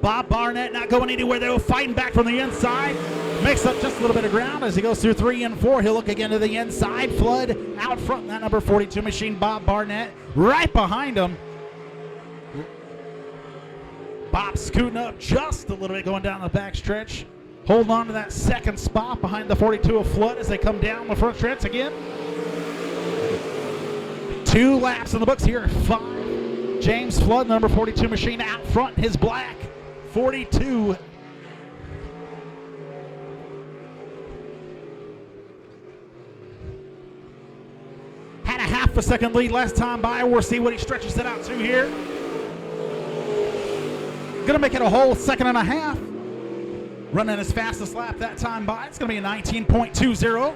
Bob Barnett not going anywhere. They were fighting back from the inside. Makes up just a little bit of ground as he goes through 3 and 4. He'll look again to the inside. Flood out front in that number 42 machine. Bob Barnett right behind him. Bob scooting up just a little bit going down the back stretch. Holding on to that second spot behind the 42 of Flood as they come down the front stretch again. 2 laps in the books here at 5. James Flood, number 42 machine, out front, his black 42. Had a half a second lead last time by. We'll see what he stretches it out to here. Gonna make it a whole second and a half. Running his fastest lap that time by. It's gonna be a 19.20.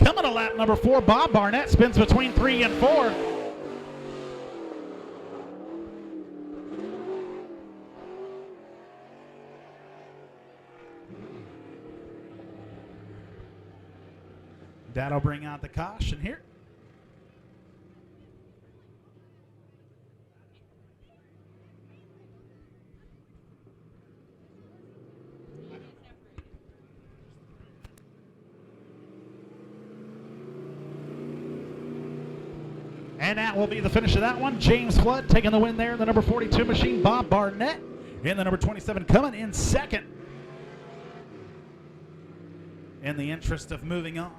Coming to lap number 4, Bob Barnett spins between 3 and 4. That'll bring out the caution here. And that will be the finish of that one. James Flood taking the win there. The number 42 machine, Bob Barnett, and the number 27 coming in second. In the interest of moving on.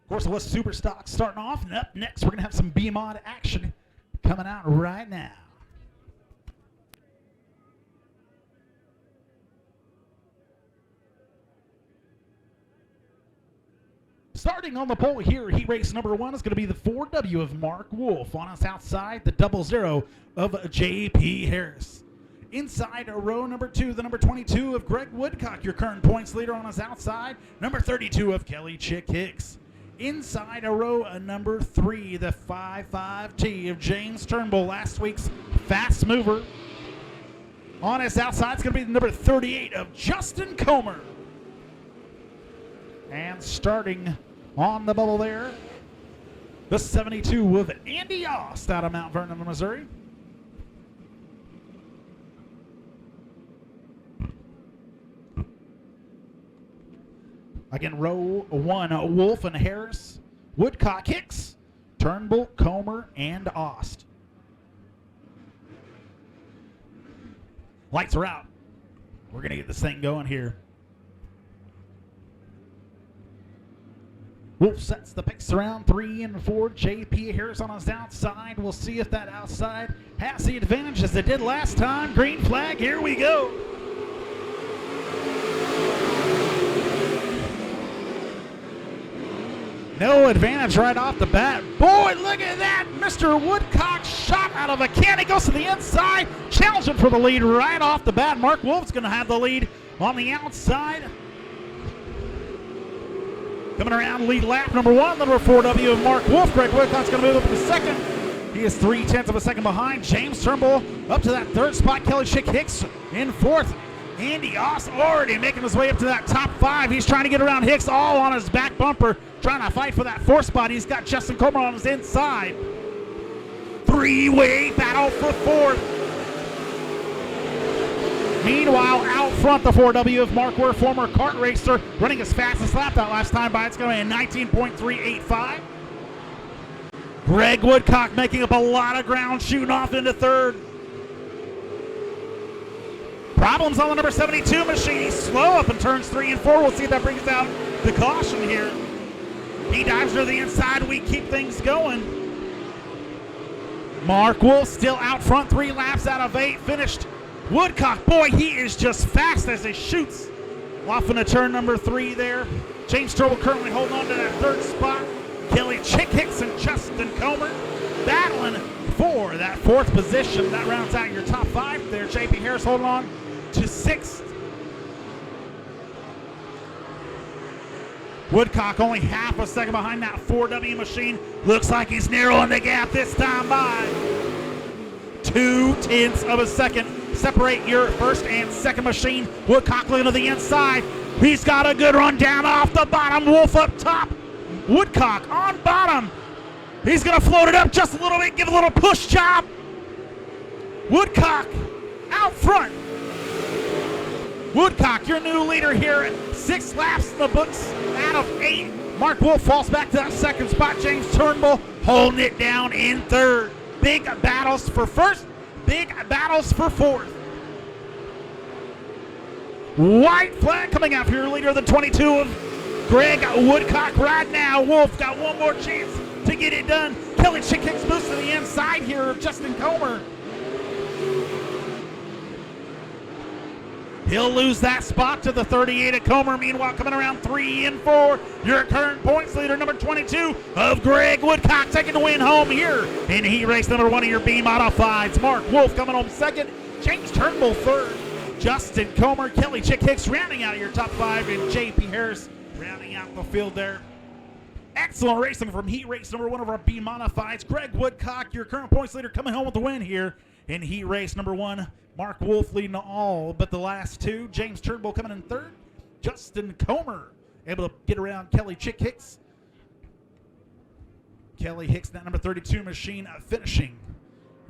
Of course, it was Super Stock starting off, and up next we're going to have some B-Mod action coming out right now. Starting on the pole here, heat race number 1 is going to be the 4W of Mark Wolf. On us outside, the 00 of J.P. Harris. Inside row number 2, the number 22 of Greg Woodcock, your current points leader on us outside. Number 32 of Kelly Chick Hicks. Inside row number 3, the 55T of James Turnbull, last week's fast mover. On us outside, it's going to be the number 38 of Justin Comer. And starting on the bubble there, the 72 of Andy Yost out of Mount Vernon, Missouri. Again, row 1, Wolf and Harris, Woodcock, Hicks, Turnbull, Comer, and Ost. Lights are out. We're going to get this thing going here. Wolf sets the picks around 3 and 4. J.P. Harris on his outside. We'll see if that outside has the advantage as it did last time. Green flag, here we go. No advantage right off the bat. Boy, look at that. Mr. Woodcock shot out of a can. He goes to the inside, challenging for the lead right off the bat. Mark Wolf's going to have the lead on the outside. Coming around, lead lap number 1, number 4W of Mark Wolf. Greg Woodcock's going to move up to second. He is 0.3 of a second behind. James Turnbull up to that 3rd spot. Kelly Chick Hicks in 4th. Andy Ost already making his way up to that top 5. He's trying to get around Hicks all on his back bumper, trying to fight for that 4th spot. He's got Justin Comer on his inside. 3-way battle for 4th. Meanwhile, out front, the 4W of Mark Wolf, former kart racer, running his fastest lap that last time by. It's going to be a 19.385. Greg Woodcock making up a lot of ground, shooting off into 3rd. Problems on the number 72 machine. He's slow up in turns 3 and 4. We'll see if that brings out the caution here. He dives to the inside. We keep things going. Mark Wolf still out front, 3 laps out of 8. Finished. Woodcock, boy, he is just fast as he shoots off into turn number 3 there. James Turnbull currently holding on to that 3rd spot. Kelly Chick Hicks and Justin Comer battling for that 4th position. That rounds out your top 5 there. J.P. Harris holding on to 6th. Woodcock only half a second behind that 4W machine. Looks like he's narrowing the gap this time by 0.2 of a second. separate your first and second machine. Woodcock looking to the inside. He's got a good run down off the bottom. Wolf up top. Woodcock on bottom. He's going to float it up just a little bit, give a little push job. Woodcock out front. Woodcock, your new leader here. 6 laps in the books out of 8. Mark Wolf falls back to that second spot. James Turnbull holding it down in third. Big battles for first, big battles for fourth. White flag coming out for your leader, the 22 of Greg Woodcock right now. Wolf got one more chance to get it done. Kelly Chick kicks boost to the inside here of Justin Comer. He'll lose that spot to the 38 of Comer. Meanwhile, coming around 3 and 4, your current points leader, number 22 of Greg Woodcock, taking the win home here in heat race number 1 of your B Modifieds. Mark Wolf coming home second. James Turnbull third. Justin Comer, Kelly Chick Hicks rounding out your top 5, and JP Harris rounding out the field there. Excellent racing from heat race number 1 of our B Modifieds. Greg Woodcock, your current points leader, coming home with the win here in heat race number 1. Mark Wolf leading all but the last 2. James Turnbull coming in third. Justin Comer able to get around Kelly Chick Hicks. Kelly Hicks, that number 32 machine, finishing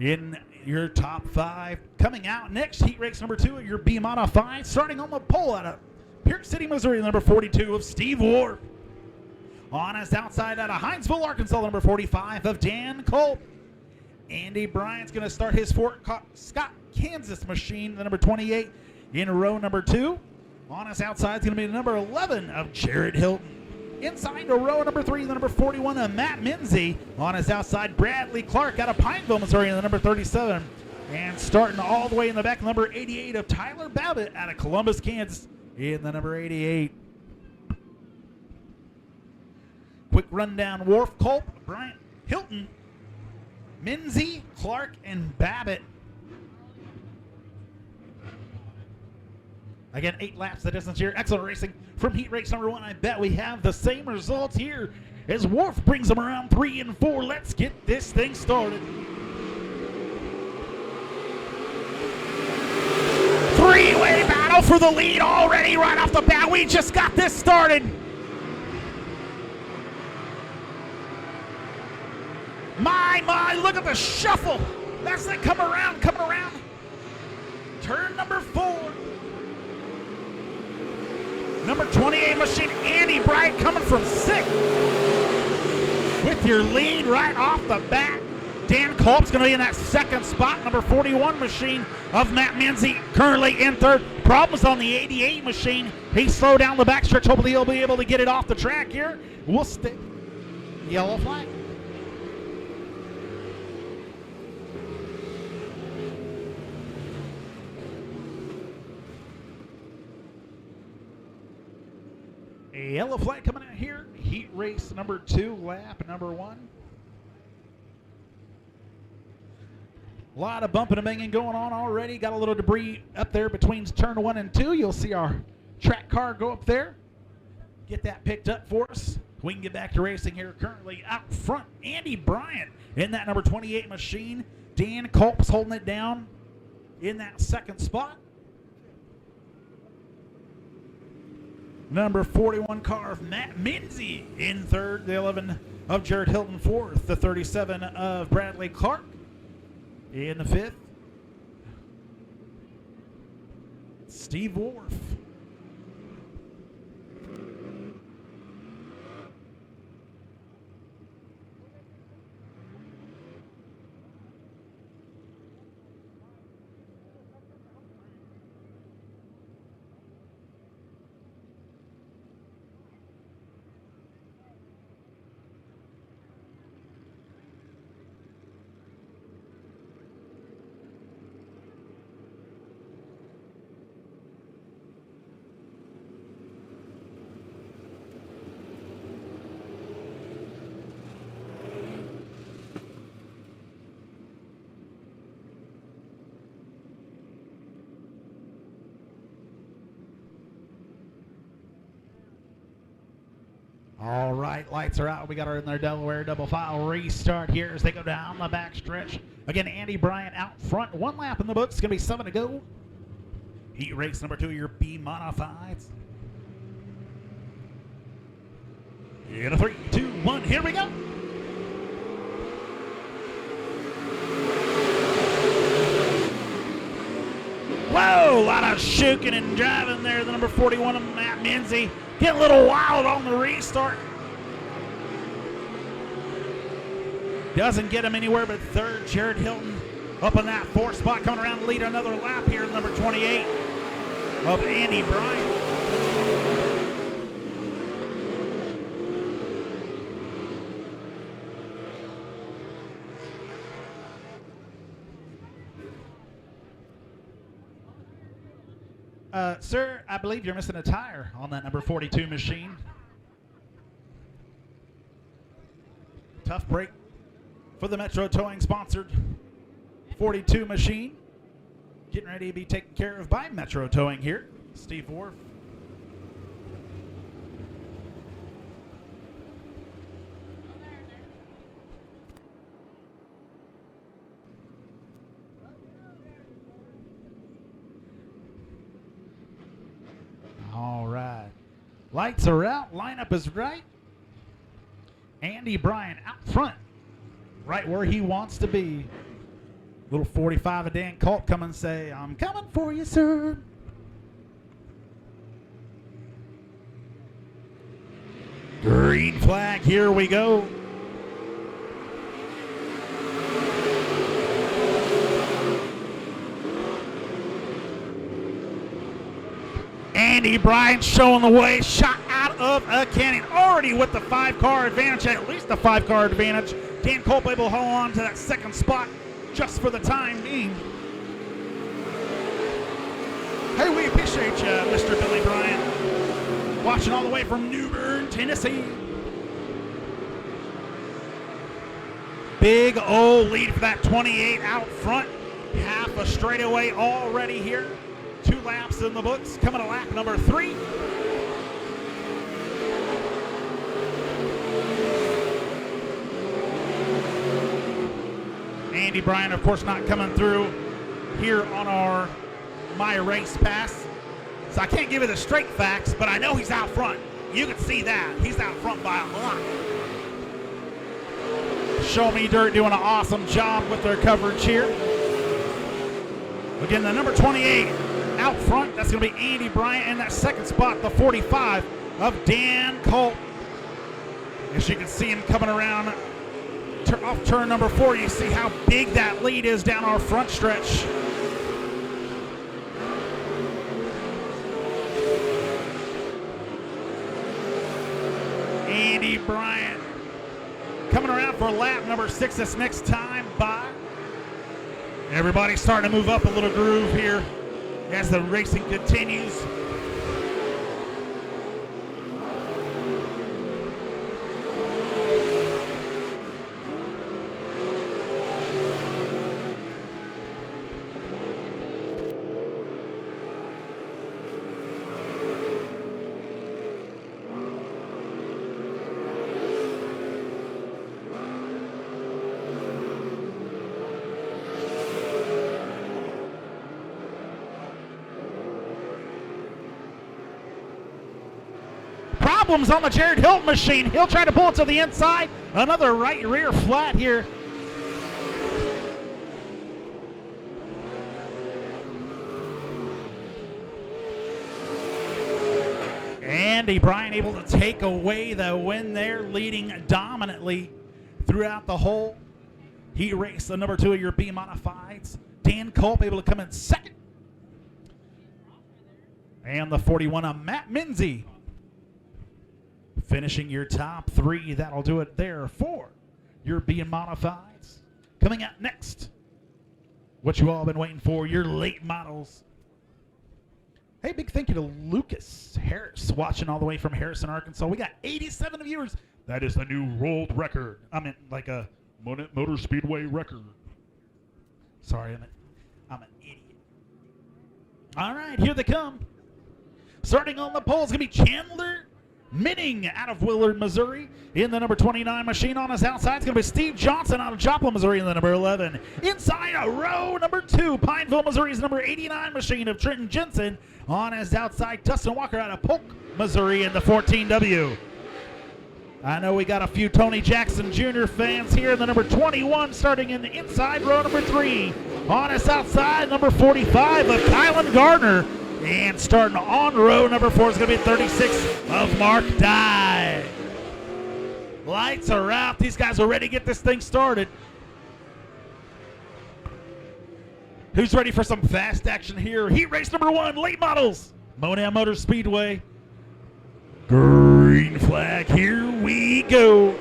in your top 5. Coming out next, heat race number 2 of your B Modified, starting on the pole out of Pierce City, Missouri, number 42 of Steve Ward. On his outside out of Hinesville, Arkansas, number 45 of Dan Culp. Andy Bryant's going to start his Fort Scott, Kansas machine, the number 28 in row number 2. On his outside is going to be the number 11 of Jared Hilton. Inside to row number 3, the number 41 of Matt Minzy. On his outside, Bradley Clark out of Pineville, Missouri, the number 37. And starting all the way in the back, number 88 of Tyler Babbitt out of Columbus, Kansas, in the number 88. Quick rundown: Worf, Culp, Bryant, Hilton, Minzy, Clark, and Babbitt. Again, 8 laps the distance here. Excellent racing from heat race number 1. I bet we have the same results here as Worf brings them around 3 and 4. Let's get this thing started. 3-way battle for the lead already right off the bat. We just got this started. My, look at the shuffle. That's it, coming around. Turn number 4. Number 28 machine, Andy Bright, coming from 6th. With your lead right off the bat. Dan Culp's going to be in that second spot. Number 41 machine of Matt Minzy, currently in third. Problems on the 88 machine. He slowed down the backstretch. Hopefully he'll be able to get it off the track here. We'll stick. Yellow flag. A yellow flag coming out here. Heat race number 2, lap number 1. A lot of bumping and banging going on already. Got a little debris up there between turn 1 and 2. You'll see our track car go up there. Get that picked up for us. We can get back to racing here. Currently out front, Andy Bryant in that number 28 machine. Dan Culp's holding it down in that second spot. Number 41 car of Matt Minzy in third. The 11 of Jared Hilton fourth. The 37 of Bradley Clark in the 5th. Steve Worf. All right, lights are out. We got our in there Delaware double file restart here as they go down the back stretch. Again, Andy Bryant out front. 1 lap in the books. Going to be 7 to go. Heat race number 2, your B Modifieds. In a 3, 2, 1, here we go. Whoa, a lot of shuking and driving there. The number 41 of Matt Menzie. Getting a little wild on the restart. Doesn't get him anywhere but third. Jared Hilton up in that 4th spot, coming around to lead another lap here. Number 28 of Andy Bryant. Sir, I believe you're missing a tire on that number 42 machine. Tough break for the Metro Towing sponsored 42 machine. Getting ready to be taken care of by Metro Towing here. Steve Worf. All right. Lights are out. Lineup is right. Andy Bryant out front. Right where he wants to be. Little 45 of Dan Culp come and say, I'm coming for you, sir. Green flag. Here we go. Andy Bryant showing the way, shot out of a cannon, already with the 5-car advantage, at least the 5-car advantage. Dan Culp able to hold on to that 2nd spot just for the time being. Hey, we appreciate you, Mr. Billy Bryant, watching all the way from New Bern, Tennessee. Big old lead for that 28 out front. Half a straightaway already here. 2 laps in the books, coming to lap number 3. Andy Bryant, of course, not coming through here on our My Race Pass. So I can't give you the straight facts, but I know he's out front. You can see that. He's out front by a lot. Show Me Dirt doing an awesome job with their coverage here. Again, the number 28 out front, that's going to be Andy Bryant. In that 2nd spot, the 45 of Dan Culp. As you can see him coming around off turn number 4, you see how big that lead is down our front stretch. Andy Bryant coming around for lap number 6 this next time by. Everybody's starting to move up a little groove here as the racing continues. Problems on the Jared Hilton machine. He'll try to pull it to the inside. Another right rear flat here. Andy Bryant able to take away the win there, leading dominantly throughout the whole heat race. The number 2 of your B Modifieds. Dan Culp able to come in 2nd. And the 41 of Matt Menzie finishing your top 3. That'll do it there for your B Modifieds. Coming out next, what you all been waiting for, your late models. Hey, big thank you to Lucas Harris, watching all the way from Harrison, Arkansas. We got 87 viewers. That is the new world record. I mean, like a Monett Motor Speedway record. Sorry, I'm an idiot. All right, here they come. Starting on the pole is going to be Chandler Minning out of Willard, Missouri. In the number 29 machine on his outside, it's going to be Steve Johnson out of Joplin, Missouri in the number 11. Inside a row number 2, Pineville, Missouri's number 89 machine of Trenton Jensen. On his outside, Dustin Walker out of Polk, Missouri in the 14W. I know we got a few Tony Jackson Jr. fans here in the number 21, starting in the inside row number 3. On his outside, number 45 of Kylan Gardner. And starting on row number 4 is going to be 36 of Mark Dye. Lights are out. These guys are ready to get this thing started. Who's ready for some fast action here? Heat race number 1, late models. Monett Motor Speedway. Green flag, here we go.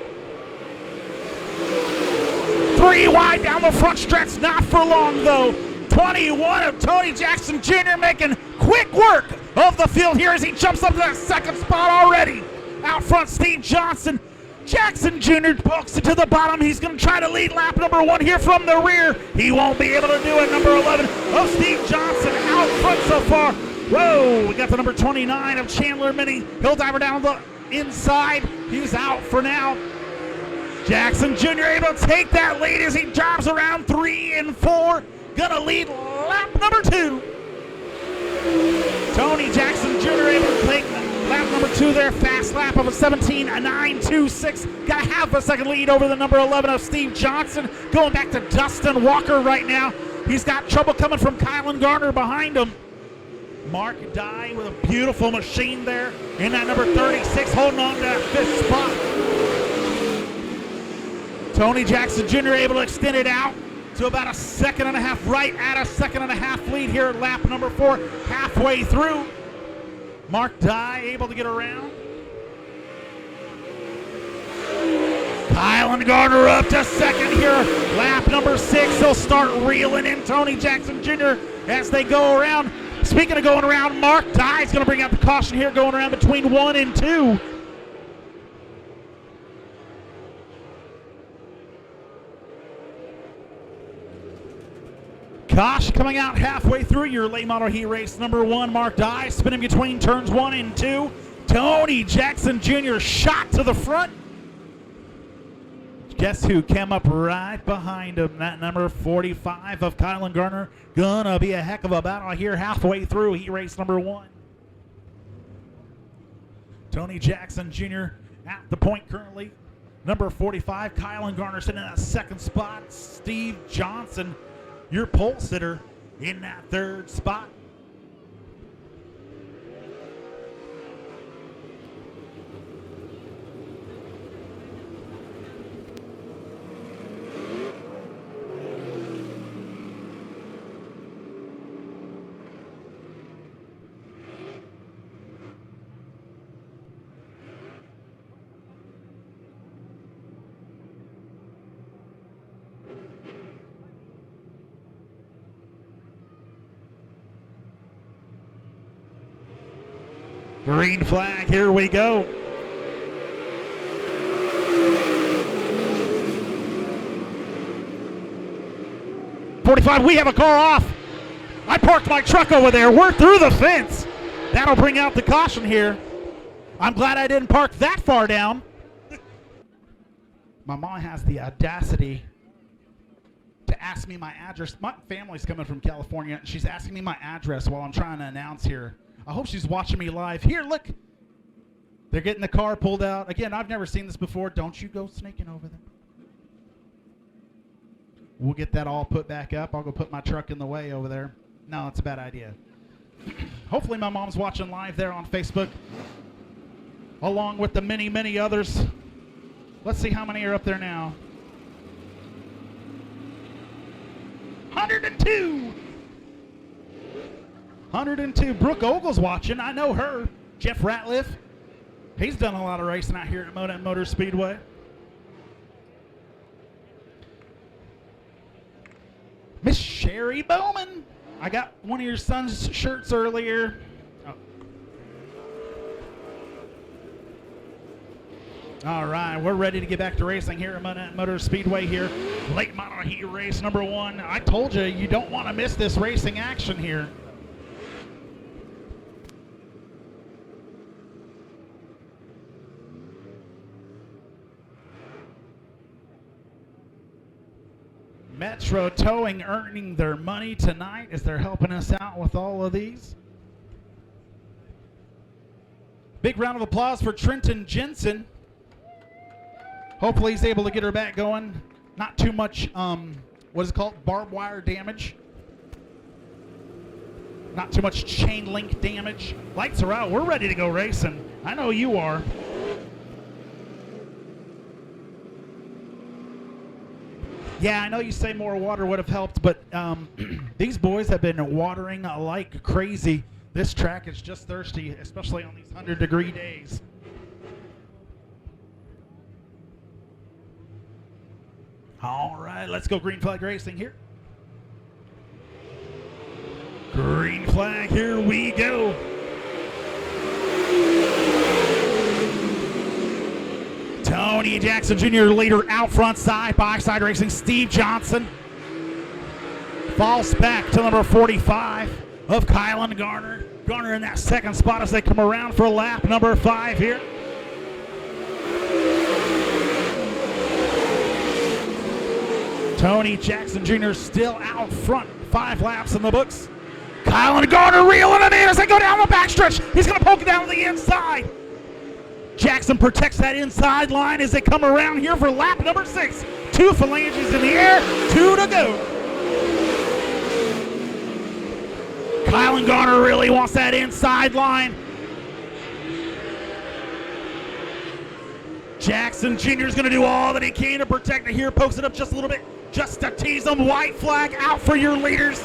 3 wide down the front stretch, not for long though. 21 of Tony Jackson Jr. making quick work of the field here as he jumps up to that second spot already. Out front, Steve Johnson. Jackson Jr. pokes it to the bottom. He's going to try to lead lap number 1 here from the rear. He won't be able to do it. Number 11 of Steve Johnson out front so far. Whoa, we got the number 29 of Chandler Minning. He'll dive down the inside. He's out for now. Jackson Jr. able to take that lead as he drives around 3 and 4. Gonna lead lap number 2. Tony Jackson Jr. able to take lap number 2 there. Fast lap of a 17.926. Got a half a second lead over the number 11 of Steve Johnson. Going back to Dustin Walker right now. He's got trouble coming from Kylan Garner behind him. Mark Dye with a beautiful machine there in that number 36, holding on to that 5th spot. Tony Jackson Jr. able to extend it out to about a 1.5 seconds, right at a 1.5 seconds lead here at lap number 4, halfway through. Mark Dye able to get around. Kylan Garner up to second here. Lap number 6, he'll start reeling in Tony Jackson Jr. as they go around. Speaking of going around, Mark Dye is going to bring out the caution here, going around between 1 and 2. Caution coming out halfway through your late model heat race number 1. Mark Dye spinning between turns 1 and 2. Tony Jackson Jr. shot to the front. Guess who came up right behind him? That number 45 of Kylan Garner. Gonna be a heck of a battle here halfway through heat race number 1. Tony Jackson Jr. at the point currently. Number 45, Kylan Garner sitting in that 2nd spot. Steve Johnson, your pole sitter, in that 3rd spot. Green flag, here we go. .45, we have a car off. I parked my truck over there. We're through the fence. That'll bring out the caution here. I'm glad I didn't park that far down. My mom has the audacity to ask me my address. My family's coming from California. She's asking me my address while I'm trying to announce here. I hope she's watching me live. Here, look. They're getting the car pulled out. Again, I've never seen this before. Don't you go sneaking over there. We'll get that all put back up. I'll go put my truck in the way over there. No, it's a bad idea. Hopefully my mom's watching live there on Facebook, along with the many, many others. Let's see how many are up there now. 102. 102. Brooke Ogle's watching. I know her. Jeff Ratliff. He's done a lot of racing out here at Monett Motor Speedway. Miss Sherry Bowman. I got one of your son's shirts earlier. Oh. All right, we're ready to get back to racing here at Monett Motor Speedway here. Late model heat race number 1. I told you, you don't want to miss this racing action here. Metro Towing earning their money tonight as they're helping us out with all of these. Big round of applause for Trenton Jensen. Hopefully he's able to get her back going. Not too much, what is it called, barbed wire damage. Not too much chain link damage. Lights are out. We're ready to go racing. I know you are. Yeah, I know you say more water would have helped, but these boys have been watering like crazy. This track is just thirsty, especially on these 100-degree days. All right, let's go green flag racing here. Green flag, here we go. Tony Jackson Jr. leader out front, side by side racing. Steve Johnson falls back to number 45 of Kylan Garner. Garner in that second spot as they come around for lap number 5 here. Tony Jackson Jr. still out front, 5 laps in the books. Kylan Garner reeling it in as they go down the backstretch. He's going to poke it down to the inside. Jackson protects that inside line as they come around here for lap number 6. 2 phalanges in the air, 2 to go. Kylan Garner really wants that inside line. Jackson Jr. is going to do all that he can to protect it here. Pokes it up just a little bit, just to tease them. White flag out for your leaders.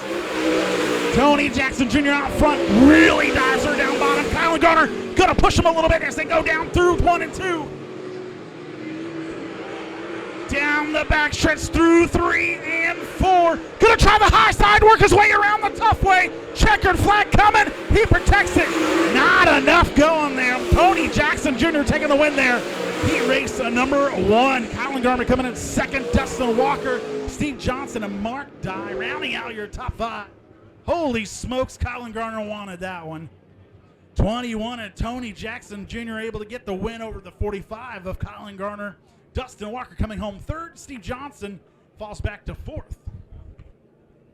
Tony Jackson Jr. out front really dives her down bottom. Kylan Garner going to push him a little bit as they go down through 1 and 2. Down the back stretch through 3 and 4. Going to try the high side, work his way around the tough way. Checkered flag coming. He protects it. Not enough going there. Tony Jackson Jr. taking the win there. He raced number 1. Kylan Garner coming in second. Dustin Walker, Steve Johnson, and Mark Dye rounding out your top 5. Holy smokes, Kylan Garner wanted that one. 21 and Tony Jackson Jr. able to get the win over the 45 of Kylan Garner. Dustin Walker coming home 3rd. Steve Johnson falls back to 4th.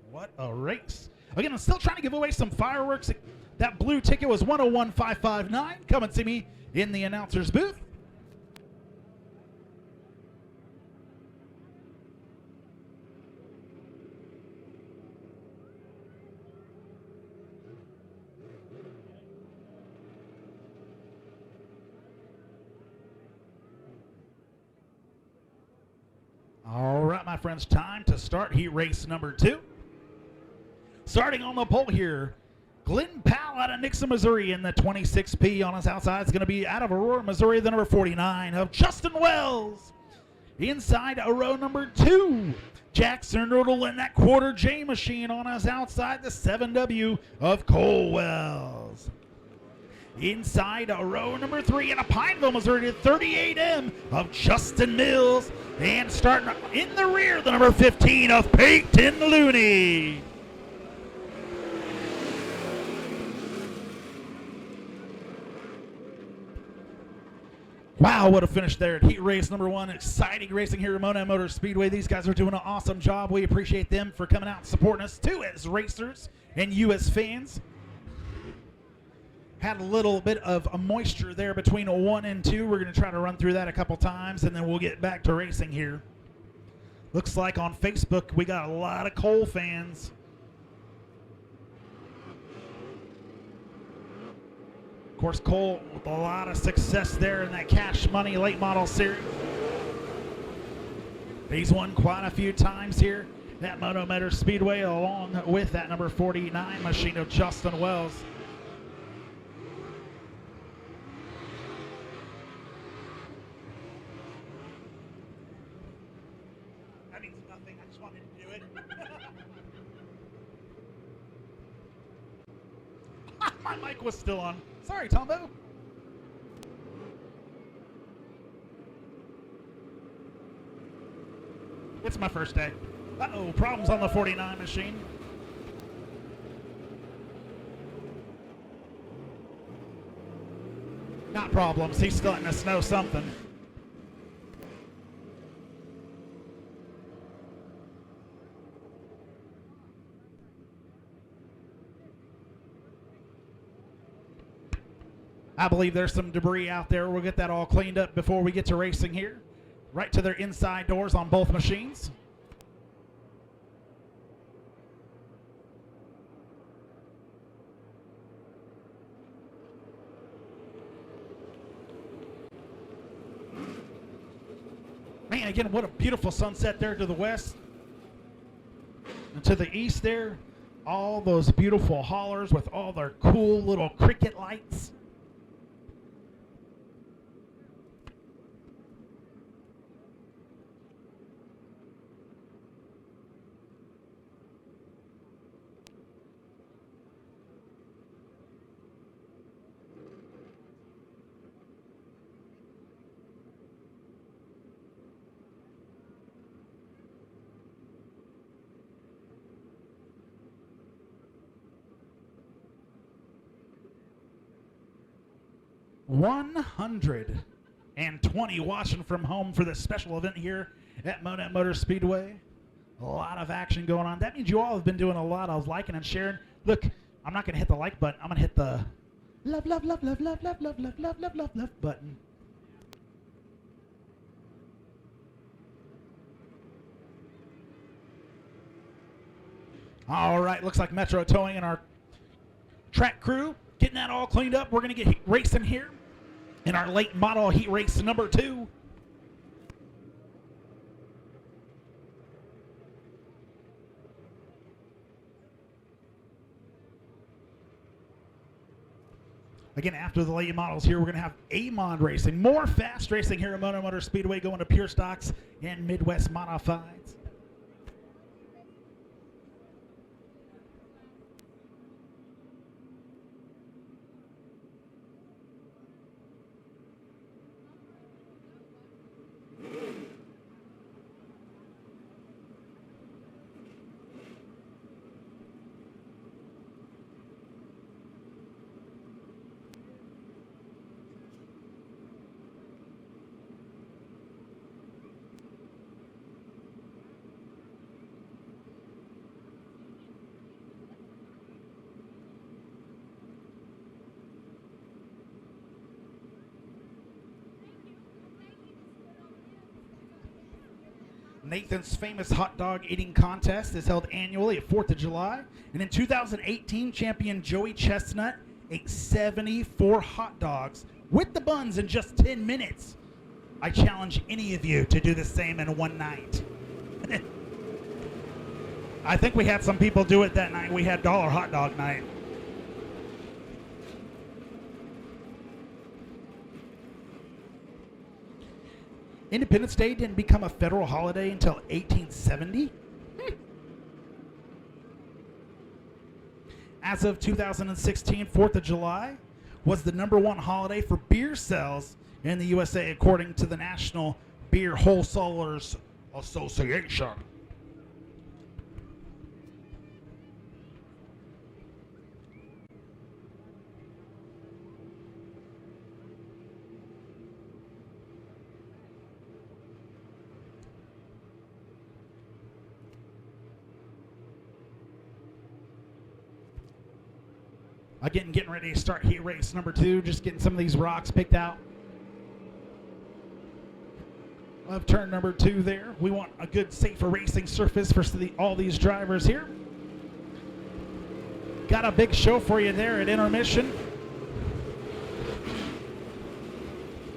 What a race. Again, I'm still trying to give away some fireworks. That blue ticket was 101,559. Come and see me in the announcer's booth. All right, my friends, time to start heat race number 2. Starting on the pole here, Glenn Powell out of Nixon, Missouri in the 26P. On his outside is going to be out of Aurora, Missouri, the number 49 of Justin Wells. Inside row number 2, Jackson Riddle in that quarter J machine. On his outside, the 7W of Cole Wells. Inside row number 3 in a Pineville, Missouri, 38M of Justin Mills. And starting in the rear, the number 15 of Peyton Looney. Wow, what a finish there at heat race number 1. Exciting racing here at Monett Motor Speedway. These guys are doing an awesome job. We appreciate them for coming out and supporting us too as racers and US fans. Had a little bit of a moisture there between 1 and 2. We're going to try to run through that a couple times, and then we'll get back to racing here. Looks like on Facebook we got a lot of Cole fans. Of course, Cole with a lot of success there in that Cash Money Late Model Series. He's won quite a few times here at Monett Motor Speedway, along with that number 49 machine of Justin Wells. My mic was still on. Sorry, Tombo. It's my first day. Uh-oh, problems on the 49 machine. Not problems. He's still letting us know something. I believe there's some debris out there. We'll get that all cleaned up before we get to racing here. Right to their inside doors on both machines. Man, again, what a beautiful sunset there to the west. And to the east there, all those beautiful haulers with all their cool little cricket lights. $120 watching from home for this special event here at Monett Motor Speedway. A lot of action going on. That means you all have been doing a lot of liking and sharing. Look, I'm not going to hit the like button. I'm going to hit the love button. All right, looks like Metro Towing and our track crew getting that all cleaned up. We're going to get racing here in our late model heat race number 2. Again, after the late models here, we're going to have A-Mod racing. More fast racing here at Monett Motor Speedway, going to pure stocks and Midwest Modifieds. Nathan's famous hot dog eating contest is held annually at 4th of July. And in 2018, champion Joey Chestnut ate 74 hot dogs with the buns in just 10 minutes. I challenge any of you to do the same in one night. I think we had some people do it that night. We had dollar hot dog night. Independence Day didn't become a federal holiday until 1870. As of 2016, 4th of July was the #1 holiday for beer sales in the USA, according to the National Beer Wholesalers Association. Again, getting ready to start heat race number 2, just getting some of these rocks picked out of turn number 2 there. We want a good, safer racing surface for all these drivers here. Got a big show for you there at intermission.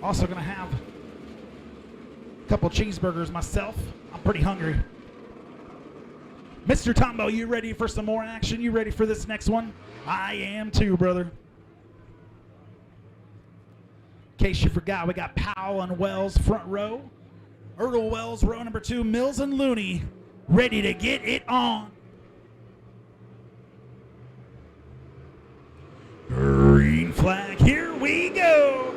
Also going to have a couple cheeseburgers myself. I'm pretty hungry. Mr. Tombo, you ready for some more action? You ready for this next one? I am too, brother. In case you forgot, we got Powell and Wells front row. Earl Wells, row number 2. Mills and Looney, ready to get it on. Green flag, here we go.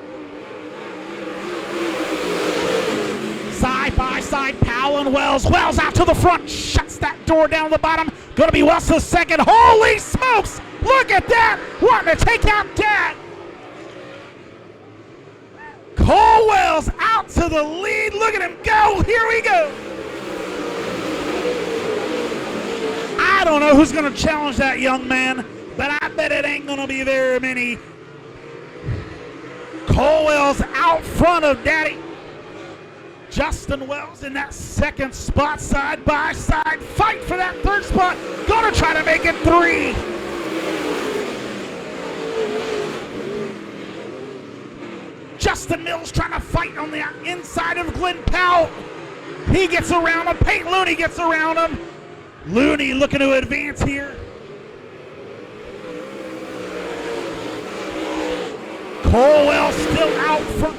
Side by side, Powell and Wells. Wells out to the front, shuts that door down the bottom. Gonna be Wells to second. Holy smokes! Look at that! Wanting to take out Dad. Cole Wells out to the lead. Look at him go. Here we go. I don't know who's going to challenge that young man, but I bet it ain't going to be very many. Colwell's out front of Daddy. Justin Wells in that second spot, side by side. Fight for that third spot. Gonna try to make it 3. Justin Mills trying to fight on the inside of Glenn Powell. He gets around him. Peyton Looney gets around him. Looney looking to advance here. Colwell still out front.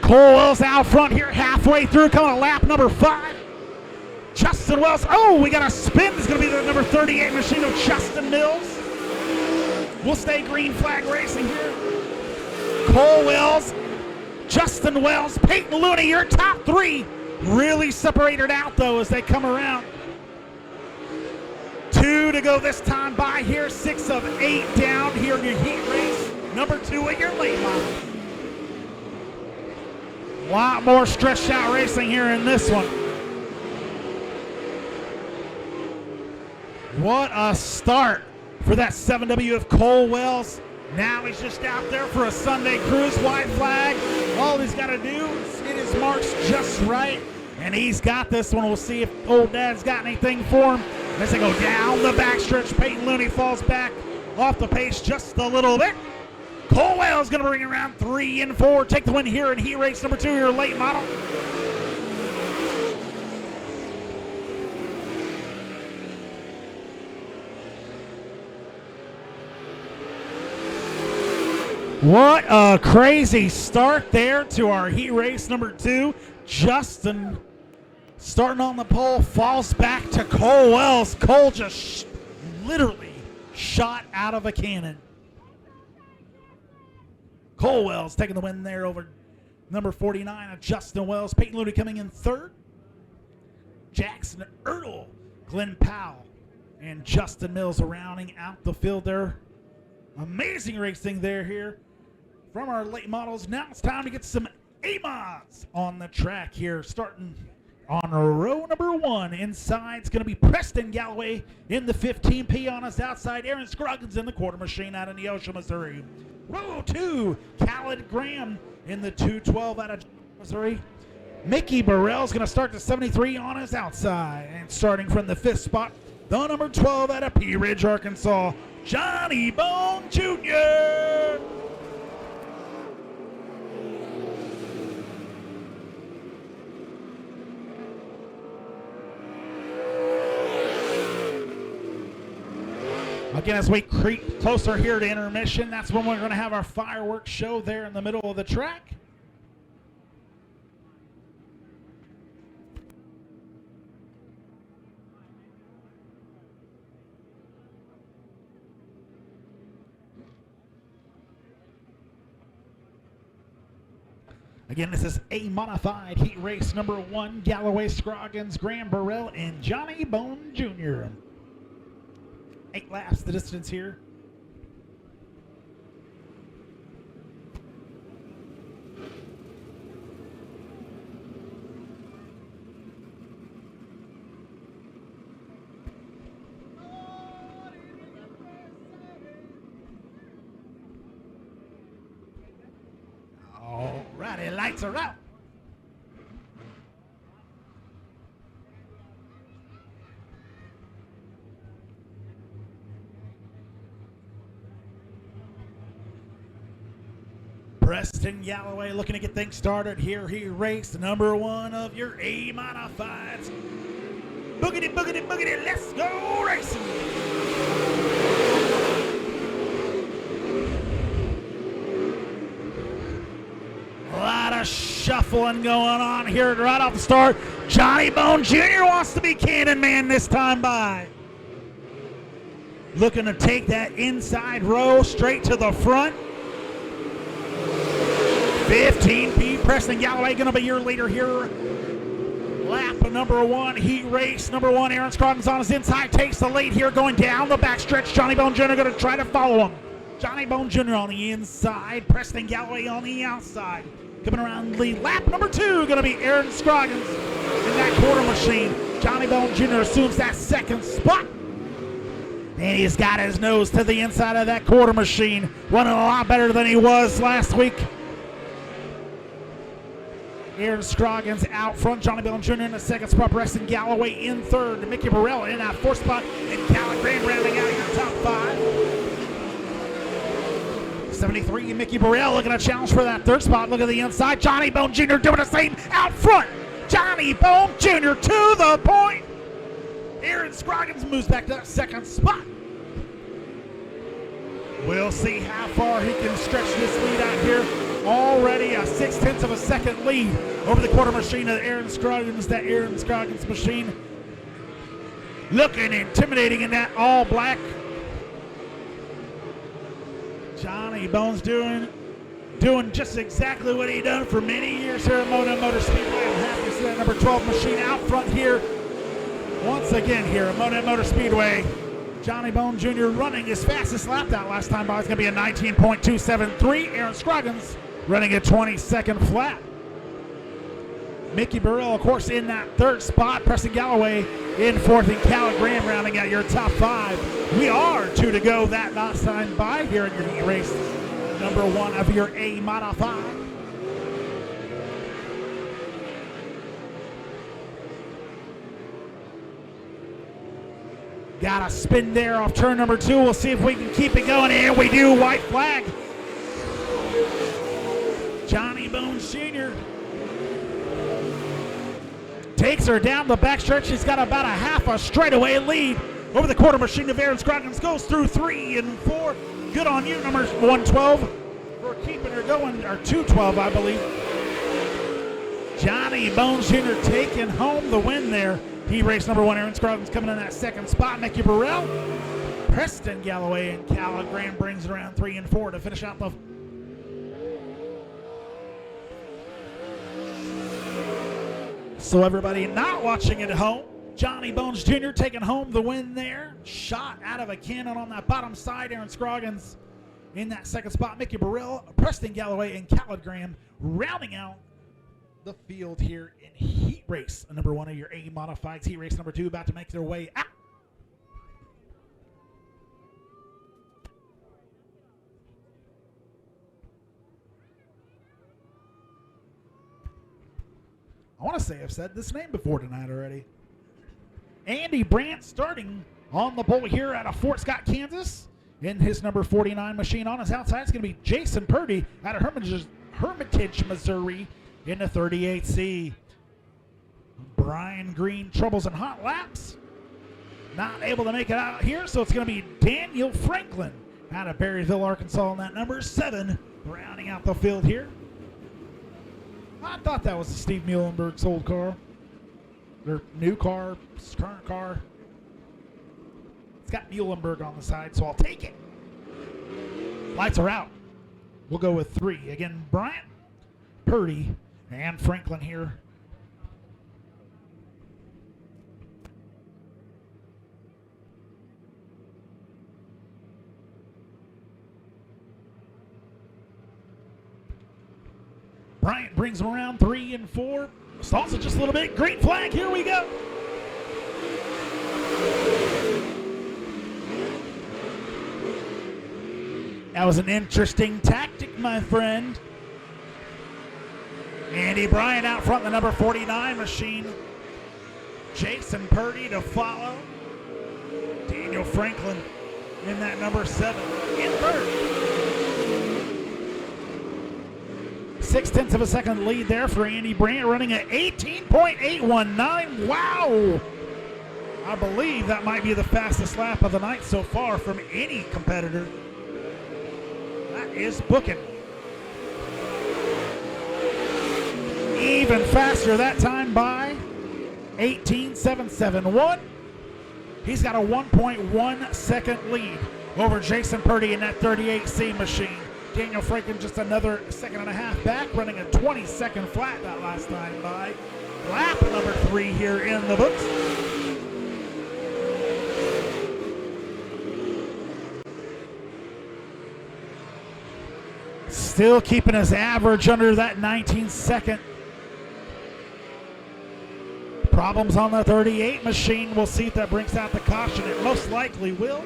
Colwell's out front here, halfway through, coming to lap number 5. Justin Wells, oh, we got a spin. It's going to be the number 38 machine of Justin Mills. We'll stay green flag racing here. Colwell's, Justin Wells, Peyton Looney, your top 3. Really separated out, though, as they come around. 2 to go this time by here. 6 of 8 down here in your heat race. Number 2 at your late model. A lot more stretched out racing here in this one. What a start for that 7W of Colwell's. Now he's just out there for a Sunday cruise, white flag. All he's got to do is hit his marks just right, and he's got this one. We'll see if old Dad's got anything for him. As they go down the backstretch, Peyton Looney falls back off the pace just a little bit. Colwell's going to bring around 3 and 4. Take the win here in heat race number 2, your late model. What a crazy start there to our heat race number 2. Justin starting on the pole, falls back to Colwell's. Cole just literally shot out of a cannon. Colwell's taking the win there over number 49 of Justin Wells. Peyton Looney coming in 3rd. Jackson Ertl, Glenn Powell, and Justin Mills rounding out the field there. Amazing racing there here from our late models. Now it's time to get some A-mods on the track here. Starting on row number 1, inside it's going to be Preston Galloway in the 15P on us outside. Aaron Scroggins in the quarter machine out of Neosho, Missouri. Row 2, Khaled Graham in the 212 out of Missouri. Mickey Burrell's going to start the 73 on his outside. And starting from the 5th spot, the number 12 out of Pea Ridge, Arkansas, Johnny Bone Jr. Again, as we creep closer here to intermission, that's when we're going to have our fireworks show there in the middle of the track. Again, this is a modified heat race number 1, Galloway, Scroggins, Graham Burrell, and Johnny Bone Jr. 8 laps the distance here. All righty, lights are out. Preston Galloway looking to get things started here. He raced number 1 of your A modifieds. Boogity, boogity, boogity, let's go racing. A lot of shuffling going on here right off the start. Johnny Bone Jr. wants to be Cannon Man this time by. Looking to take that inside row straight to the front. 15P, Preston Galloway going to be your leader here. Lap number 1, heat race number 1. Aaron Scroggins on his inside, takes the lead here, going down the backstretch. Johnny Bone Jr. going to try to follow him. Johnny Bone Jr. on the inside, Preston Galloway on the outside. Coming around lead, lap number 2, going to be Aaron Scroggins in that quarter machine. Johnny Bone Jr. assumes that second spot. And he's got his nose to the inside of that quarter machine, running a lot better than he was last week. Aaron Scroggins out front, Johnny Bone Jr. in the second spot, Preston Galloway in third, Mickey Burrell in that fourth spot, and Callan Graham rounding out your top five. 73, Mickey Burrell looking to challenge for that third spot. Look at the inside, Johnny Bone Jr. doing the same out front. Johnny Bone Jr. to the point. Aaron Scroggins moves back to that second spot. We'll see how far he can stretch this lead out here. Already a 0.6 of a second lead over the quarter machine of Aaron Scroggins. That Aaron Scroggins machine looking intimidating in that all black. Johnny Bones doing just exactly what he done for many years here at Monett Motor Speedway. I'm happy to see that number 12 machine out front here. Once again here at Monett Motor Speedway. Johnny Bone Jr. running his fastest lap that last time by is going to be a 19.273. Aaron Scroggins running a 22nd flat. Mickey Burrell, of course, in that third spot. Preston Galloway in fourth, and Callan Graham rounding out your top five. We are 2 to go that last time by here in your heat race. Number 1 of your A Modified. Got a spin there off turn number 2. We'll see if we can keep it going. And we do. White flag. Johnny Bones Jr. takes her down the backstretch. He's got about a half a straightaway lead over the quarter machine of Aaron Scroggins. Goes through 3 and 4. Good on you, number 112, for keeping her going, or 212, I believe. Johnny Bones Jr. taking home the win there. He race number 1, Aaron Scroggins coming in that second spot. Mickey Burrell, Preston Galloway, and Callan Graham brings it around 3 and 4 to finish out the. So everybody not watching at home, Johnny Bones Jr. taking home the win there. Shot out of a cannon on that bottom side. Aaron Scroggins in that second spot. Mickey Burrell, Preston Galloway, and Callan Graham rounding out the field here in heat race number 1 of your A Modifieds. Heat race number 2 about to make their way out. I want to say I've said this name before tonight already. Andy Brandt starting on the pole here out of Fort Scott, Kansas. In his number 49 machine on his outside, it's going to be Jason Purdy out of Hermitage, Missouri in the 38C. Brian Green troubles and hot laps. Not able to make it out here, so it's going to be Daniel Franklin out of Berryville, Arkansas in that number 7, rounding out the field here. I thought that was Steve Muhlenberg's old car. Their new car, current car. It's got Muhlenberg on the side, so I'll take it. Lights are out. We'll go with 3. Again, Bryant, Purdy, and Franklin here. Bryant brings them around 3 and 4. Stalls it just a little bit. Green flag. Here we go. That was an interesting tactic, my friend. Andy Bryant out front, the number 49 machine. Jason Purdy to follow. Daniel Franklin in that number 7 in third. 0.6 of a second lead there for Andy Bryant, running at 18.819. Wow! I believe that might be the fastest lap of the night so far from any competitor. That is booking. Even faster that time by 18.771. He's got a 1.1 second lead over Jason Purdy in that 38C machine. Daniel Franklin just another 1.5 seconds back, running a 22nd flat that last time by. Lap number 3 here in the books. Still keeping his average under that 19-second Problems on the 38 machine. We'll see if that brings out the caution. It most likely will.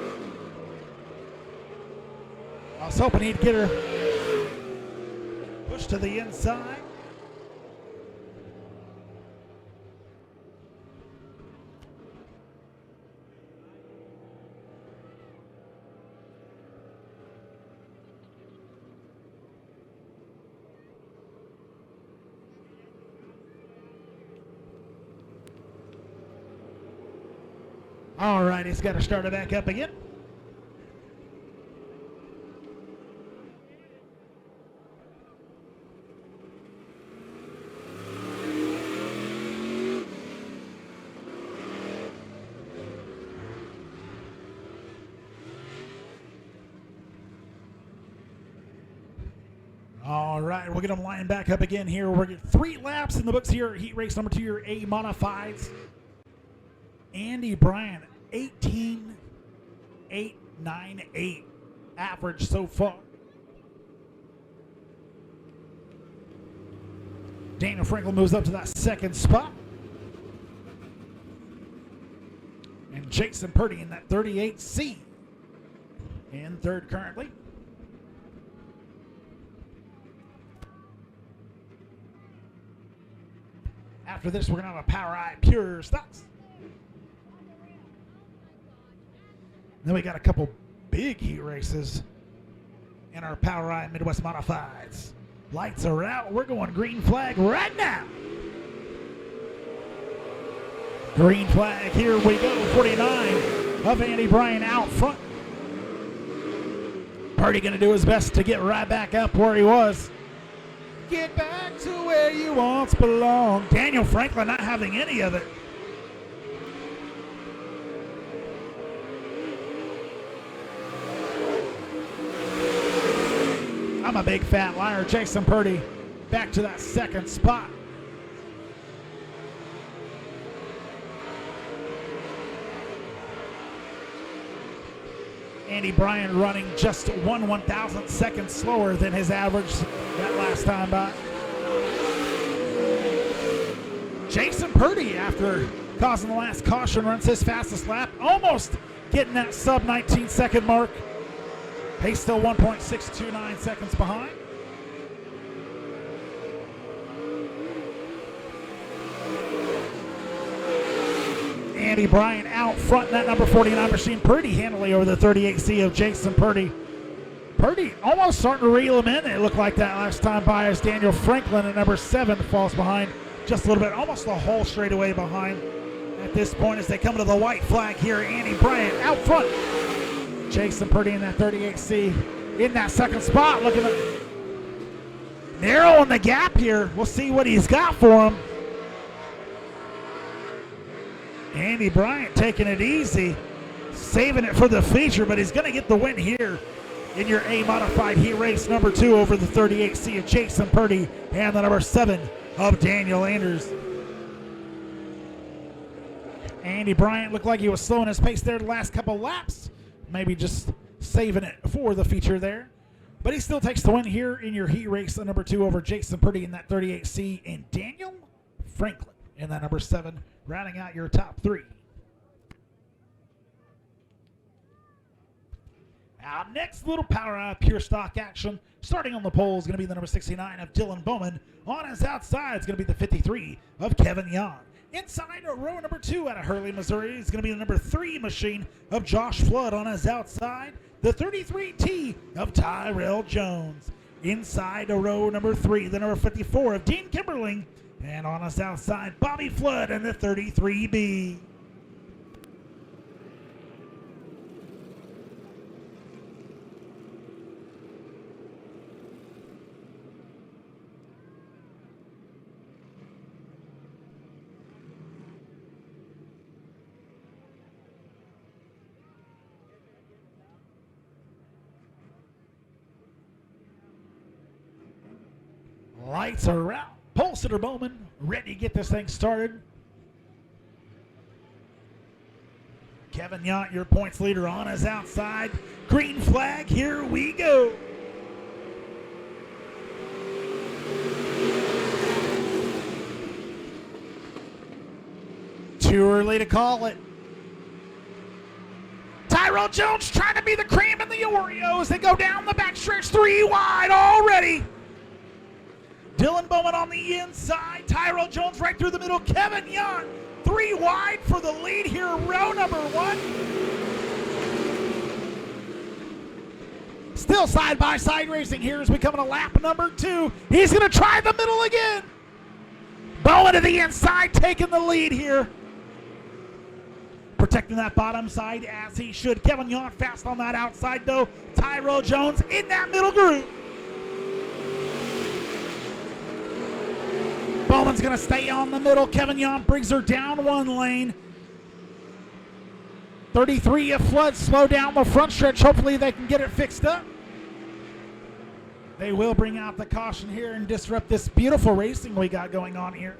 I was hoping he'd get her pushed to the inside. All right, he's got to start it back up again. All right, we'll get them lined back up again here. We're getting 3 laps in the books here. Heat race number 2, your IMCA Modifieds. Andy Bryant, 18.898 average so far. Daniel Franklin moves up to that second spot. And Jason Purdy in that 38C in third currently. After this, we're going to have a Power Eye Pure Stocks. Then we got a couple big heat races in our Power Eye Midwest Modifieds. Lights are out. We're going green flag right now. Green flag, here we go. 49 of Andy Bryant out front. Purdy going to do his best to get right back up where he was. Get back to where you once belonged. Daniel Franklin not having any of it. I'm a big fat liar. Jason Purdy back to that second spot. Andy Bryant running just 1/1000th second slower than his average that last time by. Jason Purdy, after causing the last caution, runs his fastest lap, almost getting that sub 19 second mark. He's still 1.629 seconds behind. Andy Bryant out front in that number 49 machine. Purdy handily over the 38C of Jason Purdy. Purdy almost starting to reel him in. It looked like that last time by as Daniel Franklin at number 7 falls behind just a little bit, almost a whole straightaway behind at this point as they come to the white flag here. Andy Bryant out front. Jason Purdy in that 38C in that second spot. Looking at narrowing the gap here. We'll see what he's got for him. Andy Bryant taking it easy, saving it for the feature, but he's going to get the win here in your A Modified Heat Race number 2 over the 38C of Jason Purdy and the number 7 of Daniel Anders. Andy Bryant looked like he was slowing his pace there the last couple laps, maybe just saving it for the feature there. But he still takes the win here in your Heat Race number 2 over Jason Purdy in that 38C and Daniel Franklin in that number 7. Rounding out your top 3. Our next little Power Eye Pure Stock action, starting on the pole, is going to be the number 69 of Dylan Bowman. On his outside is going to be the 53 of Kevin Young. Inside row number 2 out of Hurley, Missouri is going to be the number 3 machine of Josh Flood. On his outside, the 33T of Tyrell Jones. Inside row number 3, the number 54 of Dean Kimberling. And on us outside, Bobby Flood and the 33B. Lights are out. Pole sitter Bowman ready to get this thing started. Kevin Yount, your points leader, on his outside. Green flag, here we go. Too early to call it. Tyrell Jones trying to be the cream in the Oreos. They go down the backstretch, 3 wide already. Dylan Bowman on the inside. Tyrell Jones right through the middle. Kevin Young, 3 wide for the lead here, row number 1. Still side-by-side racing here as we come into lap number 2. He's going to try the middle again. Bowman to the inside, taking the lead here. Protecting that bottom side as he should. Kevin Young fast on that outside though. Tyrell Jones in that middle groove. Bowman's going to stay on the middle. Kevin Young brings her down 1 lane. 33 of Flood slow down the front stretch. Hopefully they can get it fixed up. They will bring out the caution here and disrupt this beautiful racing we got going on here.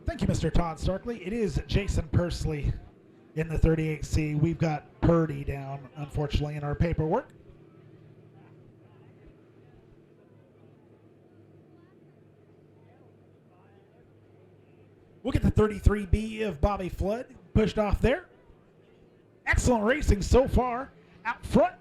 Thank you, Mr. Todd Starkley. It is Jason Pursley in the 38C. We've got Purdy down, unfortunately, in our paperwork. We'll get the 33B of Bobby Flood pushed off there. Excellent racing so far out front.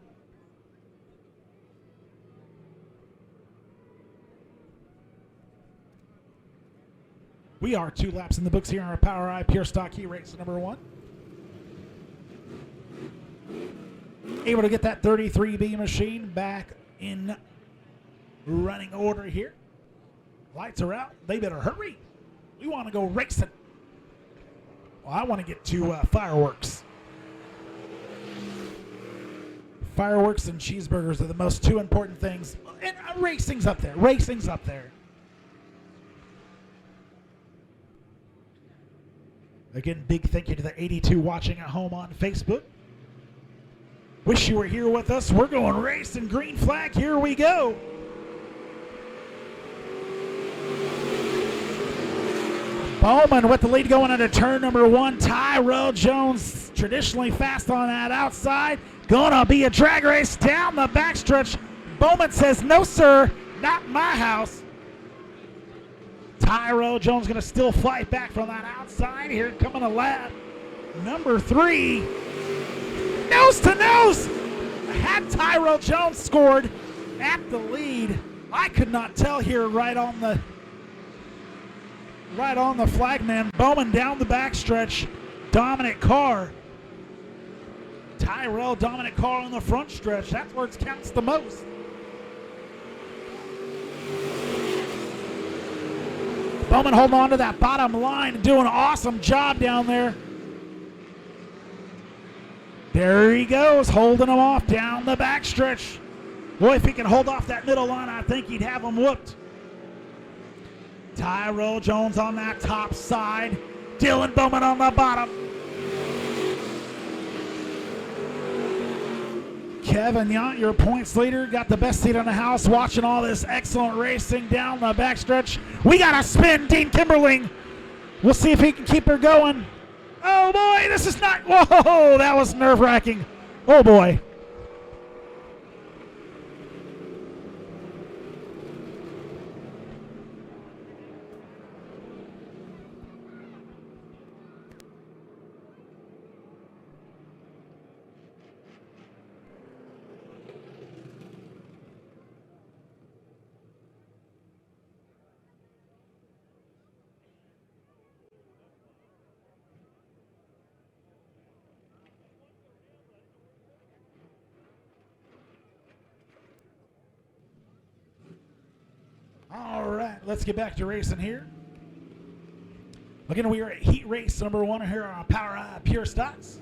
We are 2 laps in the books here on our Power Eye Pure Stock Heat Race number 1. Able to get that 33B machine back in running order here. Lights are out. They better hurry. We want to go racing. Well, I want to get to fireworks. Fireworks and cheeseburgers are the most 2 important things. And racing's up there. Racing's up there. Again, big thank you to the 82 watching at home on Facebook. Wish you were here with us. We're going racing. Green flag. Here we go. Bowman with the lead going into turn number 1. Tyrell Jones traditionally fast on that outside. Gonna be a drag race down the backstretch. Bowman says, no, sir, not my house. Tyrell Jones going to still fight back from that outside. Here coming to lap number 3. Nose to nose. Had Tyrell Jones scored at the lead, I could not tell here right on the flagman. Bowman down the backstretch. Dominant car. Tyrell, dominant car on the front stretch. That's where it counts the most. Bowman holding on to that bottom line and doing an awesome job down there. There he goes, holding him off down the backstretch. Boy, if he can hold off that middle line, I think he'd have him whooped. Tyrell Jones on that top side. Dylan Bowman on the bottom. Kevin Yount, your points leader, got the best seat in the house watching all this excellent racing down the backstretch. We got a spin, Dean Kimberling. We'll see if he can keep her going. Oh boy, this is not, whoa, that was nerve-wracking. Oh boy. All right, let's get back to racing here. Again, we are at heat race number 1 here on Power Eye Pure Stocks.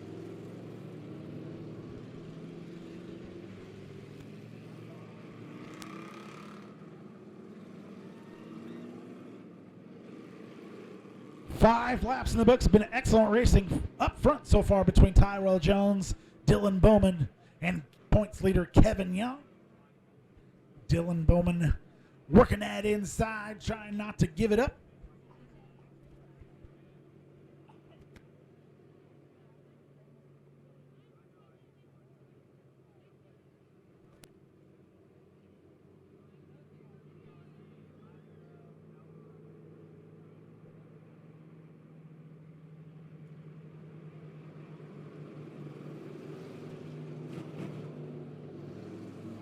Five laps in the books. Been excellent racing up front so far between Tyrell Jones, Dylan Bowman, and points leader Kevin Young. Dylan Bowman working that inside, trying not to give it up.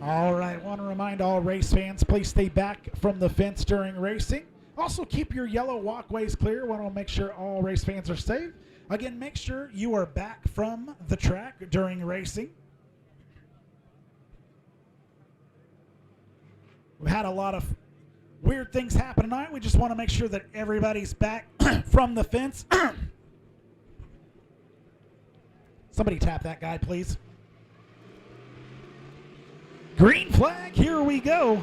All right, want to remind all race fans, please stay back from the fence during racing. Also, keep your yellow walkways clear. Want to make sure all race fans are safe. Again, make sure you are back from the track during racing. We had a lot of weird things happen tonight. We just want to make sure that everybody's back from the fence. Somebody tap that guy, please. Green flag, here we go.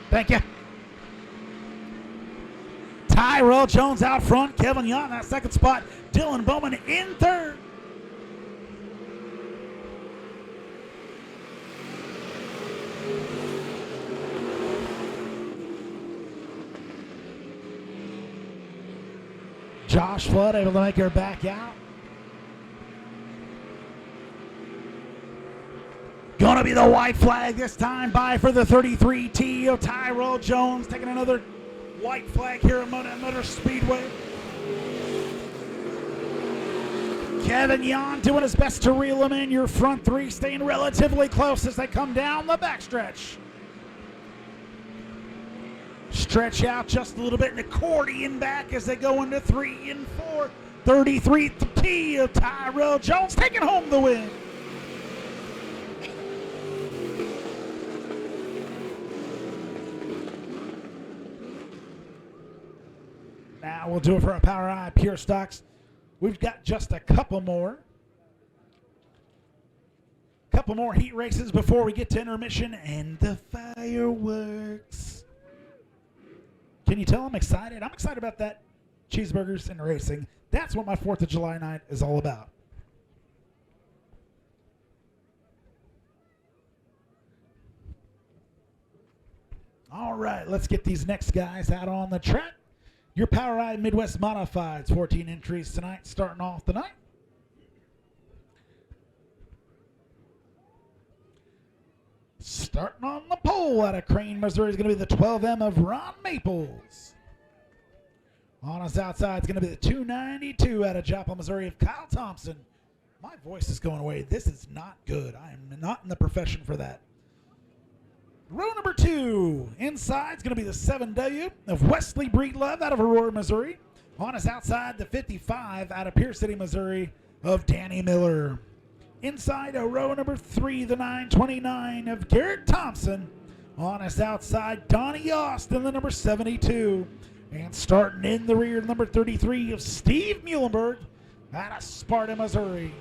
Thank you. Tyrell Jones out front. Kevin Young in that second spot. Dylan Bowman in third. Josh Flood able to make her back out. Gonna be the white flag this time by for the 33T of Tyrell Jones, taking another white flag here at Monett Speedway. Kevin Yon doing his best to reel him in. Your front three staying relatively close as they come down the backstretch. Stretch out just a little bit and accordion back as they go into 3 and 4. 33T of Tyrell Jones taking home the win. Now we'll do it for our Power Eye Pure Stocks. We've got just a couple more. Couple more heat races before we get to intermission and the fireworks. Can you tell I'm excited? I'm excited about that. Cheeseburgers and racing. That's what my 4th of July night is all about. All right, let's get these next guys out on the track. Your Power Eye Midwest Modifieds, 14 entries tonight, starting off the night. Starting on the pole out of Crane, Missouri is going to be the 12M of Ron Maples. On his outside is going to be the 292 out of Joplin, Missouri of Kyle Thompson. My voice is going away. This is not good. I am not in the profession for that. Row number 2, inside is going to be the 7W of Wesley Breedlove out of Aurora, Missouri. On his outside, the 55 out of Pierce City, Missouri of Danny Miller. Inside row number 3, the 929 of Garrett Thompson. On his outside, Donnie Austin, the number 72. And starting in the rear, number 33 of Steve Muhlenberg out of Sparta, Missouri.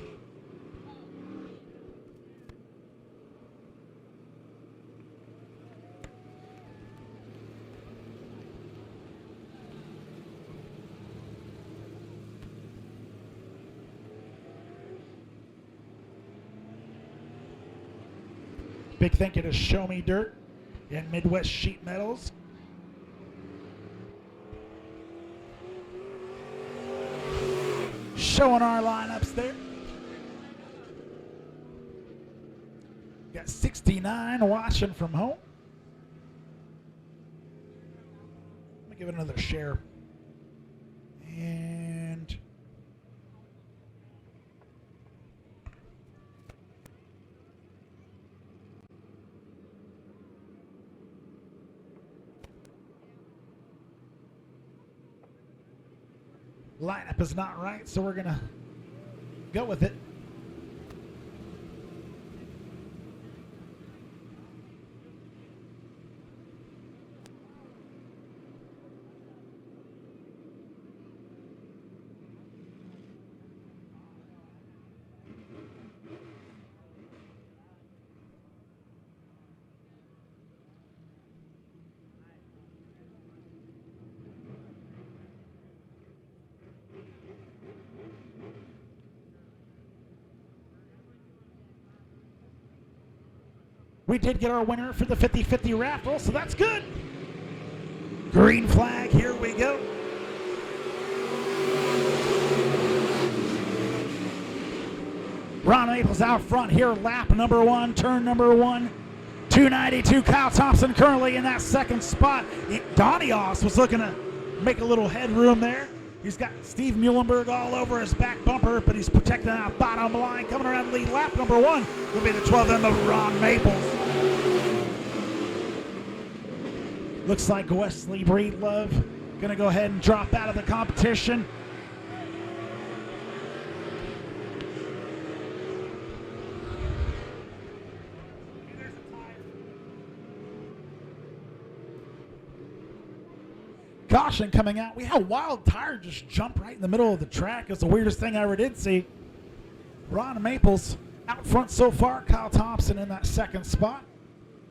Big thank you to Show Me Dirt and Midwest Sheet Metals. Showing our lineups there. Got 69 watching from home. Let me give it another share. And lineup is not right, so we're gonna go with it. We did get our winner for the 50-50 raffle, so that's good. Green flag, here we go. Ron Maples out front here, lap number 1, turn number 1. 292, Kyle Thompson currently in that second spot. Donnie Oss was looking to make a little headroom there. He's got Steve Muhlenberg all over his back bumper, but he's protecting that bottom line. Coming around the lead lap, number 1 will be the 12M of Ron Maples. Looks like Wesley Breedlove going to go ahead and drop out of the competition. Caution coming out. We had a wild tire just jump right in the middle of the track. It's the weirdest thing I ever did see. Ron Maples out front so far. Kyle Thompson in that second spot.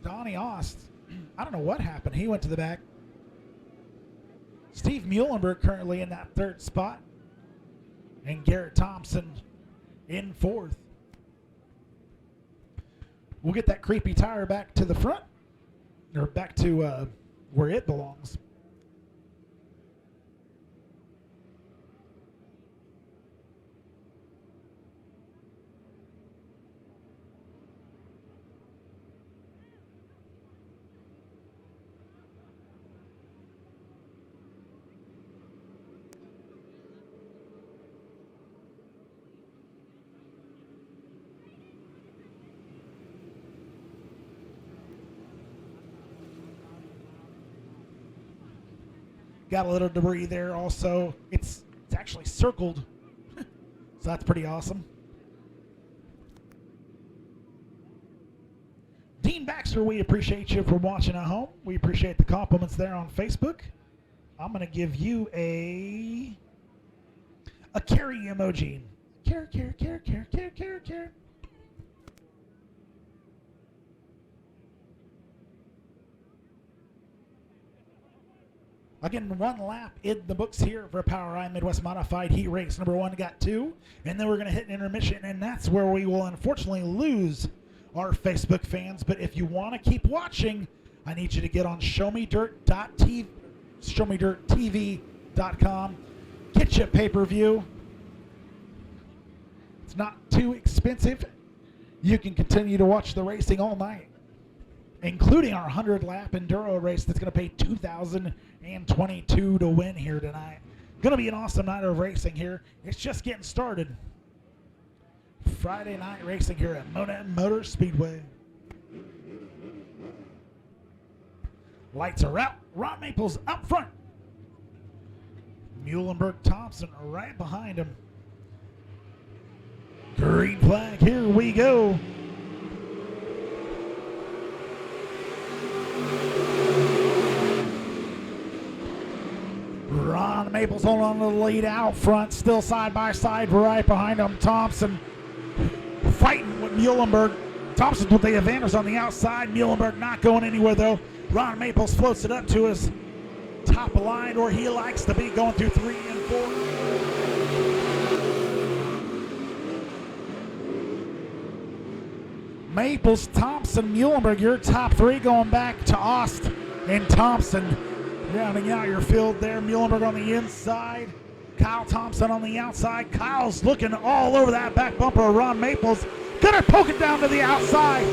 Donnie Ost, I don't know what happened. He went to the back. Steve Muhlenberg currently in that third spot. And Garrett Thompson in fourth. We'll get that creepy tire back to the front. Or back to where it belongs. Got a little debris there also. It's actually circled, so that's pretty awesome. Dean Baxter, we appreciate you for watching at home. We appreciate the compliments there on Facebook. I'm going to give you a carry emoji. Care. Again, 1 lap in the books here for POWRi Midwest Modified Heat Race. Number 1 got 2, and then we're going to hit an intermission, and that's where we will unfortunately lose our Facebook fans. But if you want to keep watching, I need you to get on showmedirttv.com. Get you a pay-per-view. It's not too expensive. You can continue to watch the racing all night, including our 100-lap enduro race that's going to pay $2,022 to win here tonight. Going to be an awesome night of racing here. It's just getting started. Friday night racing here at Monett Motor Speedway. Lights are out. Ron Maples up front. Muhlenberg Thompson right behind him. Green flag, here we go. Ron Maples holding on to the lead out front, still side by side, right behind him. Thompson fighting with Muhlenberg. Thompson with the advantage on the outside. Muhlenberg not going anywhere though. Ron Maples floats it up to his top line where he likes to be, going through 3 and 4. Maples, Thompson, Muhlenberg, your top 3 going back to Ost and Thompson. Rounding out your field there. Muhlenberg on the inside. Kyle Thompson on the outside. Kyle's looking all over that back bumper of Ron Maples. Gonna poke it down to the outside.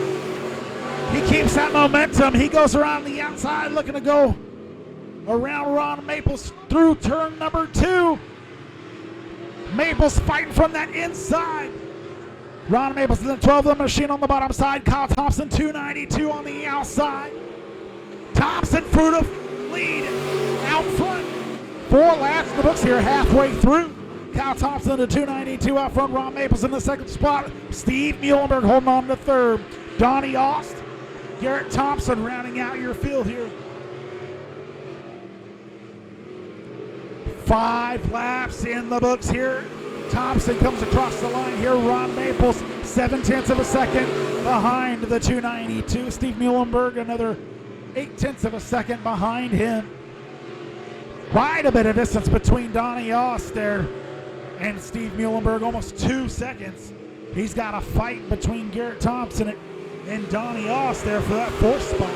He keeps that momentum. He goes around the outside looking to go around Ron Maples through turn number 2. Maples fighting from that inside. Ron Maples in the 12 machine on the bottom side. Kyle Thompson 292 on the outside. Thompson through the lead out front. 4 laps in the books here halfway through. Kyle Thompson to 292 out front. Ron Maples in the second spot. Steve Muhlenberg holding on to third. Donnie Ost, Garrett Thompson rounding out your field here. 5 laps in the books here. Thompson comes across the line here. Ron Maples 0.7 of a second behind the 292. Steve Muhlenberg another 0.8 of a second behind him. Quite a bit of distance between Donnie Ost there and Steve Muhlenberg, almost 2 seconds. He's got a fight between Garrett Thompson and Donnie Ost there for that 4th spot.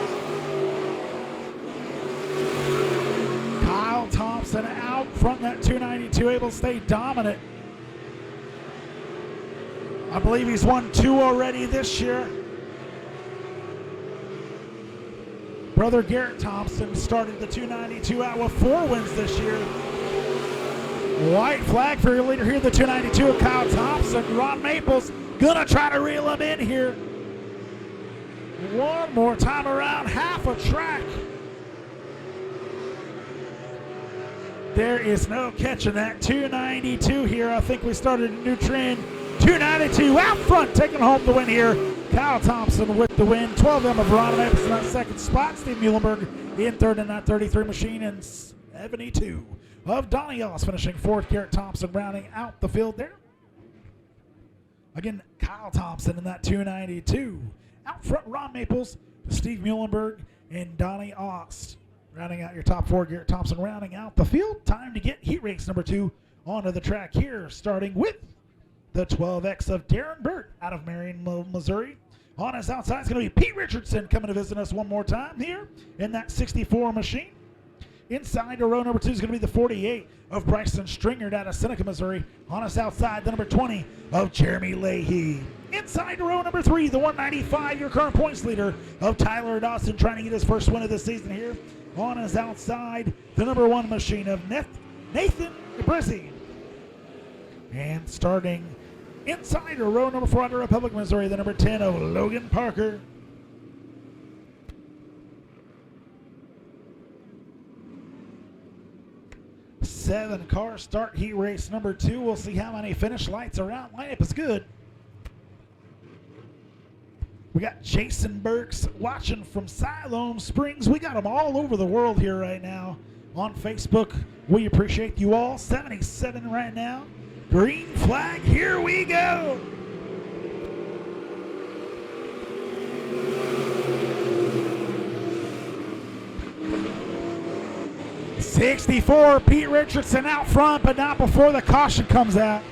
Kyle Thompson out front that 292, able to stay dominant. I believe he's won 2 already this year. Brother Garrett Thompson started the 292 out with 4 wins this year. White flag for your leader here, the 292 of Kyle Thompson. Ron Maples gonna try to reel him in here. One more time around, half a track. There is no catching that 292 here. I think we started a new trend. 292 out front, taking home the win here. Kyle Thompson with the win. 12 of them of Ron Maples in that second spot. Steve Muhlenberg in third in that 33 machine, and 72 of Donnie Ellis finishing fourth. Garrett Thompson rounding out the field there. Again, Kyle Thompson in that 292. Out front, Ron Maples, Steve Muhlenberg, and Donnie Ost. Rounding out your top 4, Garrett Thompson rounding out the field. Time to get heat race number 2 onto the track here, starting with the 12X of Darren Burt out of Marion, Missouri. On his outside is going to be Pete Richardson coming to visit us one more time here in that 64 machine. Inside to row number 2 is going to be the 48 of Bryson Stringer out of Seneca, Missouri. On his outside, the number 20 of Jeremy Leahy. Inside to row number 3, the 195, your current points leader of Tyler Dawson, trying to get his first win of the season here. On his outside, the number 1 machine of Nathan Brizzi. And starting inside to row number 4 out of Republic, Missouri, the number 10 of Logan Parker. Seven-car start heat race number 2. We'll see how many finish lights are out. Lineup is good. We got Jason Burks watching from Siloam Springs. We got them all over the world here right now on Facebook. We appreciate you all. 77 right now. Green flag, here we go. '64, Pete Richardson out front, but not before the caution comes out.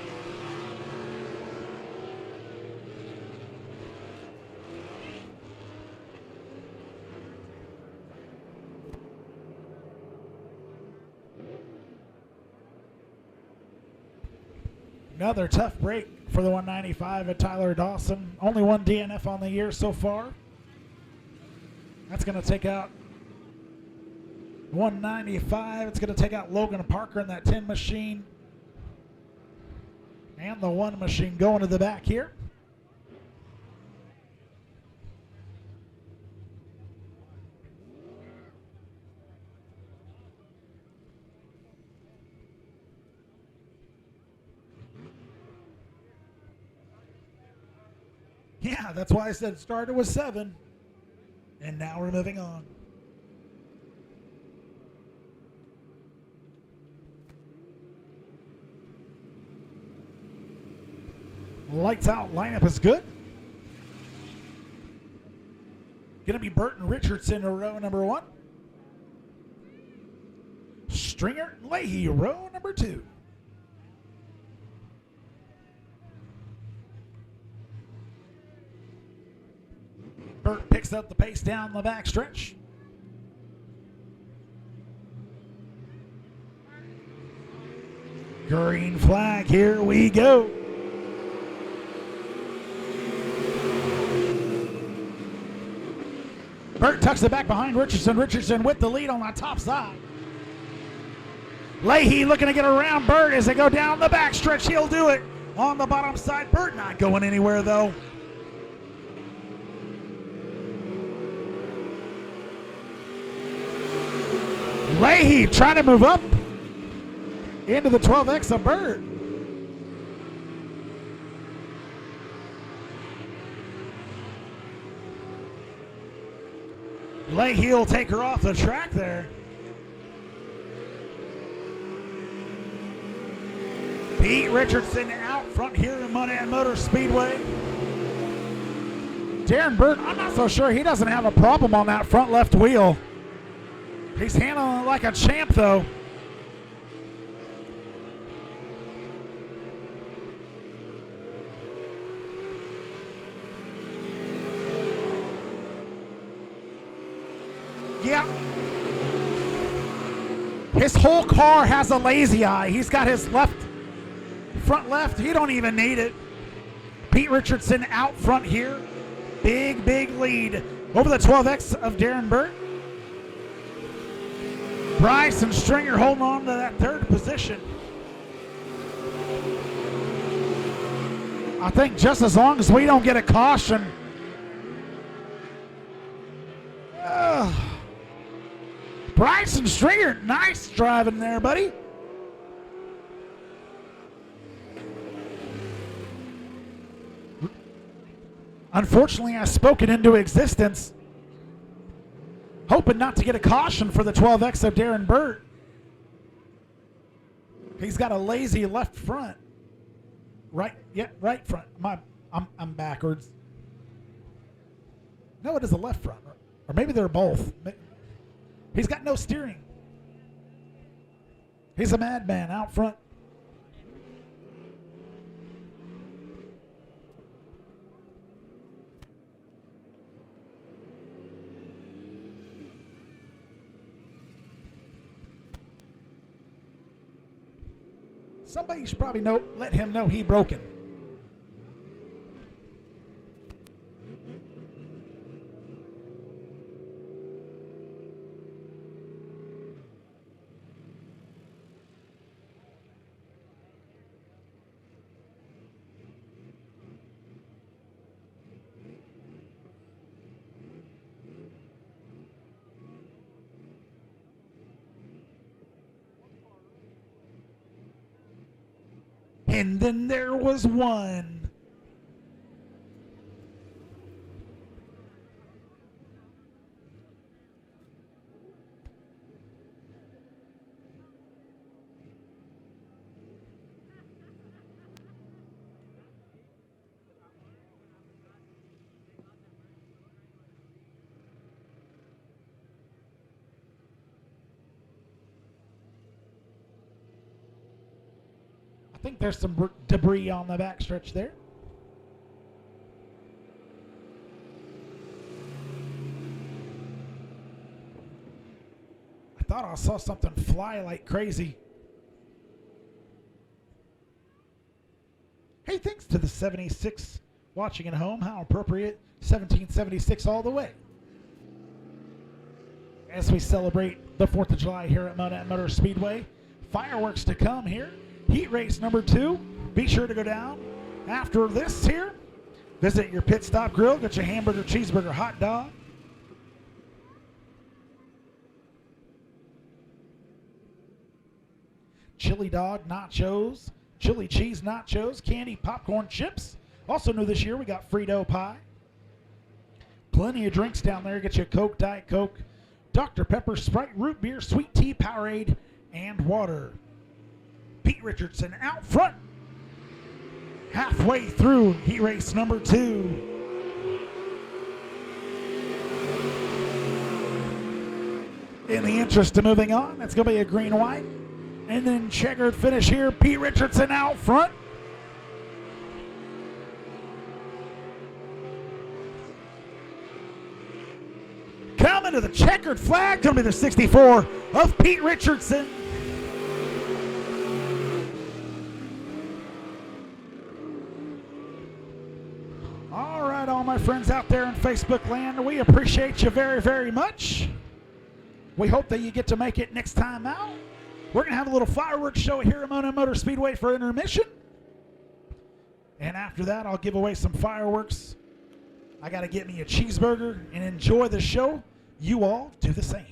Another tough break for the 195 at Tyler Dawson. Only 1 DNF on the year so far. That's going to take out 195. It's going to take out Logan Parker in that 10 machine. And the 1 machine going to the back here. Yeah, that's why I said it started with 7. And now we're moving on. Lights out lineup is good. Going to be Burton Richardson in row number 1. Stringer Leahy, row number 2. Burt picks up the pace down the back stretch. Green flag, here we go. Burt tucks it back behind Richardson. Richardson with the lead on the top side. Leahy looking to get around Burt as they go down the back stretch. He'll do it on the bottom side. Burt not going anywhere though. Leahy trying to move up into the 12X of Burt. Leahy will take her off the track there. Pete Richardson out front here in Monett Motor Speedway. Darren Burt, I'm not so sure he doesn't have a problem on that front left wheel. He's handling it like a champ, though. Yeah. His whole car has a lazy eye. He's got his front left. He don't even need it. Pete Richardson out front here. Big lead over the 12X of Darren Burt. Bryce and Stringer holding on to that third position. I think just as long as we don't get a caution. Bryce and Stringer, nice driving there, buddy. Unfortunately, I spoke it into existence, hoping not to get a caution for the 12X of Darren Burt. He's got a lazy left front. Right, yeah, right front. I'm backwards. No, it is a left front. Or maybe they're both. He's got no steering. He's a madman out front. Somebody should probably let him know he broken. And then there was one. I think there's some debris on the backstretch there. I thought I saw something fly like crazy. Hey, thanks to the 76 watching at home. How appropriate. 1776 all the way. As we celebrate the 4th of July here at Monett Motor Speedway. Fireworks to come here. Heat race number 2. Be sure to go down after this here. Visit your pit stop grill. Get your hamburger, cheeseburger, hot dog. Chili dog nachos. Chili cheese nachos. Candy popcorn chips. Also new this year, we got Frito pie. Plenty of drinks down there. Get you a Coke, Diet Coke, Dr. Pepper, Sprite, root beer, sweet tea, Powerade, and water. Pete Richardson out front. Halfway through heat race number 2. In the interest of moving on, that's going to be a green-white. And then checkered finish here. Pete Richardson out front. Coming to the checkered flag, going to be the 64 of Pete Richardson. All right, all my friends out there in Facebook land, we appreciate you very, very much. We hope that you get to make it next time out. We're going to have a little fireworks show here at Monett Motor Speedway for intermission. And after that, I'll give away some fireworks. I got to get me a cheeseburger and enjoy the show. You all do the same.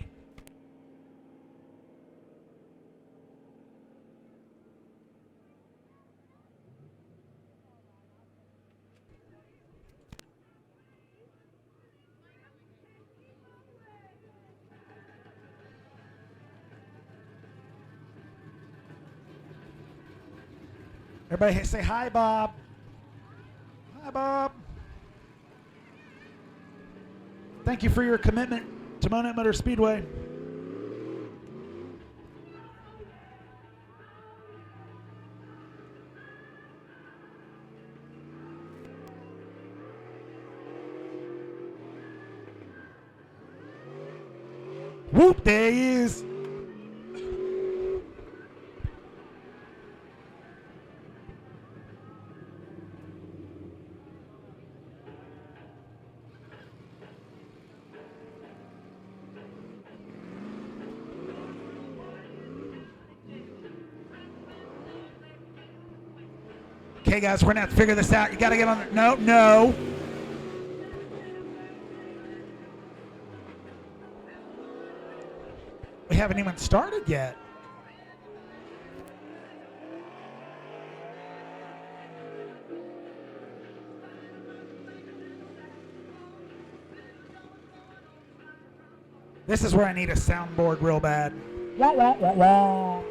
Everybody say hi, Bob. Hi, Bob. Thank you for your commitment to Monett Motor Speedway. Whoop, there he is. Okay, guys, we're going to have to figure this out. You got to get on there. No, no. We haven't even started yet. This is where I need a soundboard real bad. Wah, wah, wah, wah.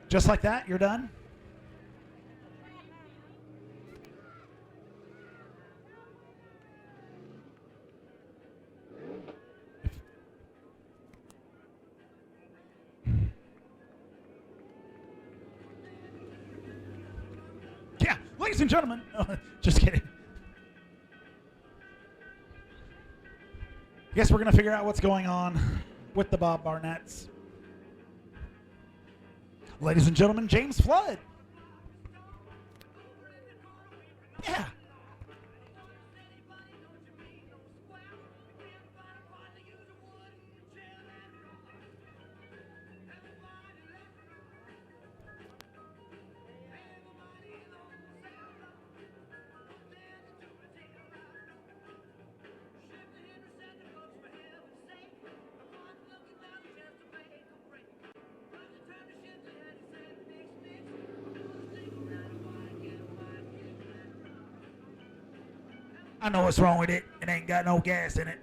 Just like that, you're done? Yeah, ladies and gentlemen. Just kidding. I guess we're going to figure out what's going on with the Bob Barnetts. Ladies and gentlemen, James Flood. Yeah. I know what's wrong with it. It ain't got no gas in it.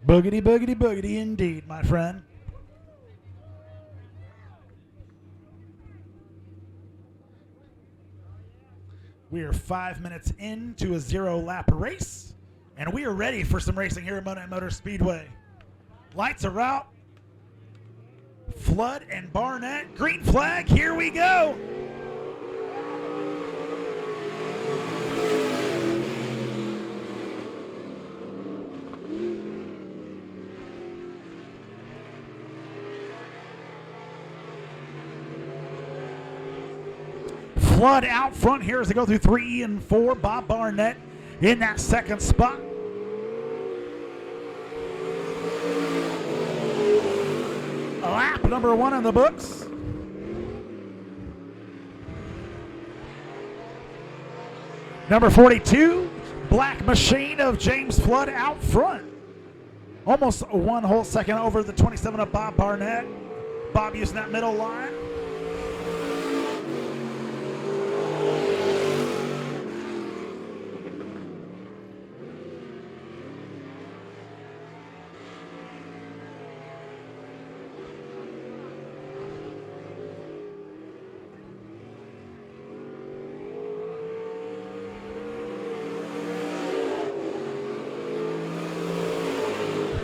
Boogity, boogity, boogity indeed, my friend. We are 5 minutes into a 0-lap race, and we are ready for some racing here at Monett Motor Speedway. Lights are out. Flood and Barnett, green flag, here we go. Flood out front here as they go through 3 and 4. Bob Barnett in that second spot. Lap number 1 in the books. Number 42, Black Machine of James Flood out front. Almost 1 whole second over the 27 of Bob Barnett. Bob using that middle line.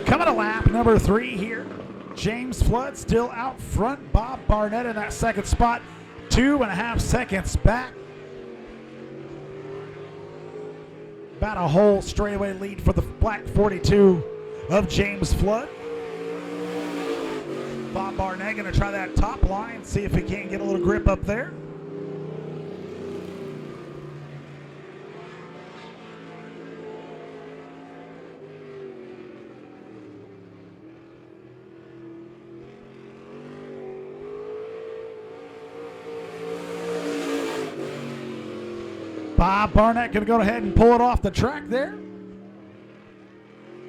Coming to lap number 3 here. James Flood still out front. Bob Barnett in that second spot. 2.5 seconds back. About a whole straightaway lead for the black 42 of James Flood. Bob Barnett going to try that top line, see if he can't get a little grip up there. Bob Barnett going to go ahead and pull it off the track there.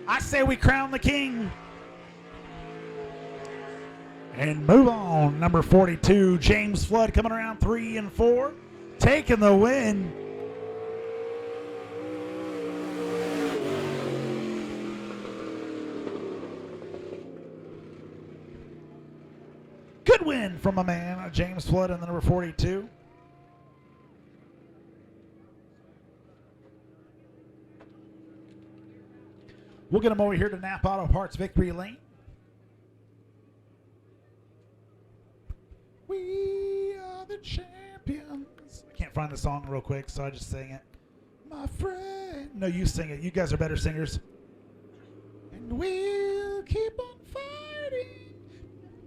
I say we crown the king. And move on. Number 42, James Flood coming around 3 and 4. Taking the win. Good win from a man, James Flood in the number 42. We'll get them over here to Napa Auto Parts Victory Lane. We are the champions. I can't find the song real quick, so I just sing it. My friend. No, you sing it. You guys are better singers. And we'll keep on fighting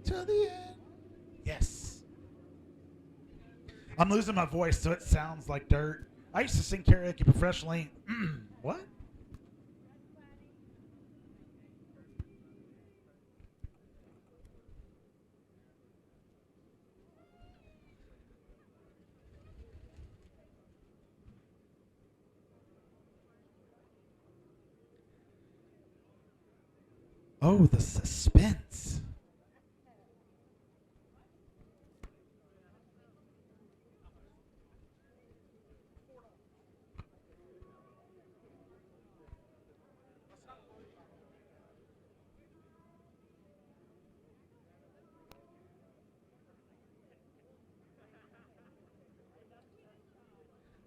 till the end. Yes. I'm losing my voice, so it sounds like dirt. I used to sing karaoke professionally. What? Oh, the suspense.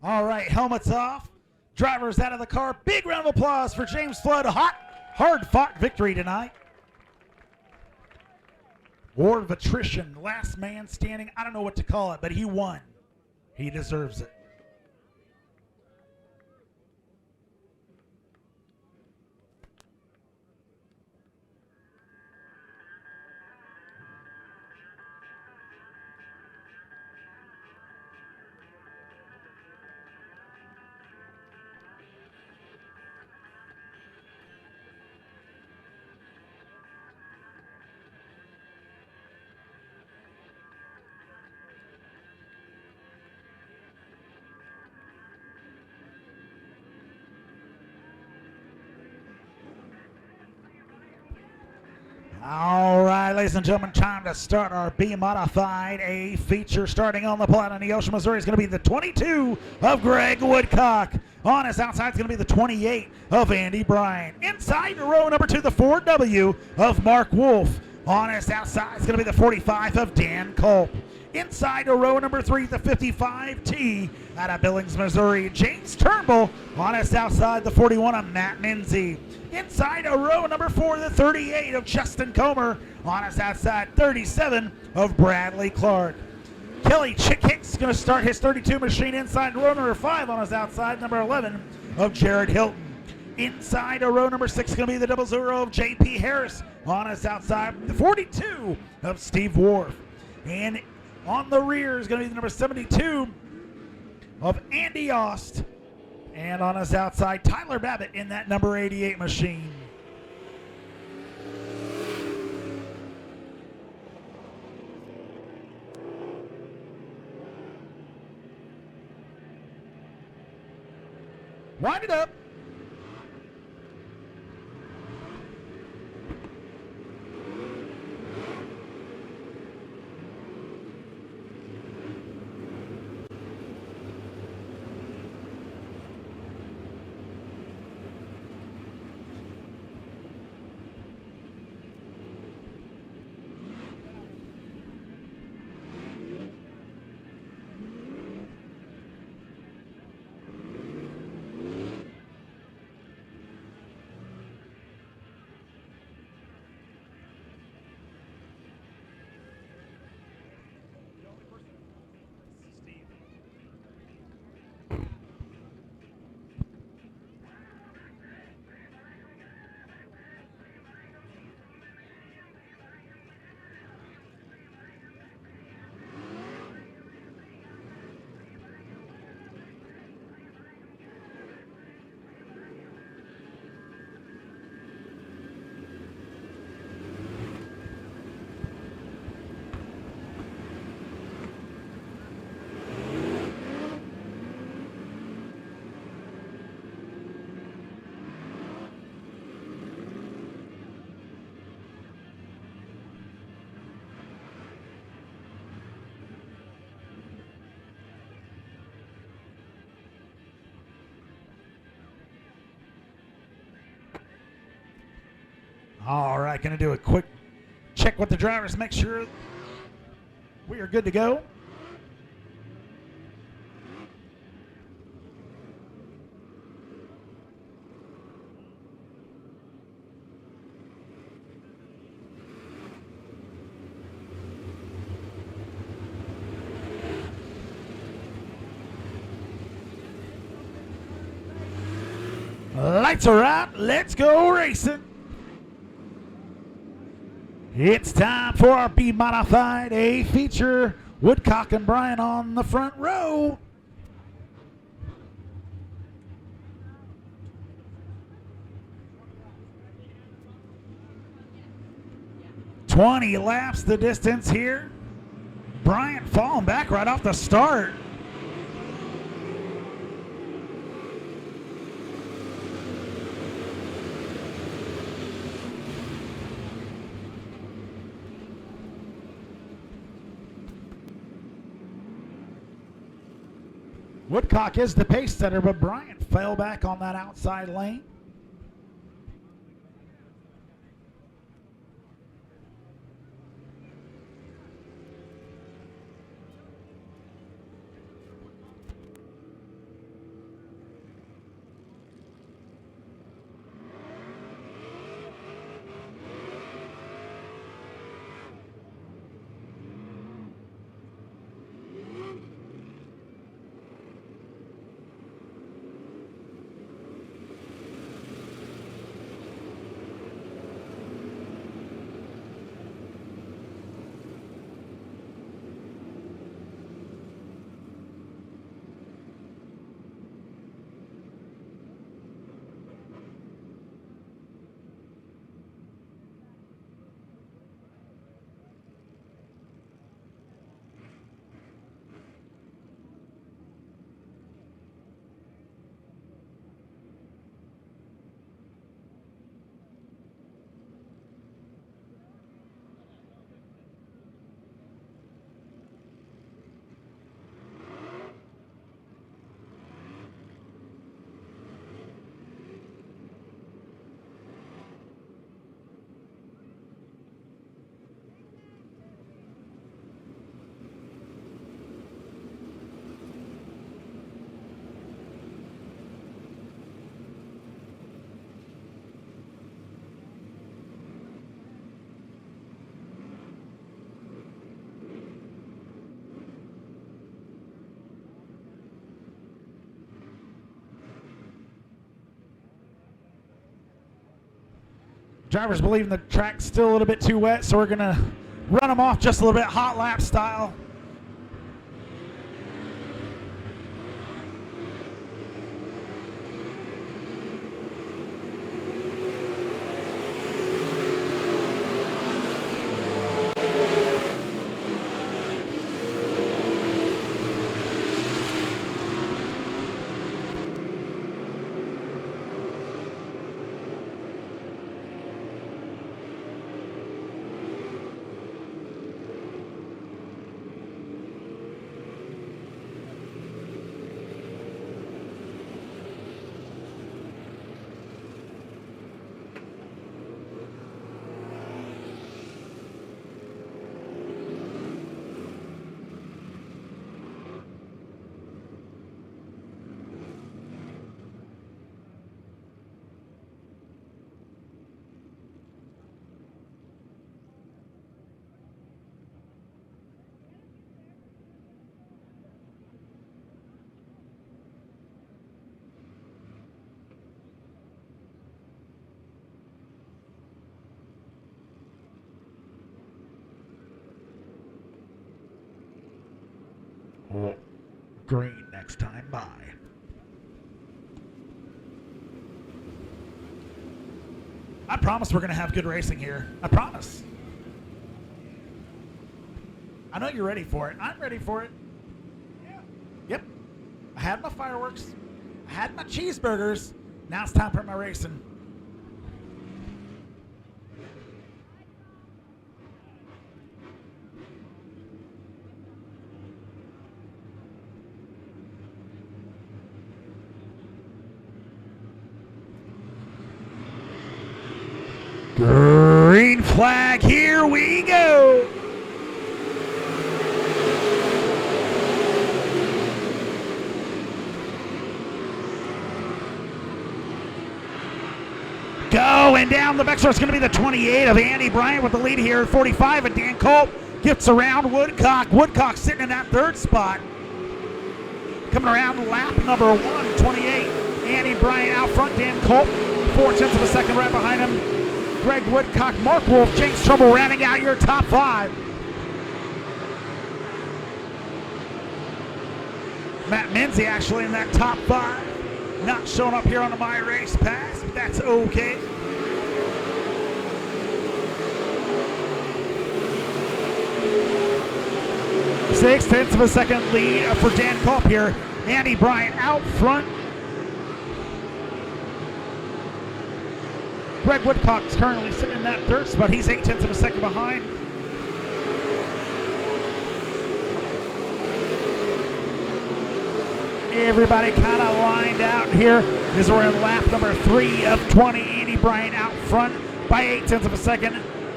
All right, helmets off. Drivers out of the car. Big round of applause for James Flood. Hard-fought victory tonight. War of attrition, last man standing. I don't know what to call it, but he won. He deserves it. All right, ladies and gentlemen, time to start our B Modified A feature. Starting on the plat in Neosho, Missouri is going to be the 22 of Greg Woodcock. On his outside is going to be the 28 of Andy Bryan. Inside row number 2, the 4W of Mark Wolf. On his outside is going to be the 45 of Dan Culp. Inside row number 3, the 55T out of Billings, Missouri, James Turnbull. On his outside, the 41 of Matt Minzy. Inside row number 4, the 38 of Justin Comer. On his outside, 37 of Bradley Clark. Kelly Chick Hicks is going to start his 32 machine inside row number 5. On his outside, number 11 of Jared Hilton. Inside row number 6 is going to be the 00 of J.P. Harris. On his outside, the 42 of Steve Wharf. And on the rear is going to be the number 72 of Andy Ost. And on his outside, Tyler Babbitt in that number 88 machine. Wind it up. All right, going to do a quick check with the drivers, make sure we are good to go. Lights are out, let's go racing. It's time for our B Modified A feature. Woodcock and Bryan on the front row. "20 laps the distance here. Bryan falling back right off the start. Woodcock is the pace setter, but Bryan fell back on that outside lane. Drivers believing the track's still a little bit too wet, so we're going to run them off just a little bit hot lap style. Green next time by. I promise we're going to have good racing here. I promise. I know you're ready for it. I'm ready for it. Yeah. Yep. I had my fireworks. I had my cheeseburgers. Now it's time for my racing. Green flag, here we go. Going down the backstretch is going to be the 28 of Andy Bryant with the lead here at 45, and Dan Culp gets around Woodcock. Woodcock sitting in that third spot. Coming around lap number 128. Andy Bryant out front, Dan Culp 0.4 of a second right behind him. Greg Woodcock, Mark Wolf, James Trumbull rounding out your top 5. Matt Menzie actually in that top 5. Not showing up here on the My Race Pass, but that's okay. Six-tenths of a second lead for Dan Culp here. Andy Bryant out front. Greg Woodcock is currently sitting in that third spot. He's 0.8 of a second behind. Everybody kind of lined out here as we're in lap number 3 of 20. Andy Bryant out front by 0.8 of a second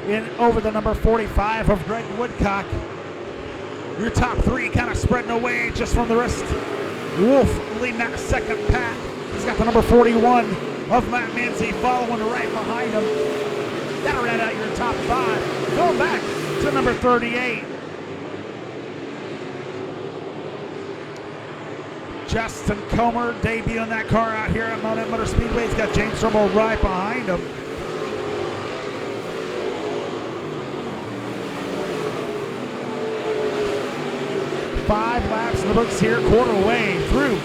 in over the number 45 of Greg Woodcock. Your top 3 kind of spreading away just from the rest. Wolf leading that second pack. He's got the number 41 of Matt Menzie following right behind him. That'll round out your top 5. Going back to number 38. Justin Comer debuting that car out here at Monett Motor Speedway. He's got James Trumbull right behind him. Five laps in the books here, quarter way through.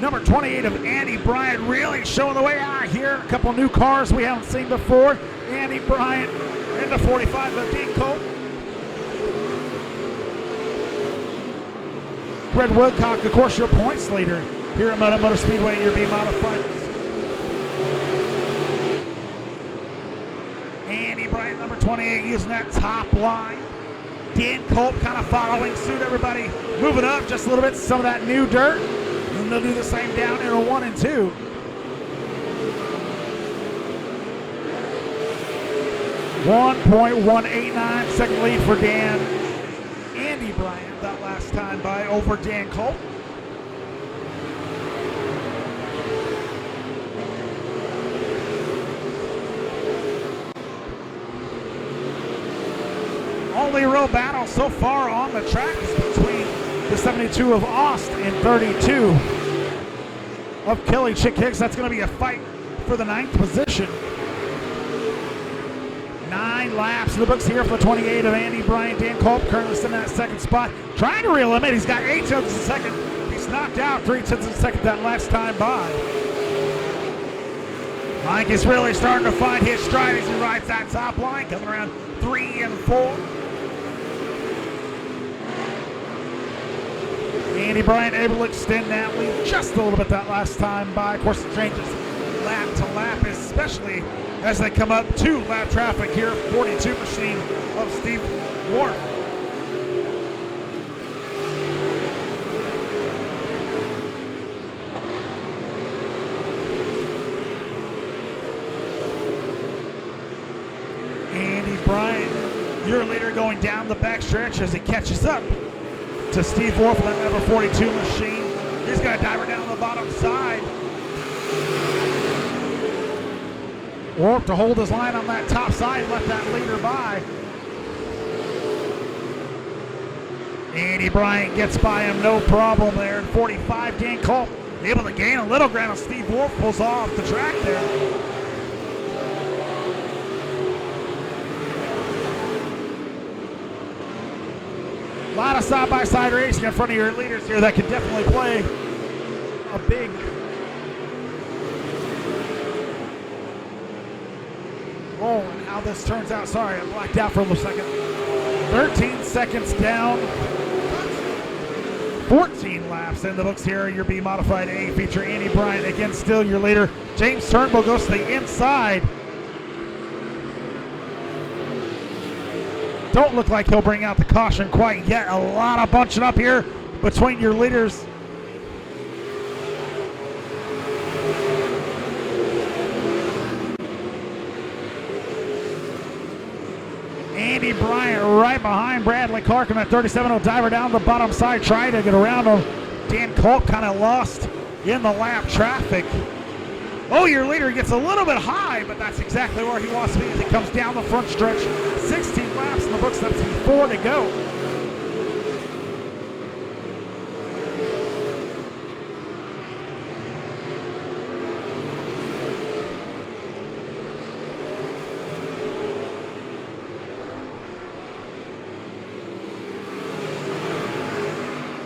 Number 28 of Andy Bryant really showing the way out here. A couple new cars we haven't seen before. Andy Bryant in the 45 of Dan Culp. Greg Woodcock, of course, your points leader here at Monett Motor Speedway, your IMCA Modifieds. Andy Bryant, number 28, using that top line. Dan Culp kind of following suit, everybody moving up just a little bit, some of that new dirt. And they'll do the same down in 1 and 2. .189 second lead for Dan. Andy Bryant that last time by over Dan Culp. Only real battle so far on the track is between the 72 of Aust and 32 of Kelly Chick Hicks. That's going to be a fight for the 9th position. 9 laps in the books here for the 28 of Andy Bryant. Dan Culp currently sitting in that second spot, trying to reel him in. He's got 8 tenths of a second. He's knocked out 3 tenths of a second that last time by. Mike is really starting to find his stride as he rides that top line, coming around 3 and 4. Andy Bryant able to extend that lead just a little bit that last time by. Of course, it changes lap to lap, especially as they come up to lap traffic here. 42 machine of Steve Ward. Andy Bryant, your leader, going down the backstretch as he catches up to Steve Wolf, that number 42 machine. He's got a diver down the bottom side. Wolf to hold his line on that top side and let that leader by. Andy Bryant gets by him, no problem there. 45, Dan Culp able to gain a little ground as Steve Wolf pulls off the track there. A lot of side-by-side racing in front of your leaders here that could definitely play a big role in how this turns out. Sorry, I blacked out for a second. 13 seconds down. 14 laps in the books here. Your B Modified A feature Andy Bryant. Again, still your leader. James Turnbull goes to the inside. Don't look like he'll bring out the caution quite yet. A lot of bunching up here between your leaders. Andy Bryant right behind Bradley Clark in that 37 will diver down the bottom side, trying to get around him. Dan Culp kind of lost in the lap traffic. Oh, your leader gets a little bit high, but that's exactly where he wants to be as he comes down the front stretch. 16 laps in the books, that's 4 to go.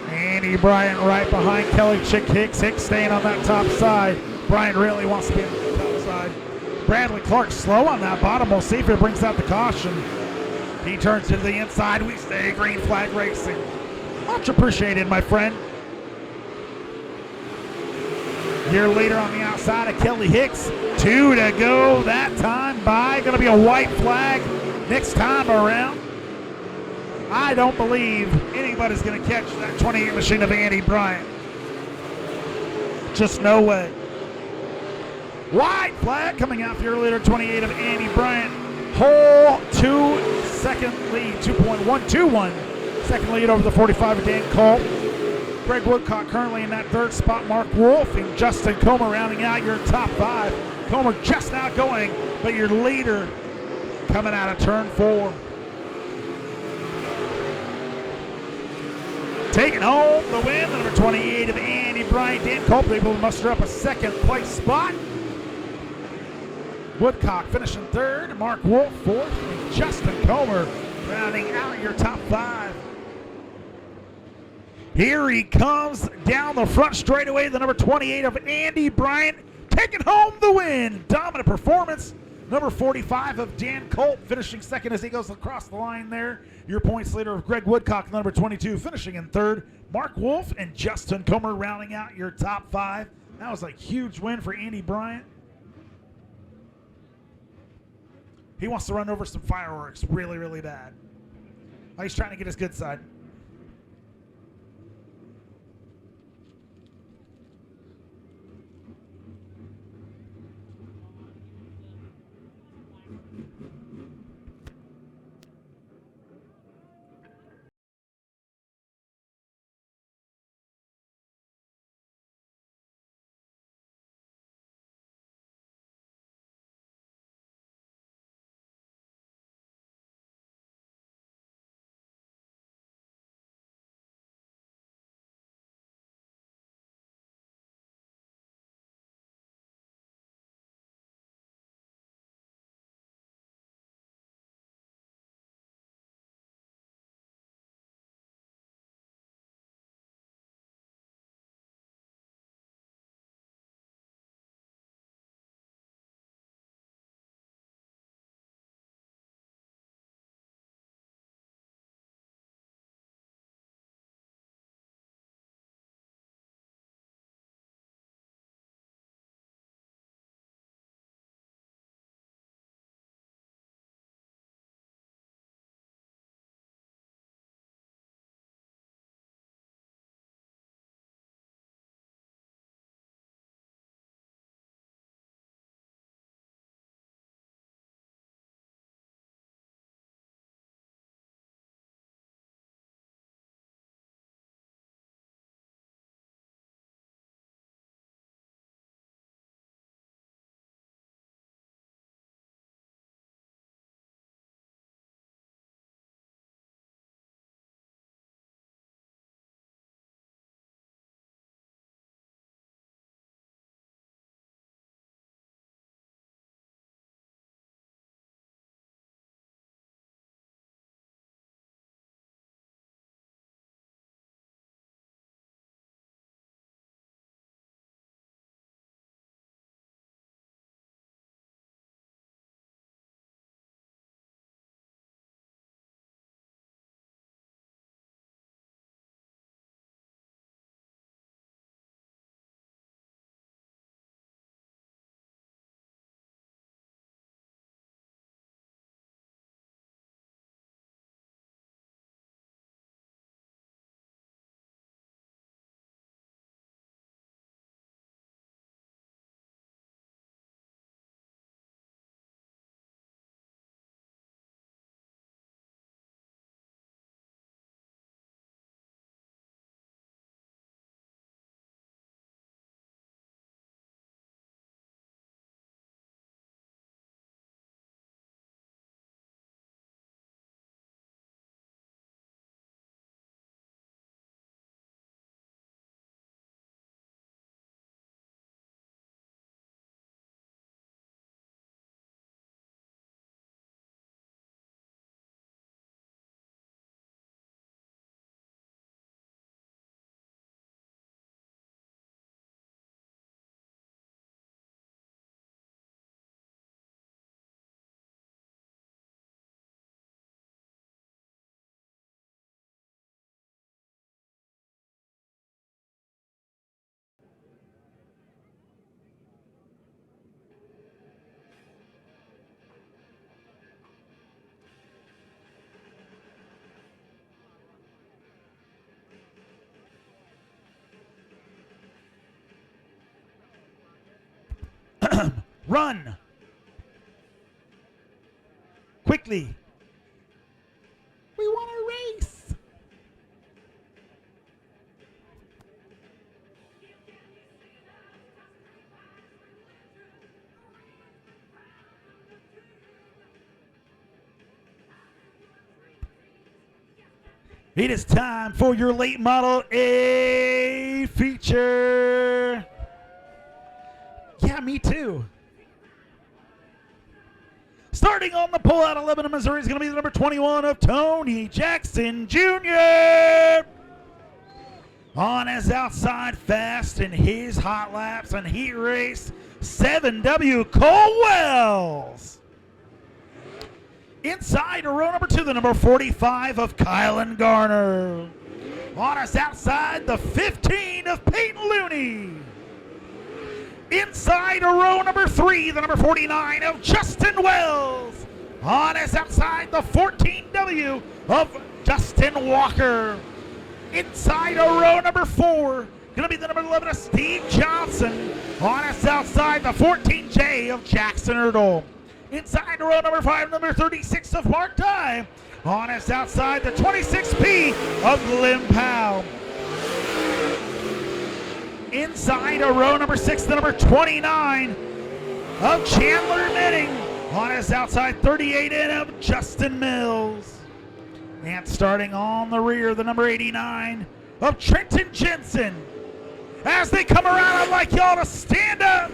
Andy Bryant right behind Kelly Chick Hicks. Hicks staying on that top side. Bryant really wants to be on the top side. Bradley Clark slow on that bottom. We'll see if it brings out the caution. He turns to the inside. We stay green flag racing. Much appreciated, my friend. Your leader on the outside of Kelly Hicks. 2 to go that time by. Going to be a white flag next time around. I don't believe anybody's going to catch that 28 machine of Andy Bryant. Just no way. White flag coming out for your leader, 28 of Andy Bryant. Whole 2 second lead, 2.121 second lead over the 45 of Dan Culp. Greg Woodcock currently in that 3rd spot. Mark Wolf and Justin Comer rounding out your top 5. Comer just now going, but your leader coming out of turn 4. Taking home the win, the number 28 of Andy Bryant. Dan Culp able to muster up a 2nd place spot. Woodcock finishing 3rd, Mark Wolf 4th, and Justin Comer rounding out your top 5. Here he comes down the front straightaway, the number 28 of Andy Bryant, taking home the win. Dominant performance. Number 45 of Dan Culp finishing 2nd as he goes across the line there. Your points leader of Greg Woodcock, number 22, finishing in 3rd. Mark Wolf and Justin Comer rounding out your top 5. That was a huge win for Andy Bryant. He wants to run over some fireworks really, really bad. He's trying to get his good side. Run. Quickly. We want to race. It is time for your late model A feature. Yeah, me too. Starting on the pole out of Lebanon, Missouri is going to be the number 21 of Tony Jackson Jr. On his outside fast in his hot laps and heat race, 7W Cole Wells. Inside row number 2, the number 45 of Kylan Garner. On his outside, the 15 of Peyton Looney. Inside row number 3, the number 49 of Justin Wells. On his outside, the 14W of Justin Walker. Inside row number 4, going to be the number 11 of Steve Johnson. On his outside, the 14J of Jackson Erdel. Inside row number 5, number 36 of Mark Dye. On his outside, the 26P of Glenn Powell. Inside row number 6, the number 29 of Chandler Menning. On his outside, 38 in of Justin Mills. And starting on the rear, the number 89 of Trenton Jensen. As they come around, I'd like y'all to stand up.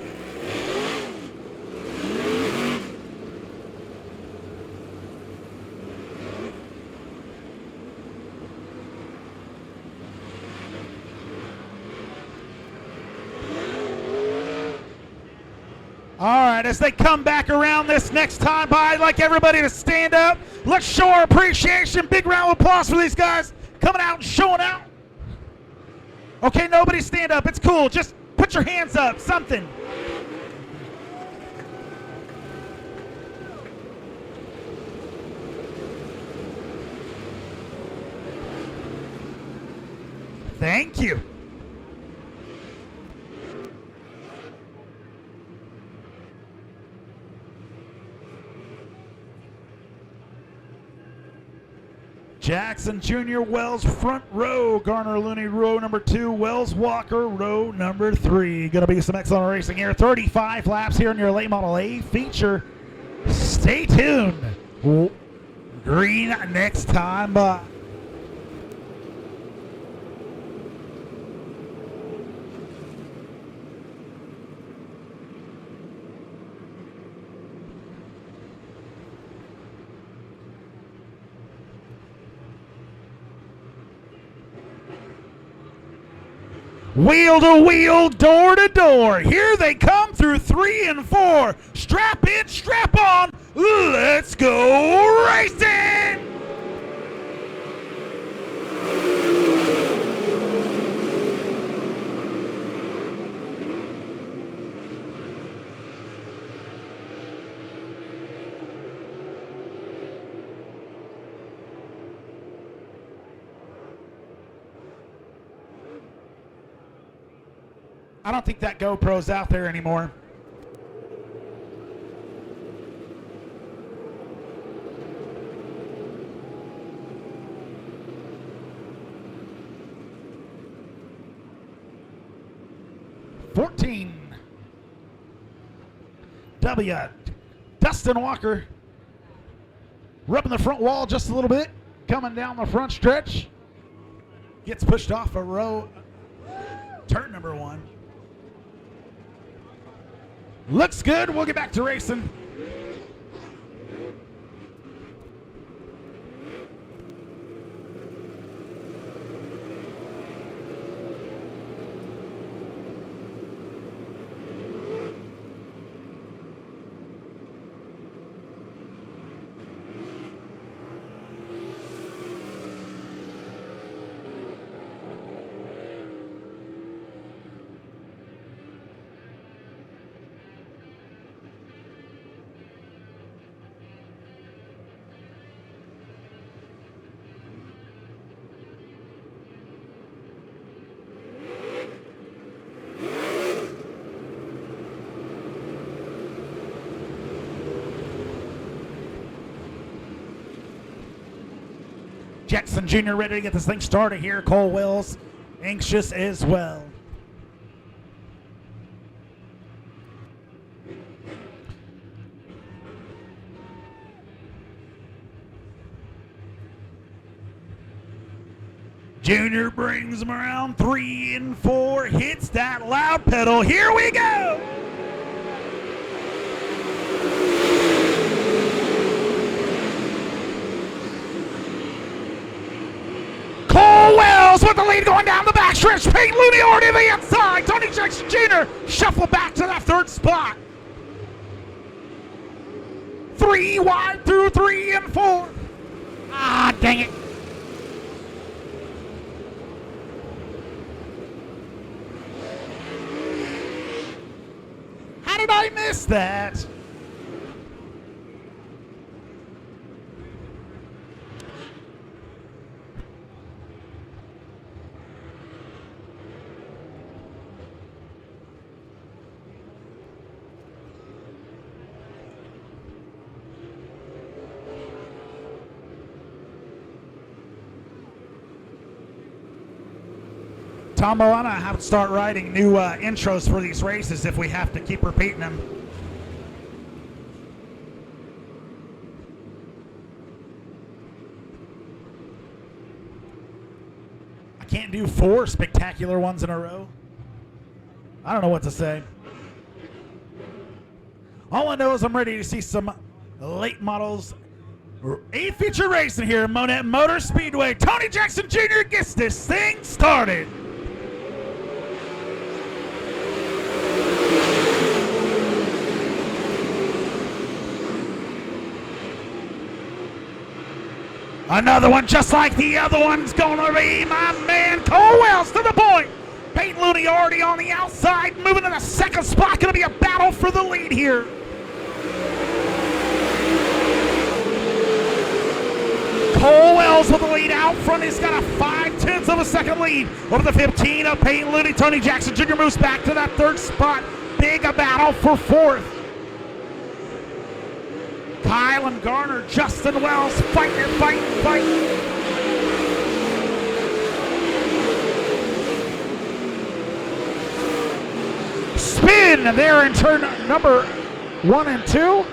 All right, as they come back around this next time by, I'd like everybody to stand up. Let's show our appreciation. Big round of applause for these guys coming out and showing out. Okay, nobody stand up. It's cool. Just put your hands up, something. Thank you. Jackson Jr. Wells front row, Garner Looney row number 2, Wells Walker row number 3. Going to be some excellent racing here. 35 laps here in your late model A feature. Stay tuned. Green next time by. Wheel to wheel, door to door. Here they come through 3 and 4. Strap in, strap on. Let's go racing. I don't think that GoPro's out there anymore. W. Dustin Walker rubbing the front wall just a little bit, coming down the front stretch. Gets pushed off a row, turn number 1. Looks good. We'll get back to racing. Jackson Jr. ready to get this thing started here. Cole Wells anxious as well. Junior brings him around 3 and 4, hits that loud pedal. Here we go. Cole Wells with the lead going down the backstretch. Peyton Looney already to the inside. Tony Jackson Jr. shuffle back to that third spot. 3 wide through 3 and 4. Ah, dang it. How did I miss that? Tom Milana have to start writing new intros for these races if we have to keep repeating them. I can't do 4 spectacular ones in a row. I don't know what to say. All I know is I'm ready to see some late models. 8 feature racing here at Monett Motor Speedway. Tony Jackson Jr. gets this thing started. Another one just like the other one's gonna be my man Cole Wells to the point. Peyton Looney already on the outside, moving to the second spot. Gonna be a battle for the lead here. Cole Wells with the lead out front. He's got a 5/10 of a second lead over the 15 of Peyton Looney. Tony Jackson Jr. moves back to that third spot. Big a battle for fourth. Kyle and Garner, Justin Wells, fight. Spin there in turn number 1 and 2.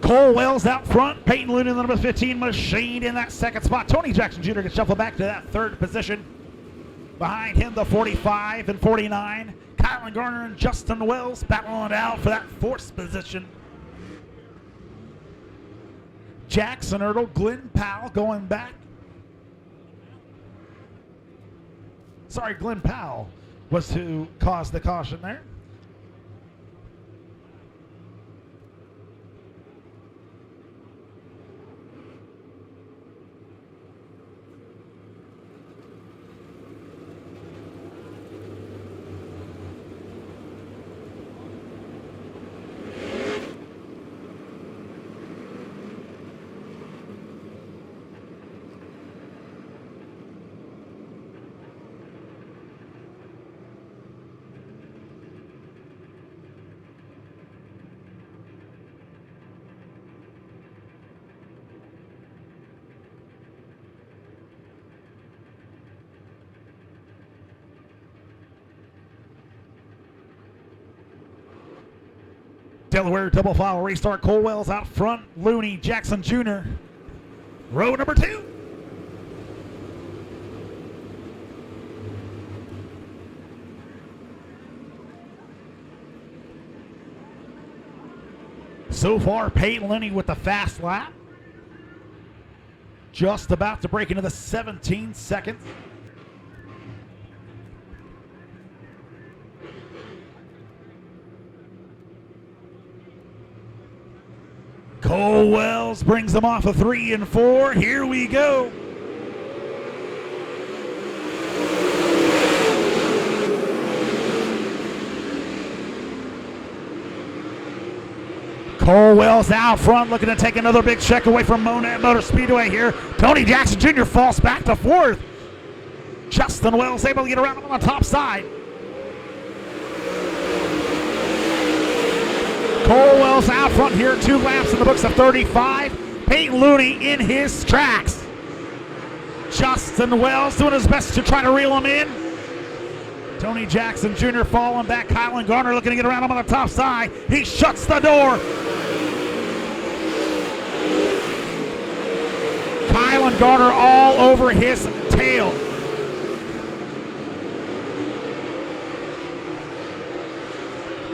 Cole Wells out front. Peyton Looney, the number 15 machine in that second spot. Tony Jackson Jr. gets shuffled back to that third position. Behind him, the 45 and 49. Kyle and Garner and Justin Wells battling it out for that fourth position. Jackson Ertl, Glenn Powell going back. Sorry, Glenn Powell was who caused the caution there. Delaware double file restart. Cole Wells out front. Looney, Jackson Jr. Row number 2. So far, Peyton Looney with the fast lap. Just about to break into the 17 seconds. Cole Wells brings them off of 3 and 4. Here we go. Cole Wells out front, looking to take another big check away from Monett Motor Speedway here. Tony Jackson Jr. falls back to 4th. Justin Wells able to get around him on the top side. Cole Wells out front here, 2 laps in the books of 35. Peyton Looney in his tracks. Justin Wells doing his best to try to reel him in. Tony Jackson Jr. falling back. Kylan Garner looking to get around him on the top side. He shuts the door. Kylan Garner all over his tail.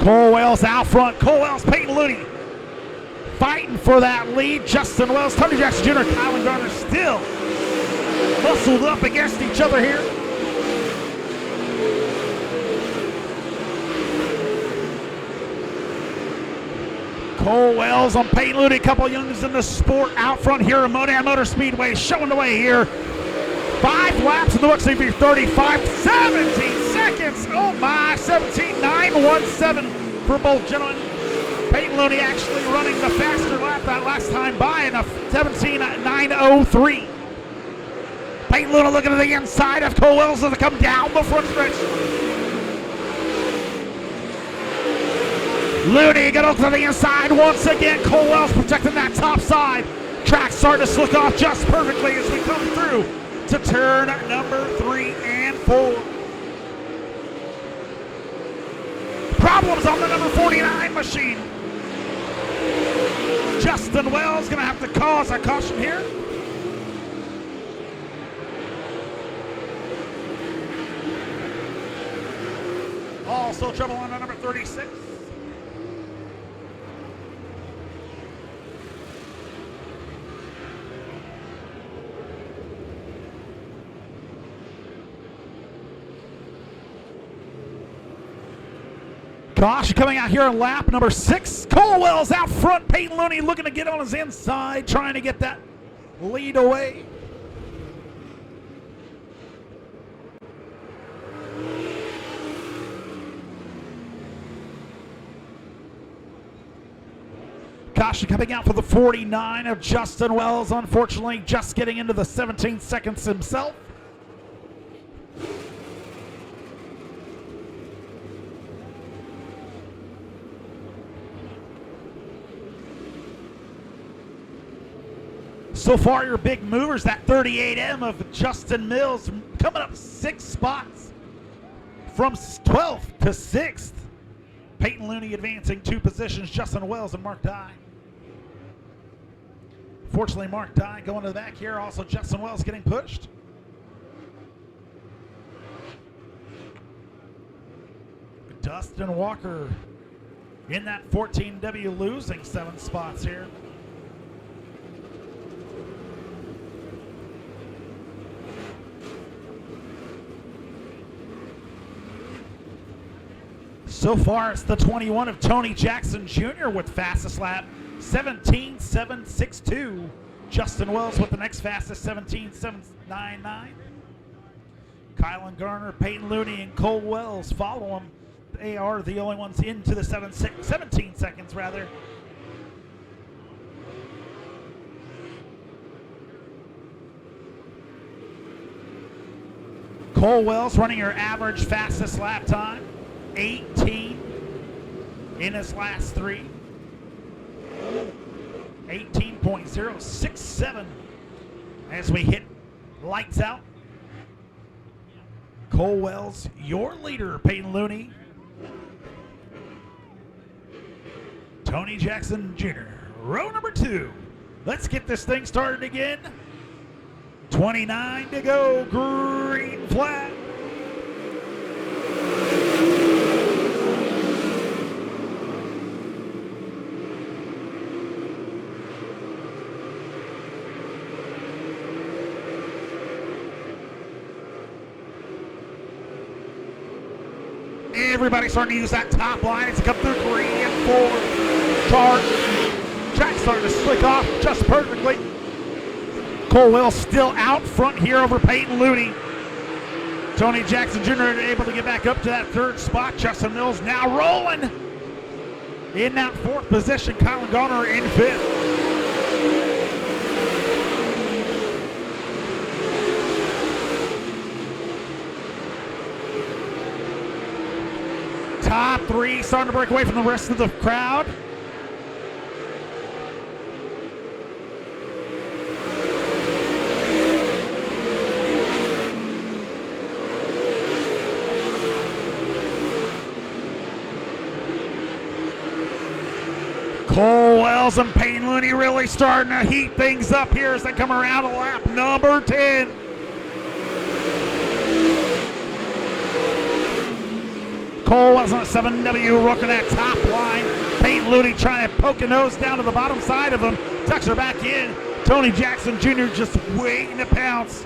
Cole Wells out front. Cole Wells, Peyton Looney fighting for that lead. Justin Wells, Tony Jackson Jr., Kylan Garner still muscled up against each other here. Cole Wells on Peyton Looney, a couple of youngsters in the sport out front here at Monett Motor Speedway, showing the way here. 5 laps in the books, 35, 17 seconds. Oh my, 17.917 for both gentlemen. Peyton Looney actually running the faster lap that last time by in a 17.903. Peyton Looney looking at the inside of Cole Wells as they come down the front stretch. Looney gonna look to the inside once again. Cole Wells protecting that top side. Track starting to slick off just perfectly as we come through to turn number 3 and 4. Problems on the number 49 machine. Justin Wells gonna have to cause a caution here. Also trouble on the number 36. Caution coming out here on lap number 6. Cole Wells out front. Peyton Looney looking to get on his inside, trying to get that lead away. Caution coming out for the 49 of Justin Wells, unfortunately just getting into the 17 seconds himself. So far, your big movers, that 38M of Justin Mills, coming up 6 spots from 12th to 6th. Peyton Looney advancing 2 positions, Justin Wells and Mark Dye. Fortunately, Mark Dye going to the back here. Also, Justin Wells getting pushed. Dustin Walker in that 14W losing 7 spots here. So far, it's the 21 of Tony Jackson Jr. with fastest lap, 17.762. Justin Wells with the next fastest, 17.799. Kylan Garner, Peyton Looney, and Cole Wells follow him. They are the only ones into the 17 seconds, rather. Cole Wells running your average fastest lap time. 18 in his last 3. 18.067 as we hit lights out. Cole Wells, your leader. Peyton Looney, Tony Jackson Jr. Row number 2. Let's get this thing started again. 29 to go, green flag. Everybody's starting to use that top line. It's come through 3 and 4. Track's starting to slick off just perfectly. Cole Wells still out front here over Peyton Looney. Tony Jackson Jr. able to get back up to that 3rd spot. Justin Mills now rolling in that 4th position. Colin Garner in 5th. Top 3 starting to break away from the rest of the crowd. Cole Wells and Peyton Looney really starting to heat things up here as they come around to lap number 10. Cole Wells on a 7W working that top line. Peyton Looney trying to poke a nose down to the bottom side of him. Tucks her back in. Tony Jackson Jr. just waiting to pounce.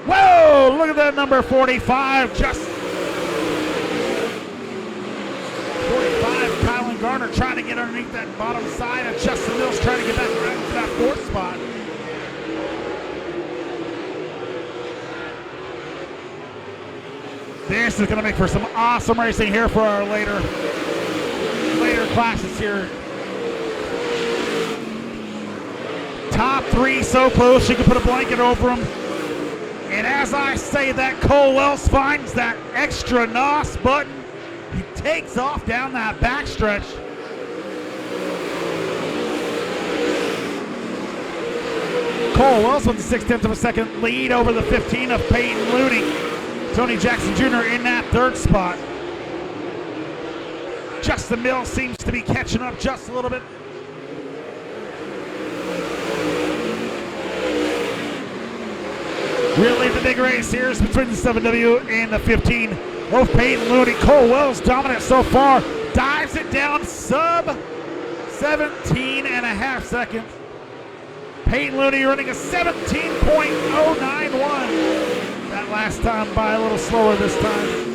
Whoa, look at that number 45. Just 45, Kylan Garner trying to get underneath that bottom side of Justin Mills trying to get back around to that 4th spot. This is going to make for some awesome racing here for our later classes here. Top 3 so close you can put a blanket over them. And as I say that, Cole Wells finds that extra NOS button. He takes off down that backstretch. Cole Wells with the 0.6 of a second lead over the 15 of Peyton Looney. Tony Jackson Jr. in that 3rd spot. Justin Mills seems to be catching up just a little bit. Really the big race here is between the 7W and the 15 of Peyton Looney. Cole Wells dominant so far. Dives it down sub 17 and a half seconds. Peyton Looney running a 17.091. That last time by a little slower this time.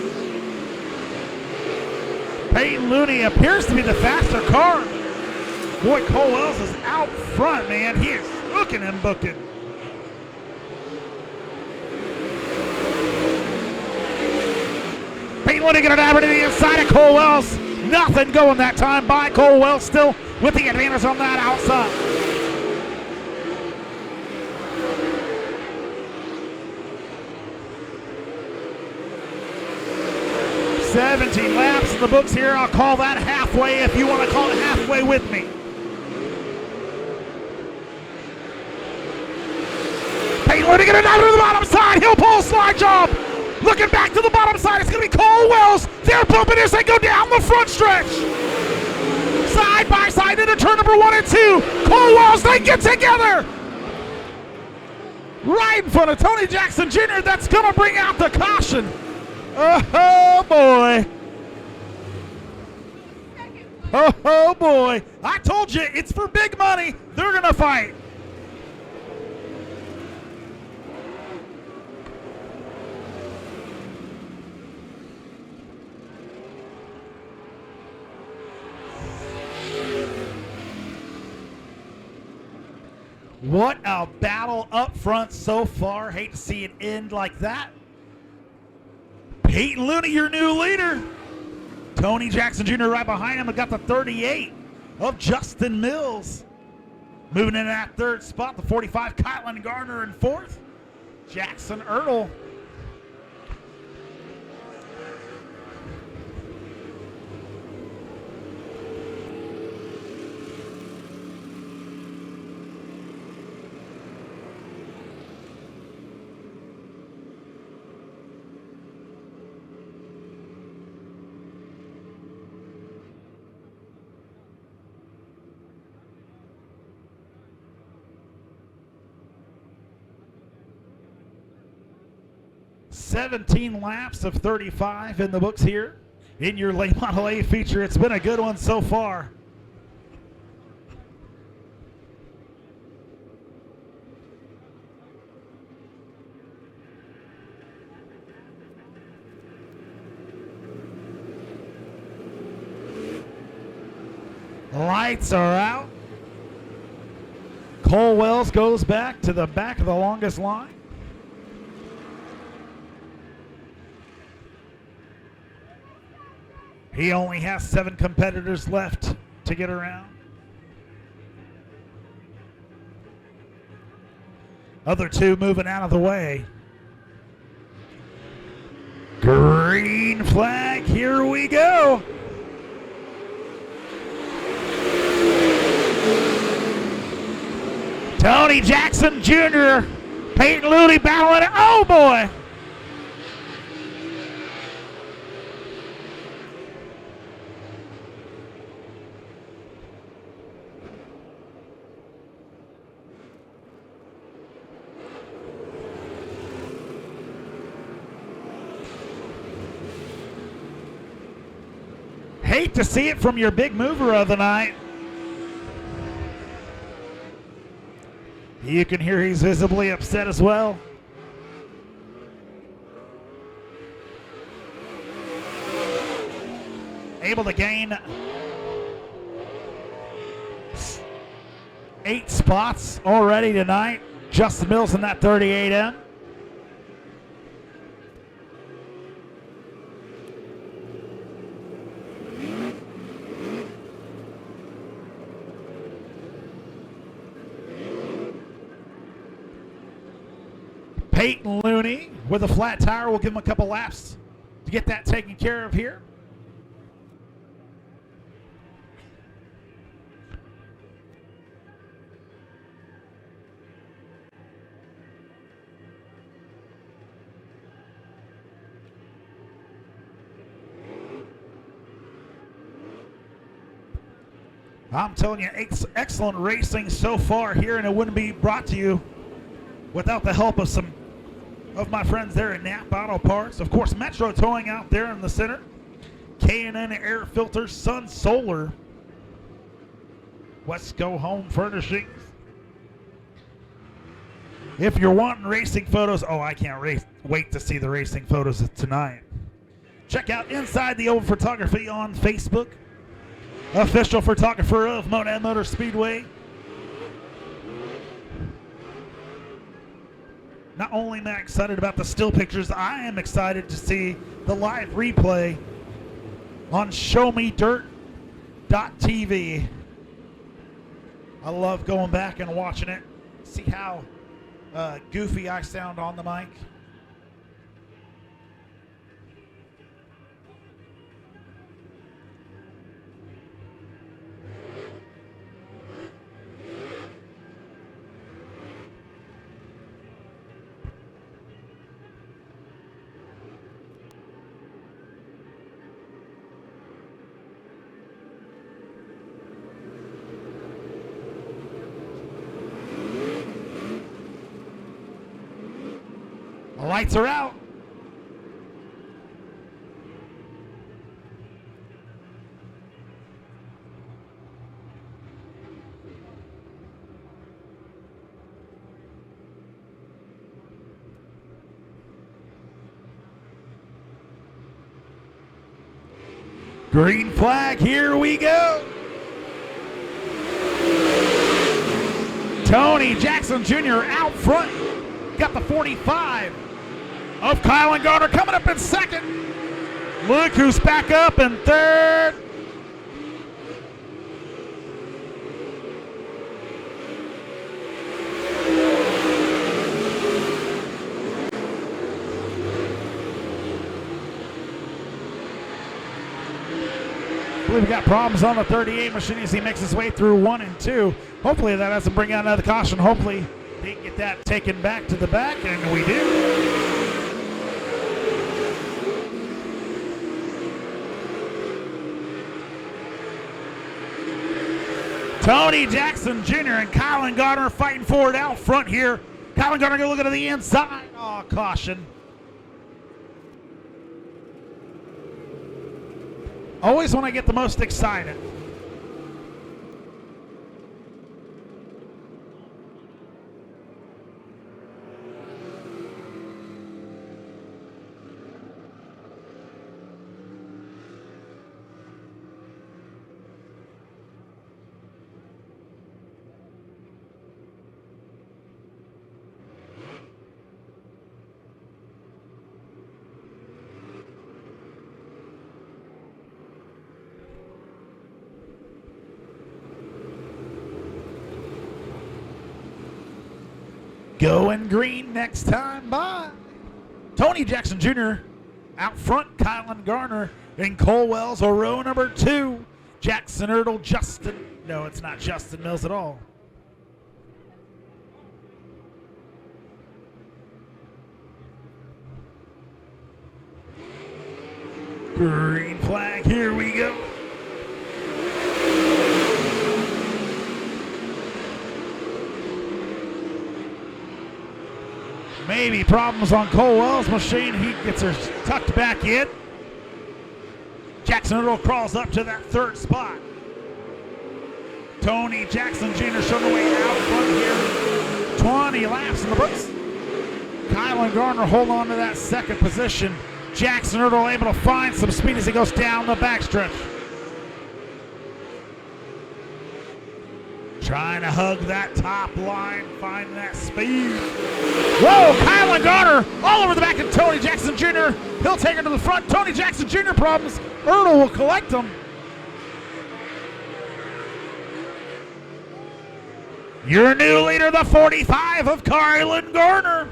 Peyton Looney appears to be the faster car. Boy, Cole Wells is out front, man. He is hooking and booking. Peyton Looney getting an to the inside of Cole Wells. Nothing going that time by Cole Wells, still with the advantage on that outside. 17 laps in the books here. I'll call that halfway if you want to call it halfway with me. Peyton Looney getting down to the bottom side. He'll pull a slide job. Looking back to the bottom side. It's going to be Cole Wells. They're bumping as they go down the front stretch. Side by side into turn number 1 and 2. Cole Wells, they get together. Right in front of Tony Jackson Jr. That's going to bring out the caution. Oh, boy. Oh, boy. I told you, it's for big money. They're going to fight. What a battle up front so far. Hate to see it end like that. Peyton Looney, your new leader. Tony Jackson Jr. right behind him. We got the 38 of Justin Mills. Moving into that 3rd spot, the 45, Kylan Garner in 4th. Jackson Earl. $17 laps of 35 in the books here in your late Model A feature. It's been a good one so far. lights are out. Cole Wells goes back to the back of the longest line. He only has 7 competitors left to get around. Other 2 moving out of the way. Green flag, here we go. Tony Jackson Jr., Peyton Looney battling it. Oh boy. Hate to see it from your big mover of the night. You can hear he's visibly upset as well. Able to gain 8 spots already tonight. Justin Mills in that 38M. Peyton Looney with a flat tire. We'll give him a couple laps to get that taken care of here. I'm telling you, excellent racing so far here, and it wouldn't be brought to you without the help of some of my friends there at Nap Auto Parts. Of course, Metro Towing out there in the center. K&N Air Filters, Sun Solar, West Go Home Furnishings. If you're wanting racing photos, oh, I can't wait to see the racing photos tonight. Check out Inside the Oval Photography on Facebook. Official photographer of Monett Motor Speedway. Not only am I excited about the still pictures, I am excited to see the live replay on ShowMeDirt.tv. I love going back and watching it. See how goofy I sound on the mic. The lights are out. Green flag, here we go. Tony Jackson Jr. out front. Got the 45 of Kylan Garner coming up in second. Look who's back up in third. I believe we got problems on the 38 machine as he makes his way through 1 and 2. Hopefully that doesn't bring out another caution. Hopefully they can get that taken back to the back, and we do. Tony Jackson Jr. and Kylan Garner fighting for it out front here. Kylan Garner going to look at the inside. Oh, caution. Always when I get the most excited. Going green next time by. Tony Jackson Jr. out front, Kylan Garner and Cole Wells are row number 2. Jackson Ertl, Justin. No, it's not Justin Mills at all. Green flag, here we go. Maybe problems on Cole Wells' machine. He gets her tucked back in. Jackson Ertl crawls up to that 3rd spot. Tony Jackson Jr. showing the way out front here. 20 laps in the books. Kylan Garner hold on to that 2nd position. Jackson Ertl able to find some speed as he goes down the backstretch. Trying to hug that top line, find that speed. Whoa, Kylan Garner all over the back of Tony Jackson Jr. He'll take her to the front. Tony Jackson Jr. problems. Ertl will collect them. Your new leader, the 45 of Kylan Garner.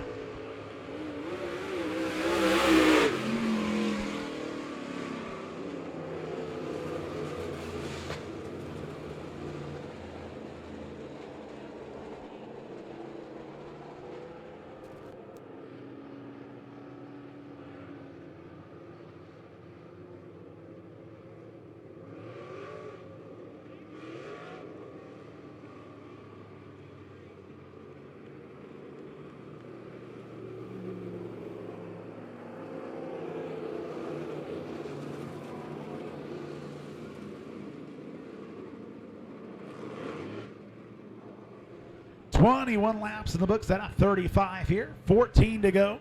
"21 laps in the books, that 35 here, 14 to go.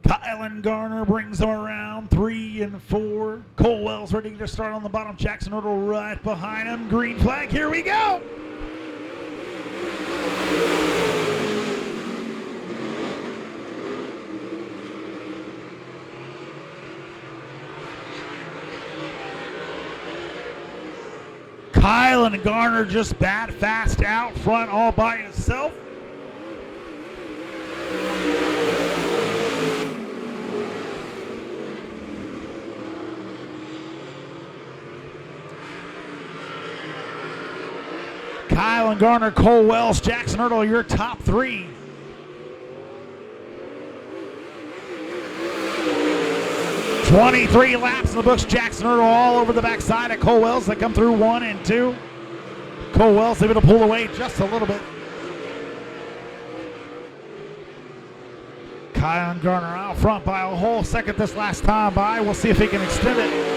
Kylan Garner brings them around 3 and 4. Cole Wells ready to start on the bottom. Jackson Ertl right behind him. Green flag, here we go. Kylan Garner just bat fast out front all by himself. Kylan Garner, Cole Wells, Jackson Ertl, your top 3. "23 laps in the books. Jackson Ertl all over the backside of Cole Wells. They come through 1 and 2. Cole Wells able to pull away just a little bit. Kylan Garner out front by a whole second this last time by. We'll see if he can extend it.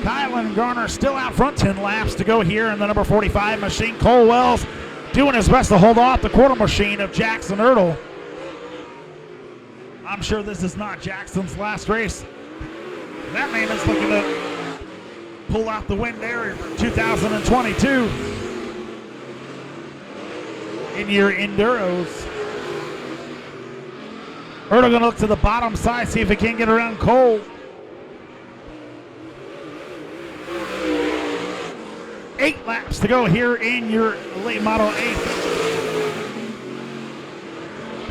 Kylan Garner still out front, 10 laps to go here in the number 45 machine. Cole Wells doing his best to hold off the quarter machine of Jackson Ertl. I'm sure this is not Jackson's last race. That man is looking to pull out the win there in 2022 in your Enduros. Ertl going to look to the bottom side, see if he can get around Cole. 8 laps to go here in your late Model 8.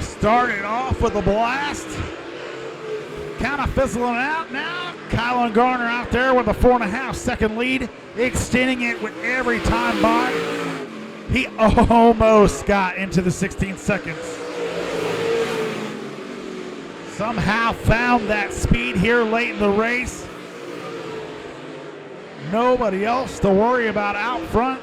Started off with a blast. Kind of fizzling out now. Kylan Garner out there with a 4.5 second lead, extending it with every time by. He almost got into the 16 seconds. Somehow found that speed here late in the race. Nobody else to worry about out front.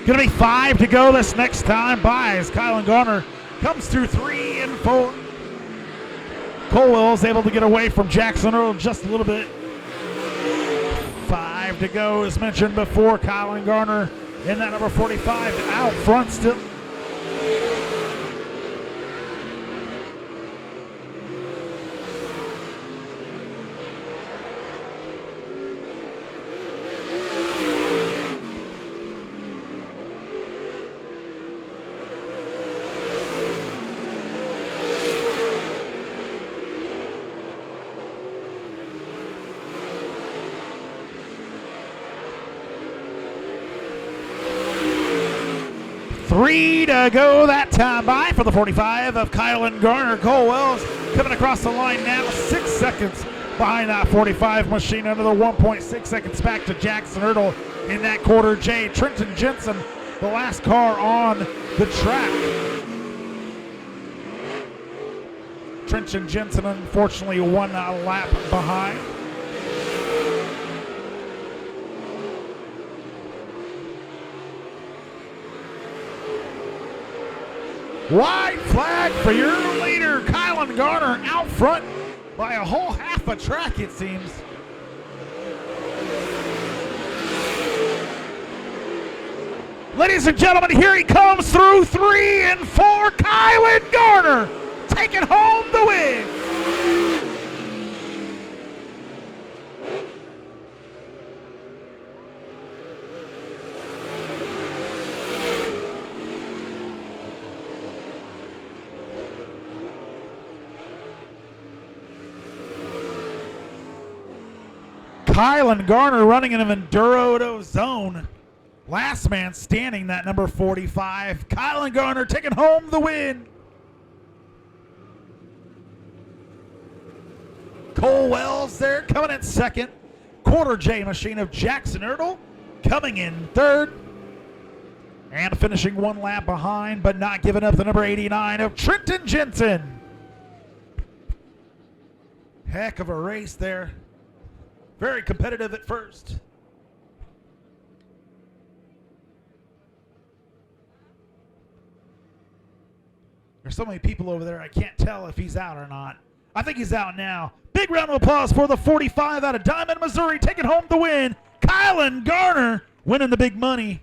Gonna be 5 to go this next time by as Kylan Garner comes through 3 and 4. Colwell is able to get away from Jackson Earl just a little bit. 5 to go as mentioned before. Kylan Garner in that number 45 out front still. Three to go that time by for the 45 of Kylan Garner. Cole Wells coming across the line now, 6 seconds behind that 45 machine. Another 1.6 seconds back to Jackson Ertl in that quarter J. Trenton Jensen, the last car on the track. Trenton Jensen unfortunately 1 lap behind. White flag for your leader, Kylan Garner, out front by a whole half a track, it seems. Ladies and gentlemen, here he comes through 3 and 4. Kylan Garner taking home the win. Kylan Garner running in an Enduro zone. Last man standing, that number 45. Kylan Garner taking home the win. Cole Wells there coming in second. Quarter J machine of Jackson Ertl coming in third. And finishing 1 lap behind, but not giving up, the number 89 of Trenton Jensen. Heck of a race there. Very competitive at first. There's so many people over there, I can't tell if he's out or not. I think he's out now. Big round of applause for the 45 out of Diamond, Missouri, taking home the win. Kylan Garner winning the big money.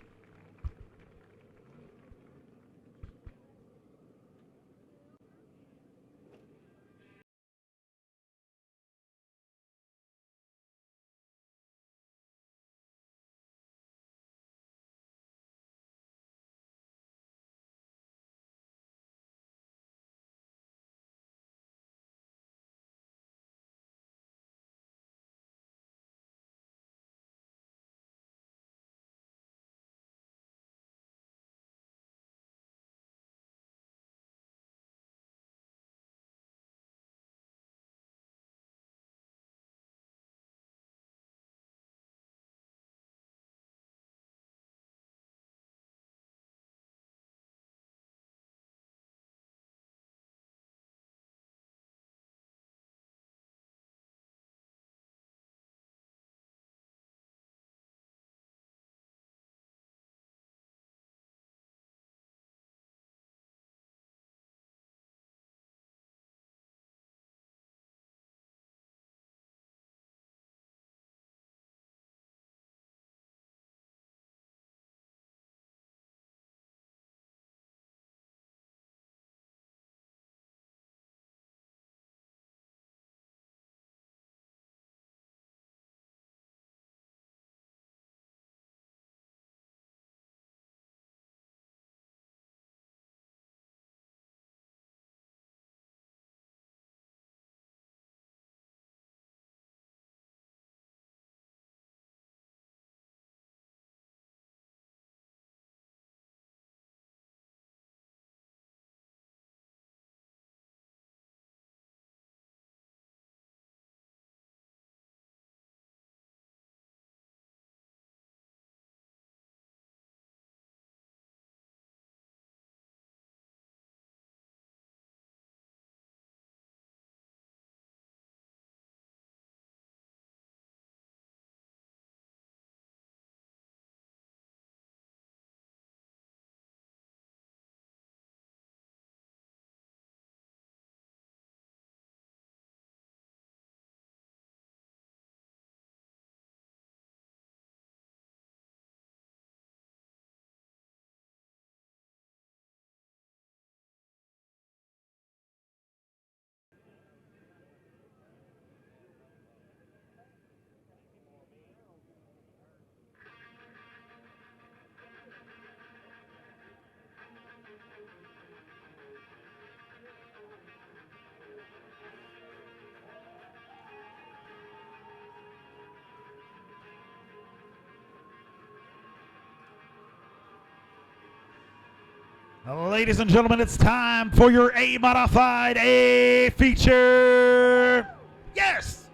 Ladies and gentlemen, it's time for your A Modified A feature. Yes!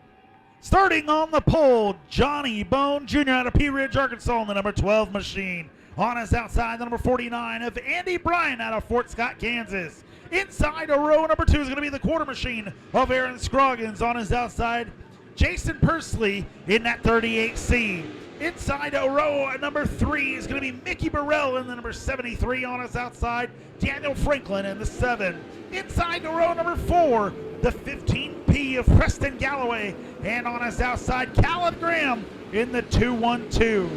Starting on the pole, Johnny Bone Jr. out of Pea Ridge, Arkansas, in the number 12 machine. On his outside, the number 49 of Andy Bryan out of Fort Scott, Kansas. Inside of row number 2 is going to be the quarter machine of Aaron Scroggins. On his outside, Jason Persley in that 38C. Inside of row number 3 is going to be Mickey Burrell in the number 73. On his outside, Daniel Franklin in the 7. Inside of row number 4, the 15P of Preston Galloway. And on his outside, Callan Graham in the 212.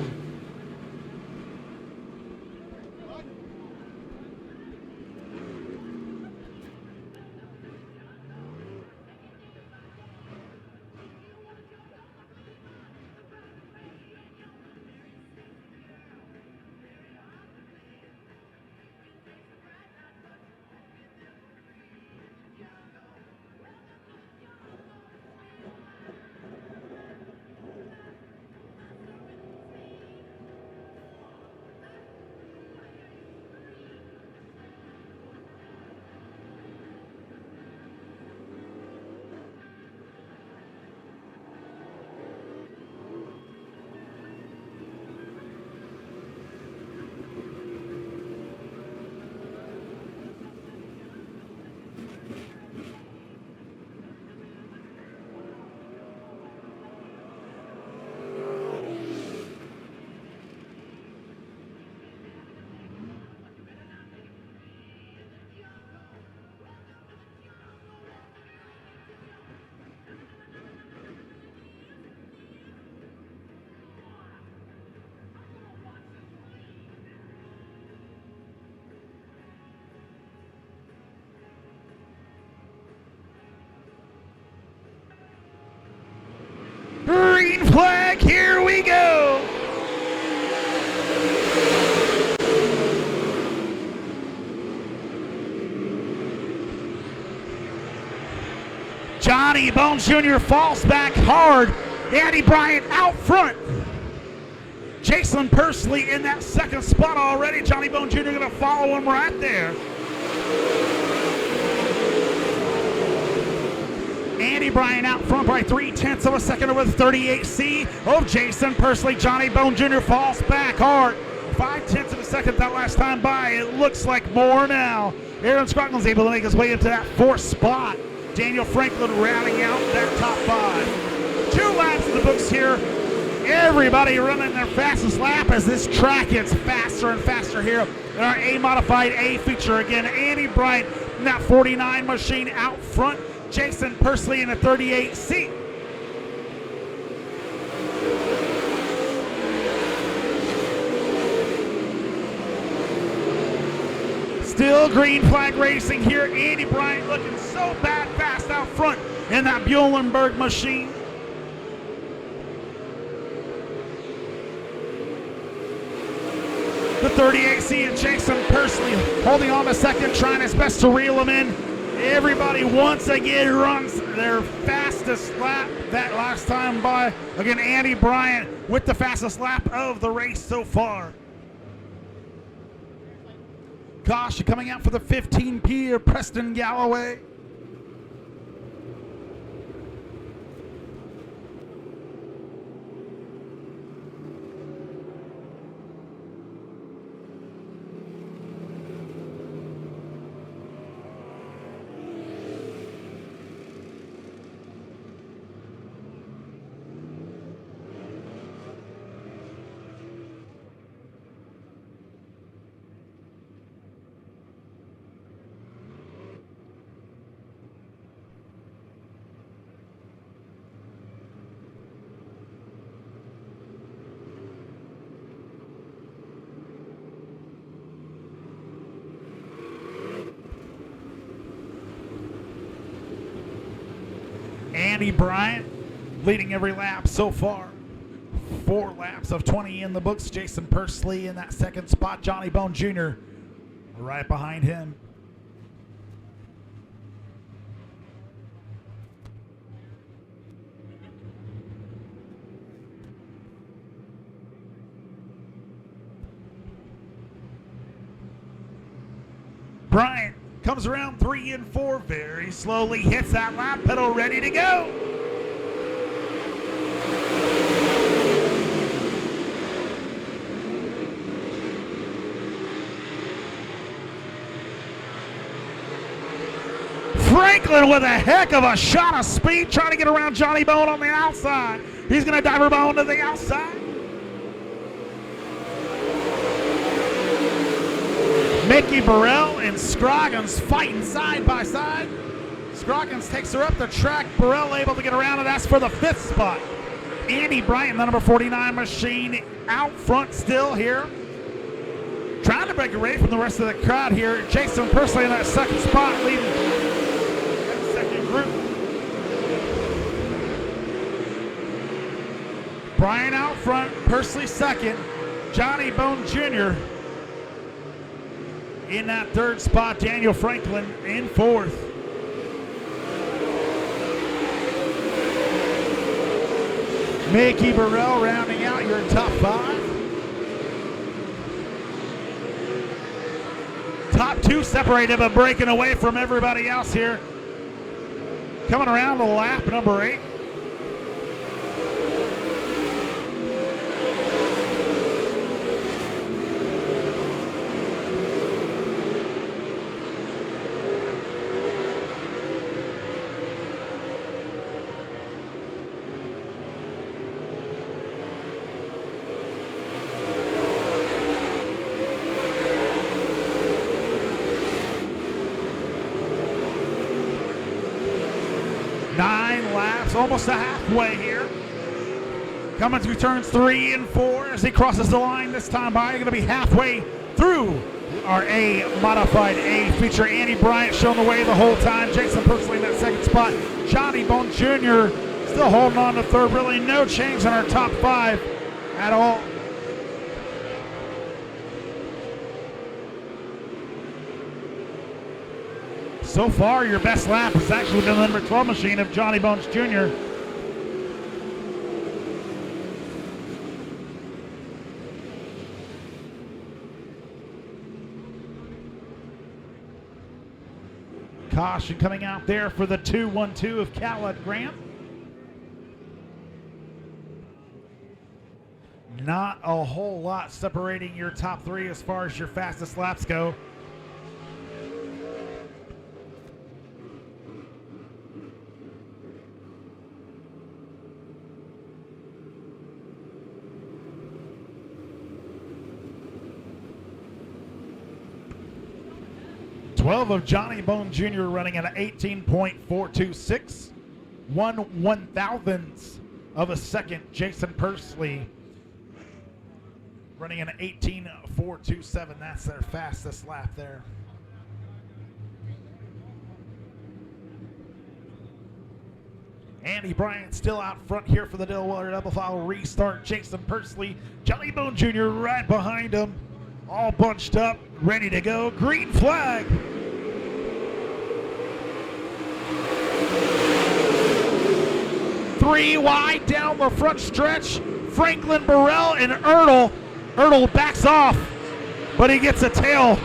Green flag, here we go. Johnny Bone Jr. falls back hard. Andy Bryant out front. Jason Persley in that second spot already. Johnny Bone Jr. going to follow him right there. Andy Bryan out front by 0.3 of a second over the 38C of Jason Persley. Johnny Bone Jr. falls back hard. 0.5 of a second that last time by. It looks like more now. Aaron Scroggins able to make his way into that 4th spot. Daniel Franklin rounding out that top 5. 2 laps in the books here. Everybody running their fastest lap as this track gets faster and faster here in our A Modified A feature. Again, Andy Bryant in that 49 machine out front. Jason Persley in a 38C. Still green flag racing here. Andy Bryant looking so bad fast out front in that Buehlenberg machine. The 38C and Jason Persley holding on a second, trying his best to reel him in. Everybody once again runs their fastest lap that last time by. Again, Andy Bryant with the fastest lap of the race so far. Caution coming out for the 15P of Preston Galloway. Andy Bryant leading every lap so far. 4 laps of 20 in the books. Jason Persley in that second spot. Johnny Bone Jr. right behind him. Bryant comes around 3 and 4, very slowly hits that lap pedal, ready to go. Franklin with a heck of a shot of speed, trying to get around Johnny Bone on the outside. He's going to diver Bone to the outside. Mickey Burrell and Scroggins fighting side by side. Scroggins takes her up the track. Burrell able to get around it. That's for the 5th spot. Andy Bryant, the number 49 machine, out front still here. Trying to break away from the rest of the crowd here. Jason Persley in that 2nd spot, leading that 2nd group. Bryant out front, Persley 2nd. Johnny Bone Jr. in that 3rd spot. Daniel Franklin in 4th. Mickey Burrell rounding out your top 5. Top 2 separated, but breaking away from everybody else here. Coming around to lap number 8. Almost a halfway here. Coming through turns 3 and 4 as he crosses the line this time by. Going to be halfway through our A Modified A feature. Andy Bryant showing the way the whole time. Jason Persley in that 2nd spot. Johnny Bone Jr. still holding on to 3rd. Really no change in our top 5 at all. So far, your best lap has actually been the number 12 machine of Johnny Bones Jr. Caution coming out there for the 2-1-2 of Khaled Grant. Not a whole lot separating your top 3 as far as your fastest laps go. Of Johnny Bone Jr. running at an 18.426, 1/1000th of a second. Jason Persley running an 18.427. That's their fastest lap there. Andy Bryant still out front here for the Dillwater double file restart. Jason Persley, Johnny Bone Jr. right behind him, all bunched up, ready to go. Green flag. 3 wide down the front stretch. Franklin, Burrell, and Ertl. Ertl backs off, but he gets a tail.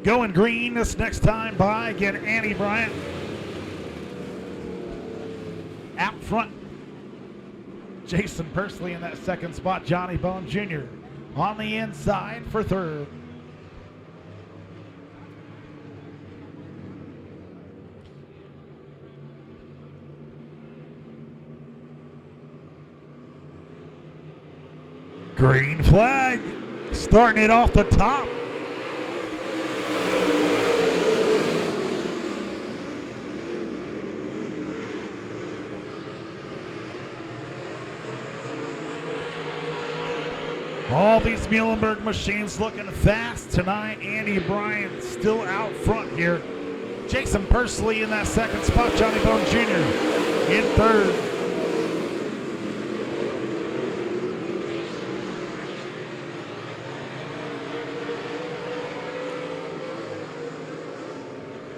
Going green this next time by. Again, Andy Bryant. Out front, Jason Persley in that 2nd spot. Johnny Bone Jr. on the inside for 3rd. Green flag, starting it off the top. All these Muhlenberg machines looking fast tonight. Andy Bryant still out front here. Jason Pursley in that second spot. Johnny Bone Jr. in third.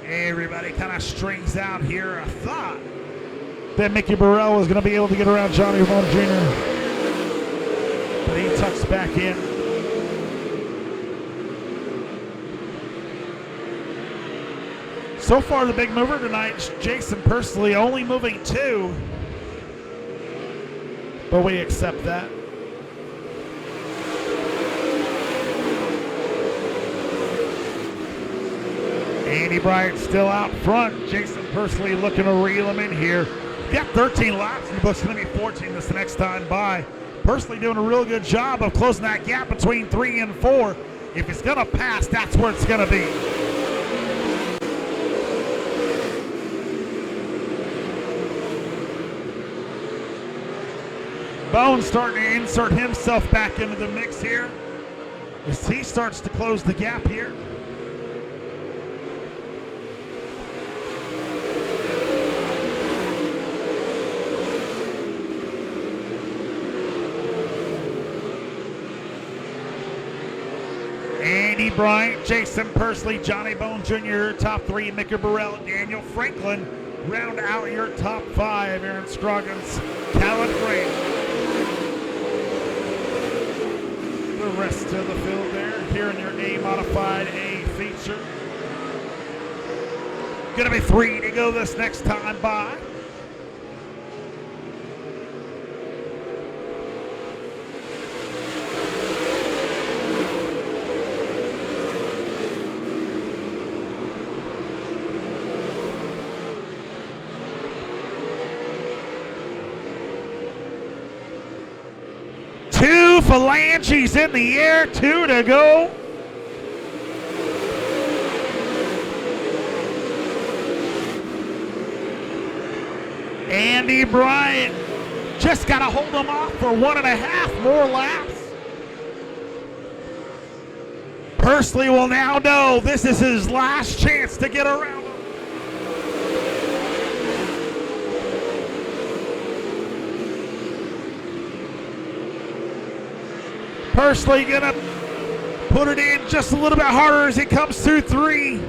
Everybody kind of strings out here. I thought that Mickey Burrell was going to be able to get around Johnny Bone Jr., but he tucks back in. So far, the big mover tonight is Jason Pursley, only moving 2. But we accept that. Andy Bryant still out front. Jason Pursley looking to reel him in here. Got 13 laps in the book's going to be 14 this next time by. Pursley doing a real good job of closing that gap between 3 and 4. If it's going to pass, that's where it's going to be. Bone starting to insert himself back into the mix here as he starts to close the gap here. Andy Bryant, Jason Pursley, Johnny Bone Jr., top 3, Mickey Burrell, Daniel Franklin, round out your top 5, Aaron Scroggins, Callan Gray. The rest of the field there, here in your A Modified A feature. Gonna be 3 to go this next time by. Phalanges in the air, 2 to go. Andy Bryant just got to hold them off for 1.5 more laps. Pursley will now know this is his last chance to get around. Pursley gonna put it in just a little bit harder as he comes through 3.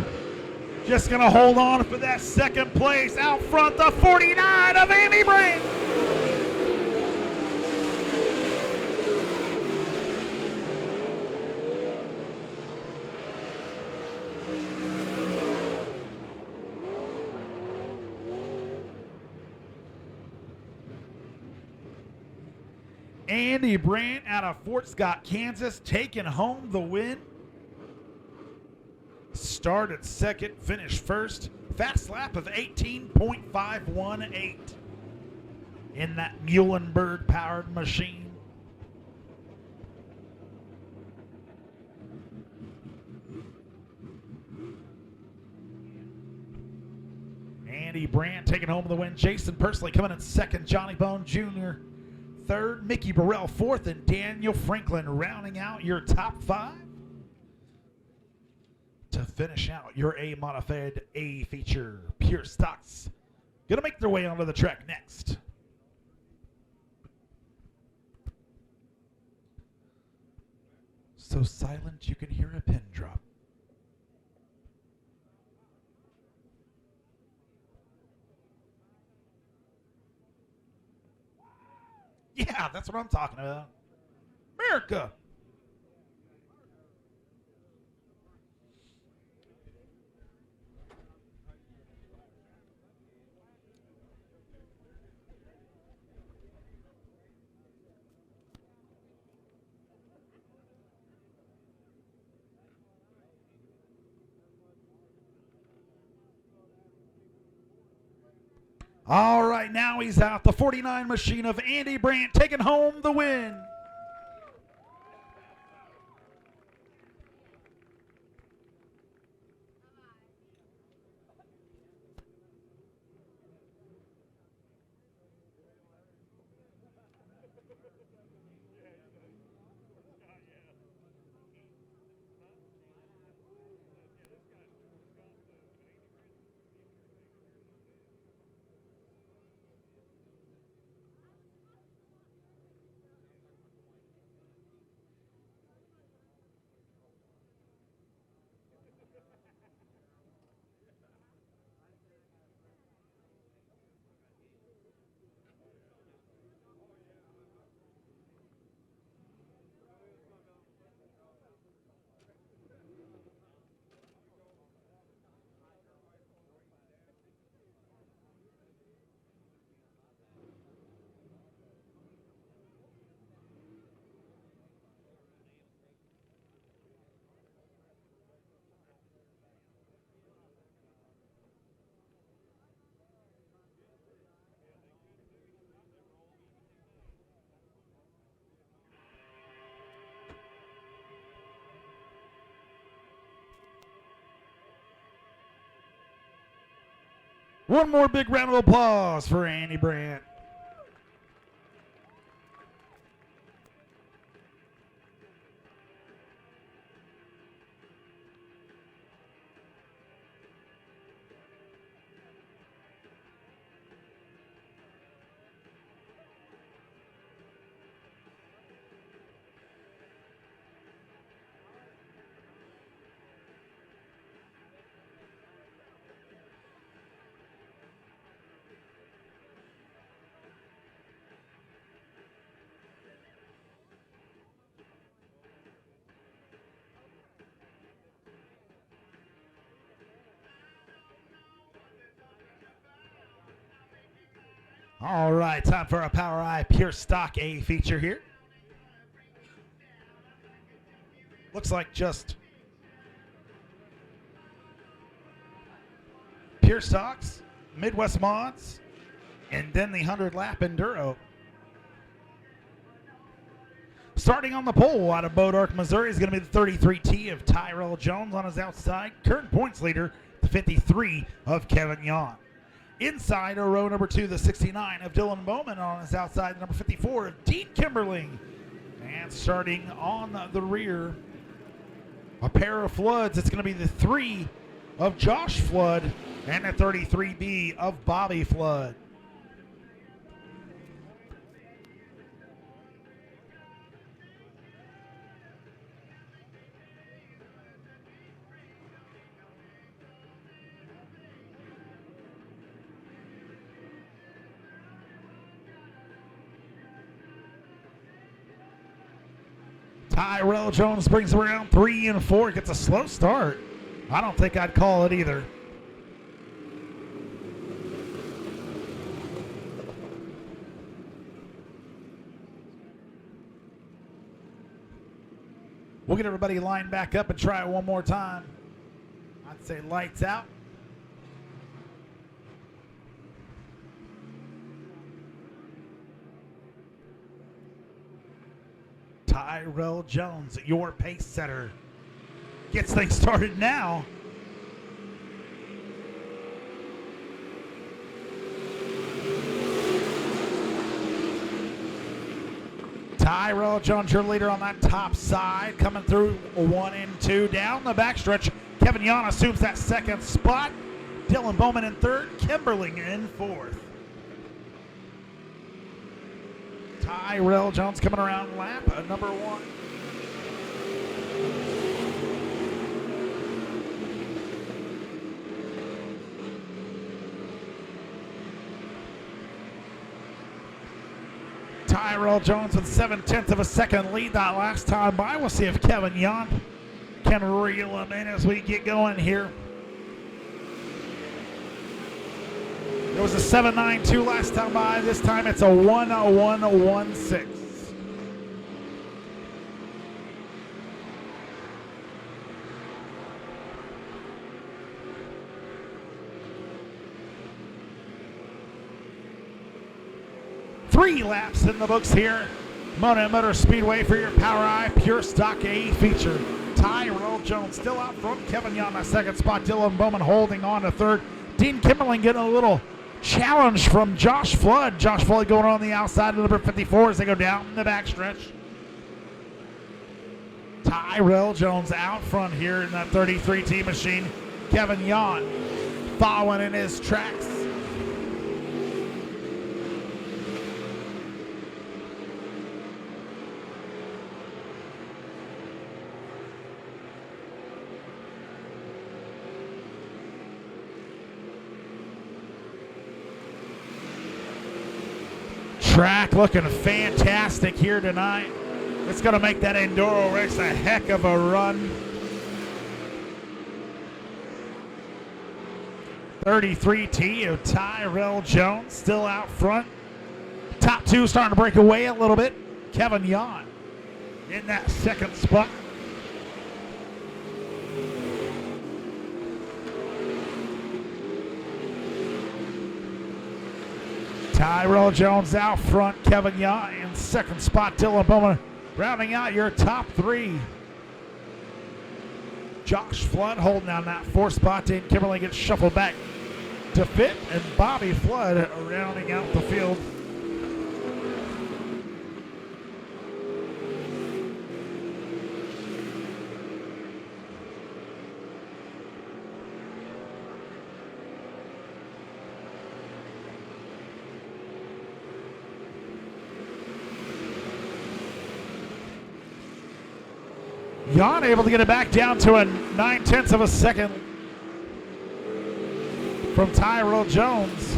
Just gonna hold on for that second place. Out front, the 49 of Andy Bryant. Andy Bryant out of Fort Scott, Kansas, taking home the win. Started second, finished first. Fast lap of 18.518 in that Muhlenberg-powered machine. Andy Bryant taking home the win. Jason Pursley coming in second. Johnny Bone Jr. third, Mickey Burrell fourth, and Daniel Franklin rounding out your top 5 to finish out your A Modified A feature. Pure Stocks gonna make their way onto the track next. So silent you can hear a pin drop. Yeah, that's what I'm talking about. America. All right, now he's out. The 49 machine of Andy Bryant taking home the win. One more big round of applause for Andy Brandt. All right, time for a Power Eye Pure Stock A feature here. Looks like just Pure Stocks, Midwest Mods, and then the 100-lap Enduro. Starting on the pole out of Bodark, Missouri is going to be the 33T of Tyrell Jones on his outside. Current points leader, the 53 of Kevin Yon. Inside row number 2, the 69 of Dylan Bowman on his outside, the number 54 of Dean Kimberling. And starting on the rear, a pair of Floods. It's going to be the 3 of Josh Flood and the 33B of Bobby Flood. Tyrell Jones brings around 3 and 4. Gets a slow start. I don't think I'd call it either. We'll get everybody lined back up and try it one more time. I'd say lights out. Tyrell Jones, your pace setter, gets things started now. Tyrell Jones, your leader on that top side, coming through 1 and 2 down the backstretch. Kevin Yon assumes that second spot. Dylan Bowman in third, Kimberling in fourth. Tyrell Jones coming around lap number 1. Tyrell Jones with 7/10 of a second lead that last time by. We'll see if Kevin Yon can reel him in as we get going here. It was a 7.92 last time by. This time it's a 1:01.16. Three laps in the books here. Monett Midway Speedway for your Power Eye Pure Stock A feature. Tyrell Jones still out front. Kevin Yon in second spot. Dylan Bowman holding on to third. Dean Kimberling getting a little challenge from Josh Flood. Josh Flood going on the outside of number 54 as they go down the backstretch. Tyrell Jones out front here in that 33T machine. Kevin Yon following in his tracks. Track looking fantastic here tonight. It's going to make that Enduro race a heck of a run. 33T of Tyrell Jones still out front. Top 2 starting to break away a little bit. Kevin Yon in that second spot. Tyrell Jones out front, Kevin Yon in second spot. Dylan Bowman rounding out your top 3. Josh Flood holding down that 4th spot. Dean Kimberling gets shuffled back to fit, and Bobby Flood rounding out the field. Jan able to get it back down to a 9/10 of a second from Tyrell Jones.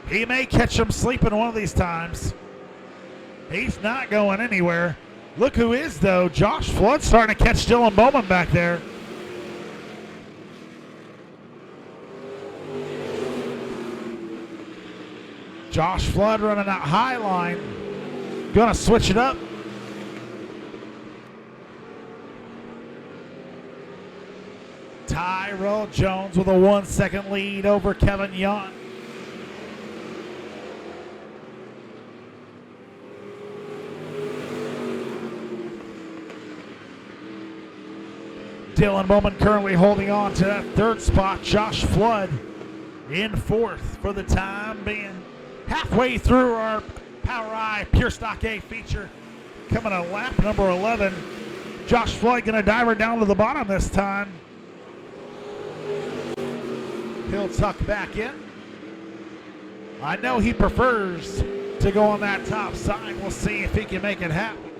He may catch him sleeping one of these times. He's not going anywhere. Look who is, though. Josh Flood starting to catch Dylan Bowman back there. Josh Flood running that high line. Gonna switch it up. Tyrell Jones with a 1 second lead over Kevin Yount. Dylan Bowman currently holding on to that third spot. Josh Flood in fourth for the time being. Halfway through our Power Eye Pure Stock A feature. Coming to lap number 11. Josh Flood going to dive her down to the bottom this time. He'll tuck back in. I know he prefers to go on that top side. We'll see if he can make it happen.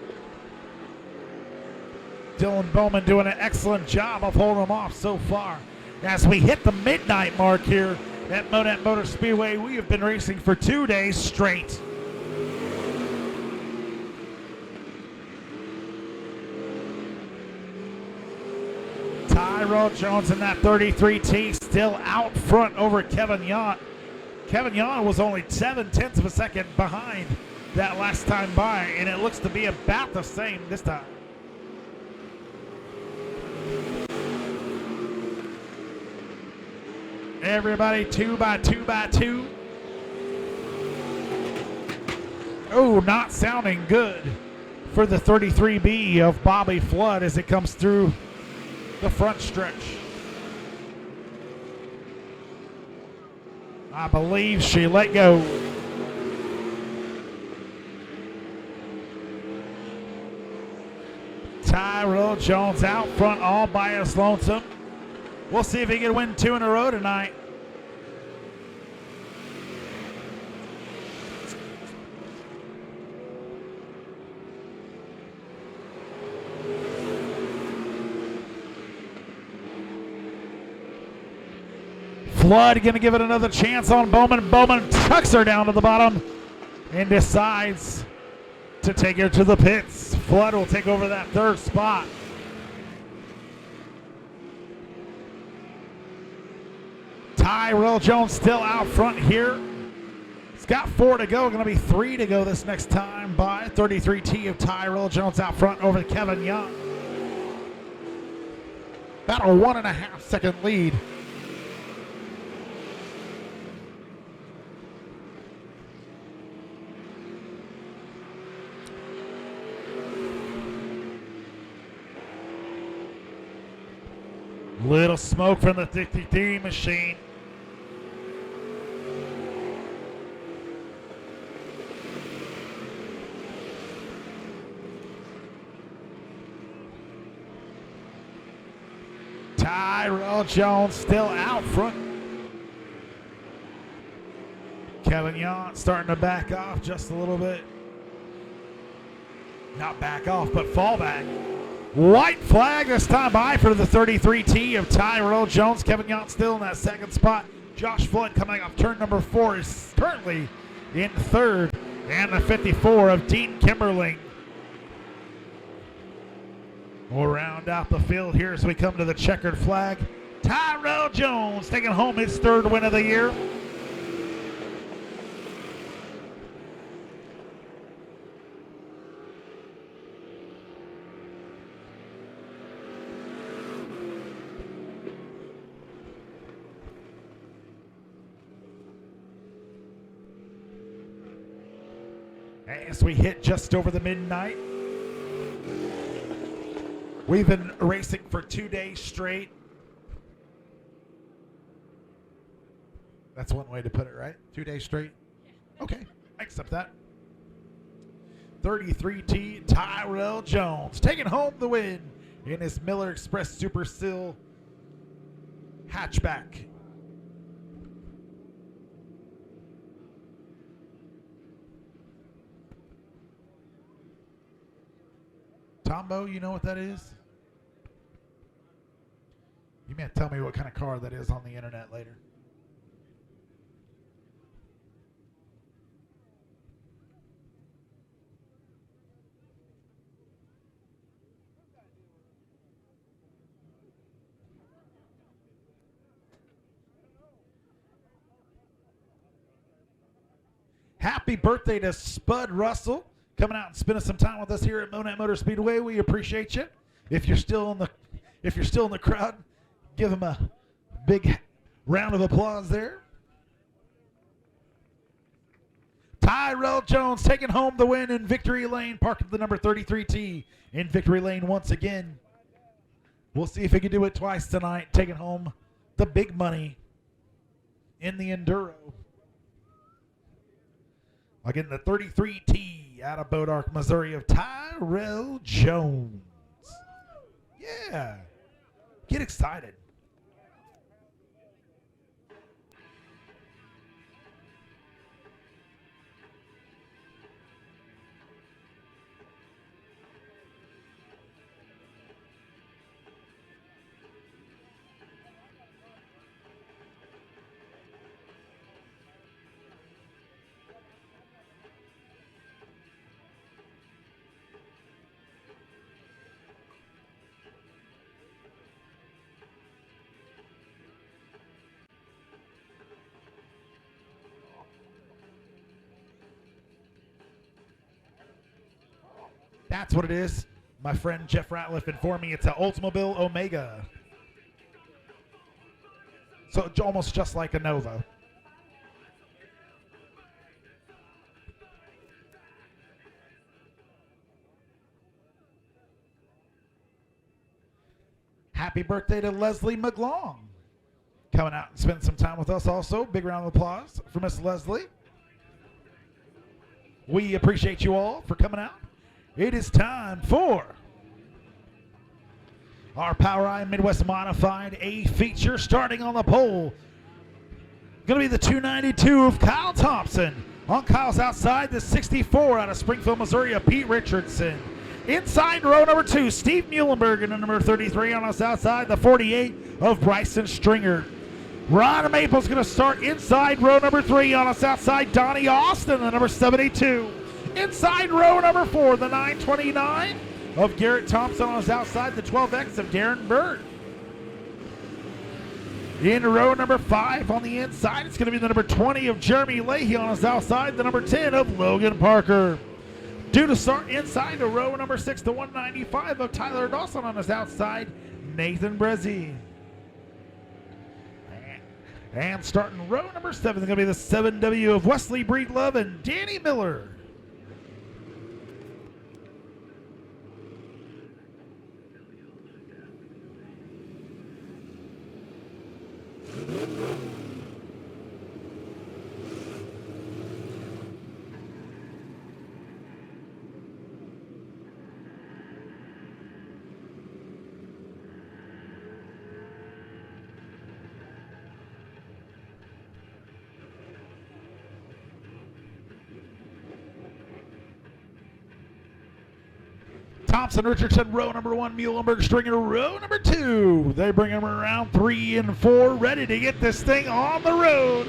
Dylan Bowman doing an excellent job of holding him off so far. As we hit the midnight mark here at Monett Motor Speedway, we have been racing for 2 days straight. Tyrell Jones in that 33T still out front over Kevin Yount. Kevin Yount was only 7/10 of a second behind that last time by, and it looks to be about the same this time. Everybody 2 by 2 by 2. Oh, not sounding good for the 33B of Bobby Flood as it comes through the front stretch. I believe she let go. Tyrell Jones out front all by his lonesome. We'll see if he can win 2 in a row tonight. Flood going to give it another chance on Bowman. Bowman tucks her down to the bottom and decides to take her to the pits. Flood will take over that third spot. Tyrell Jones still out front here. He's got 4 to go. Going to be 3 to go this next time by 33T of Tyrell Jones out front over Kevin Yount. About a 1.5 second lead. Little smoke from the 53 machine. Tyrell Jones still out front. Kevin Yount starting to back off just a little bit. Not back off, but fall back. White flag this time by for the 33T of Tyrell Jones. Kevin Yount still in that second spot. Josh Flood coming off turn number 4 is currently in third. And the 54 of Dean Kimberling will round out the field here as we come to the checkered flag. Tyrell Jones taking home his 3rd win of the year. As we hit just over the midnight, we've been racing for 2 days straight. That's one way to put it, right? 2 days straight? Okay, I accept that. 33T Tyrell Jones taking home the win in his Miller Express Super Seal hatchback. Tombo, you know what that is? You may tell me what kind of car that is on the internet later. Happy birthday to Spud Russell, coming out and spending some time with us here at Monett Motor Speedway. We appreciate you. If you're still in the crowd, give him a big round of applause there. Tyrell Jones taking home the win in Victory Lane, parking the number 33T in Victory Lane once again. We'll see if he can do it twice tonight, taking home the big money in the Enduro. Again, the 33T out of Bodark, Missouri of Tyrell Jones. Yeah. Get excited. That's what it is. My friend Jeff Ratliff informed me it's an Oldsmobile Omega. So it's almost just like a Nova. Happy birthday to Leslie McGlong. Coming out and spending some time with us also. Big round of applause for Miss Leslie. We appreciate you all for coming out. It is time for our POWRi Midwest Modified A feature, starting on the pole. Going to be the 292 of Kyle Thompson. On Kyle's outside, the 64 out of Springfield, Missouri of Pete Richardson. Inside row number 2, Steve Muhlenberg, and the number 33 on us outside, the 48 of Bryson Stringer. Ron Maple's going to start inside row number 3 on us outside, Donnie Austin, the number 72. Inside row number 4, the 929 of Garrett Thompson on his outside, the 12X of Darren Bird. In row number 5 on the inside, it's going to be the number 20 of Jeremy Leahy on his outside, the number 10 of Logan Parker. Due to start inside to row number 6, the 195 of Tyler Dawson on his outside, Nathan Brezzi. And starting row number 7 is going to be the 7W of Wesley Breedlove and Danny Miller. Thompson, Richardson, row number 1, Muhlenberg, Stringer, row number 2. They bring him around 3 and 4, ready to get this thing on the road.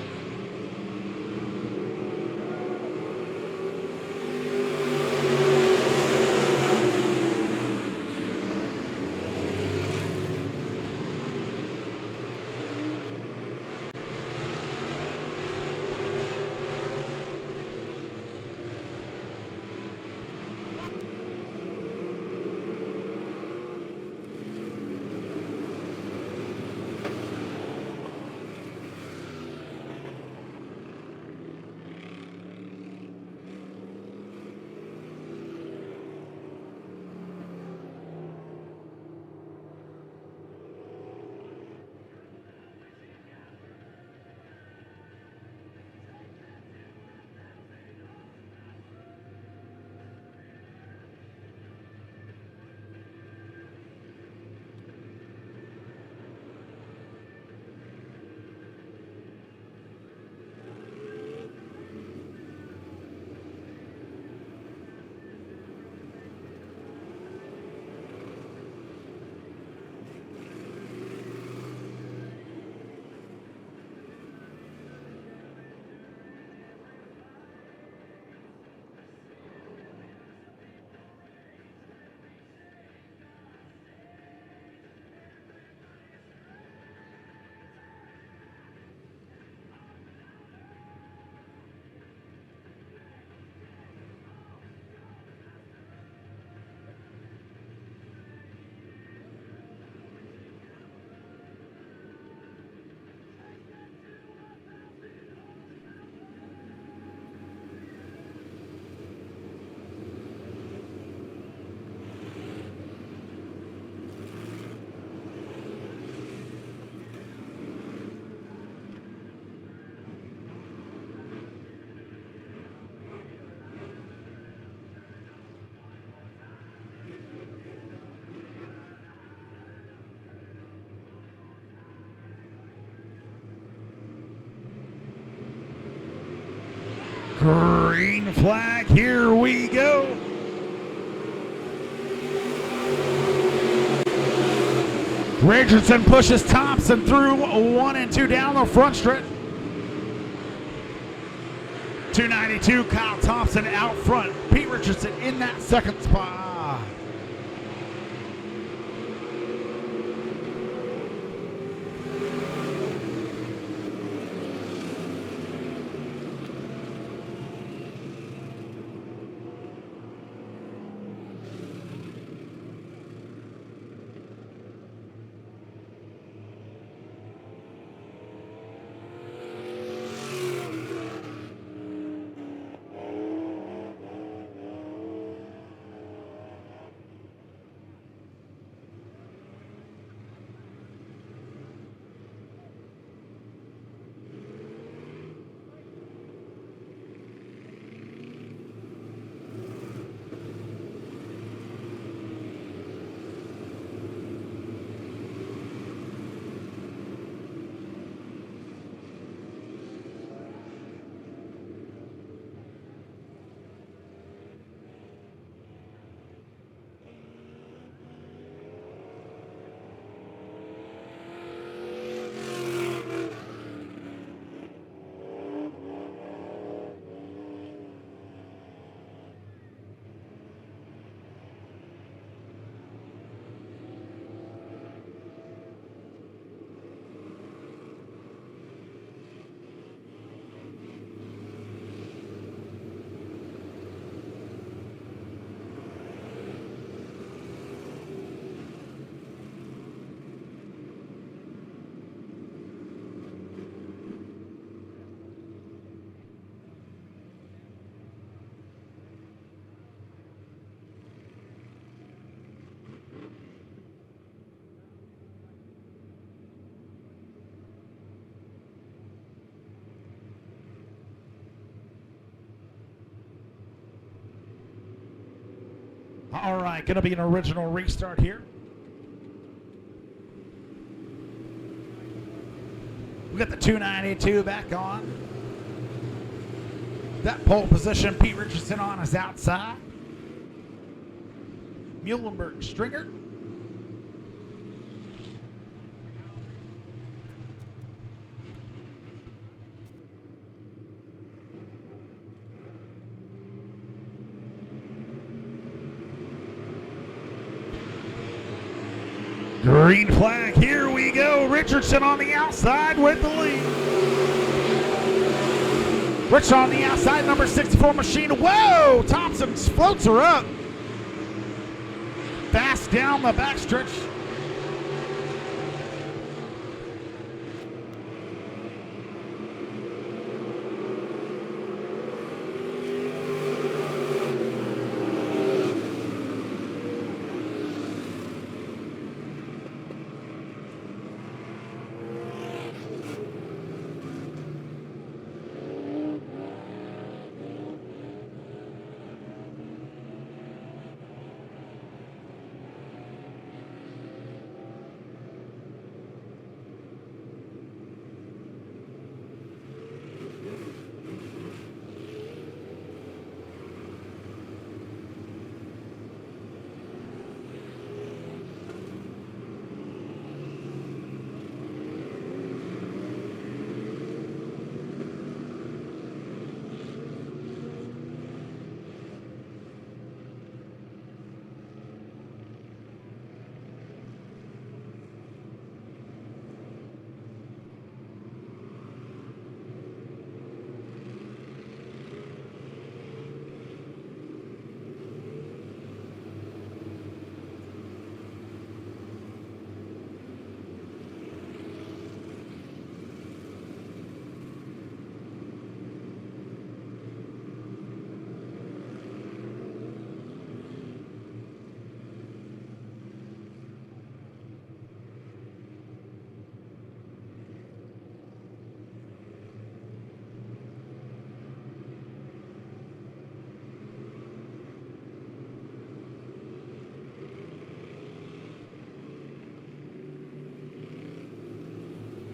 Green flag, here we go. Richardson pushes Thompson through 1 and 2 down the front stretch. 292, Kyle Thompson out front. Pete Richardson in that second spot. All right, going to be an original restart here. We got the 292 back on. That pole position, Pete Richardson on his outside. Muhlenberg Stringer. Green flag, here we go. Richardson on the outside with the lead. Rich on the outside, number 64 machine. Whoa! Thompson floats her up. Fast down the backstretch.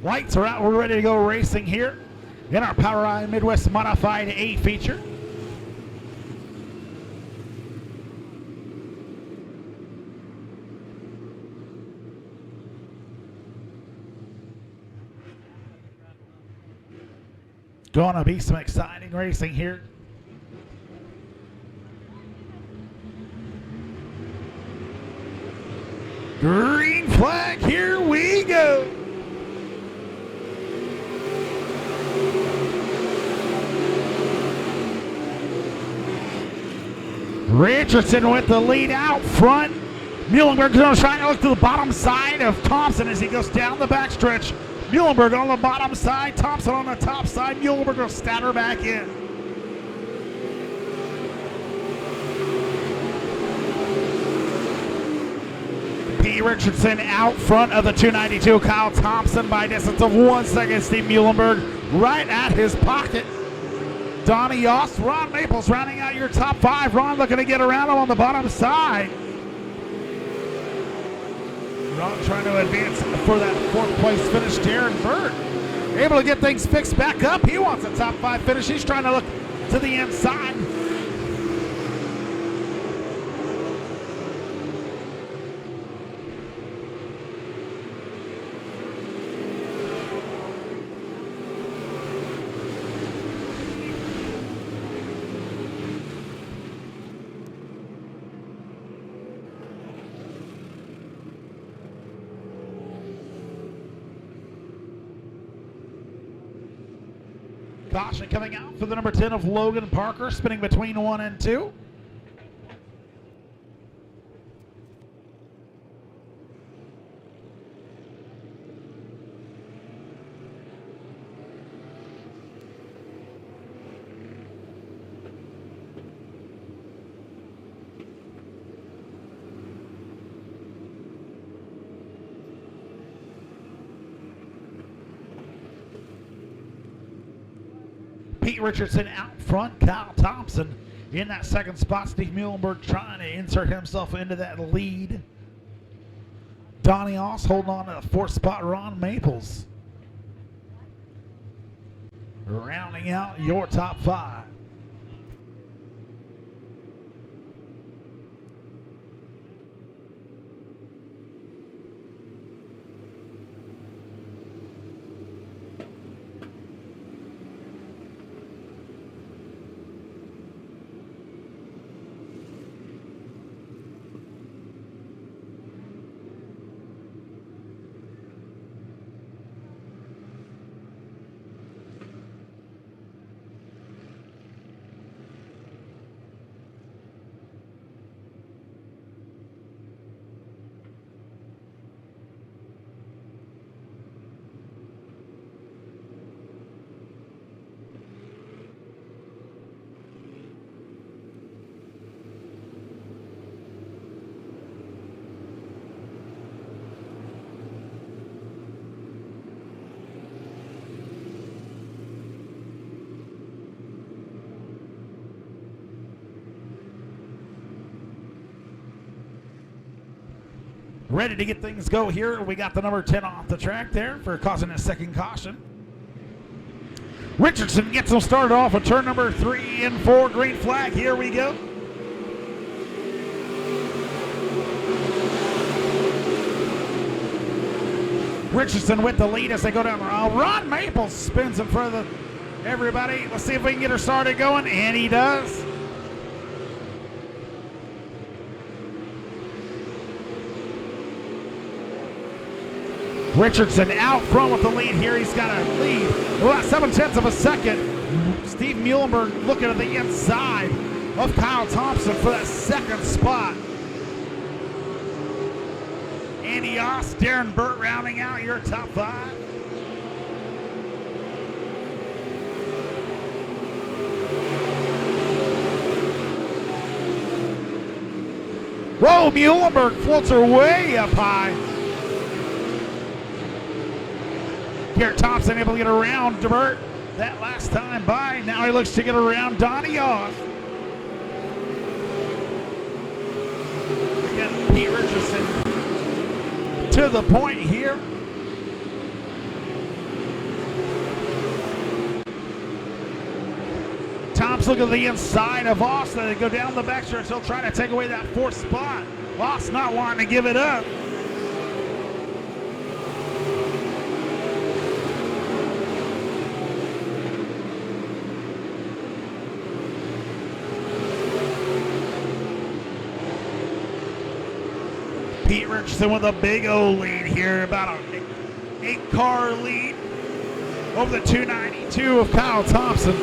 Lights are out. We're ready to go racing here. in our POWRi Midwest Modified A feature. Gonna be some exciting racing here. Green flag, here we go. Richardson with the lead out front. Muhlenberg going to try to look to the bottom side of Thompson as he goes down the backstretch. Muhlenberg on the bottom side, Thompson on the top side. Muhlenberg will statter back in. P. Richardson out front of the 292. Kyle Thompson by a distance of 1 second. Steve Muhlenberg right at his pocket. Donnie Yost, Ron Maples rounding out your top 5. Ron looking to get around him on the bottom side. Ron trying to advance for that 4th place finish. Darren Burt able to get things fixed back up. He wants a top 5 finish. He's trying to look to the inside. Caution coming out for the number 10 of Logan Parker, spinning between 1 and 2. Pete Richardson out front, Kyle Thompson in that 2nd spot. Steve Muhlenberg trying to insert himself into that lead. Donnie Oss holding on to the 4th spot. Ron Maples rounding out your top 5. Ready to get things go here. We got the number 10 off the track there for causing a 2nd caution. Richardson gets them started off with turn number 3 and 4. Green flag. Here we go. Richardson with the lead as they go down the aisle. Ron Maples spins in front of everybody. Let's see if we can get her started going, and he does. Richardson out front with the lead here. He's got a lead about 7/10 of a second. Steve Muhlenberg looking at the inside of Kyle Thompson for that 2nd spot. Andy Oss, Darren Burt rounding out your top 5. Whoa, Muhlenberg floats her way up high. Garrett Thompson able to get around Burt that last time by. Now he looks to get around Donnie off. Again, Pete Richardson to the point here. Thompson look at the inside of Austin. They go down the backstretch. He'll try to take away that fourth spot. Voss not wanting to give it up. Pete Richardson with a big O lead here, about an 8-car lead over the 292 of Kyle Thompson.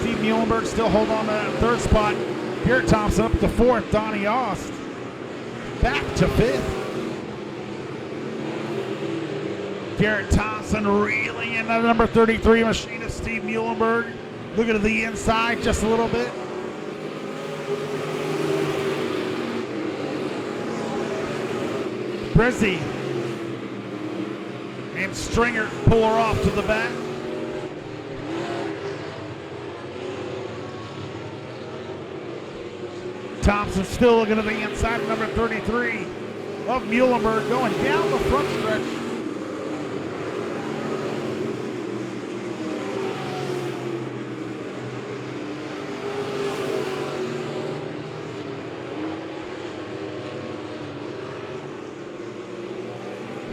Steve Muhlenberg still holding on to that third spot. Garrett Thompson up to fourth. Donnie Ost back to fifth. Garrett Thompson reeling in the number 33 machine of Steve Muhlenberg. Looking to the inside just a little bit. Brizzy and Stringer pull her off to the back. Thompson still looking at the inside of number 33 of Muhlenberg, going down the front stretch.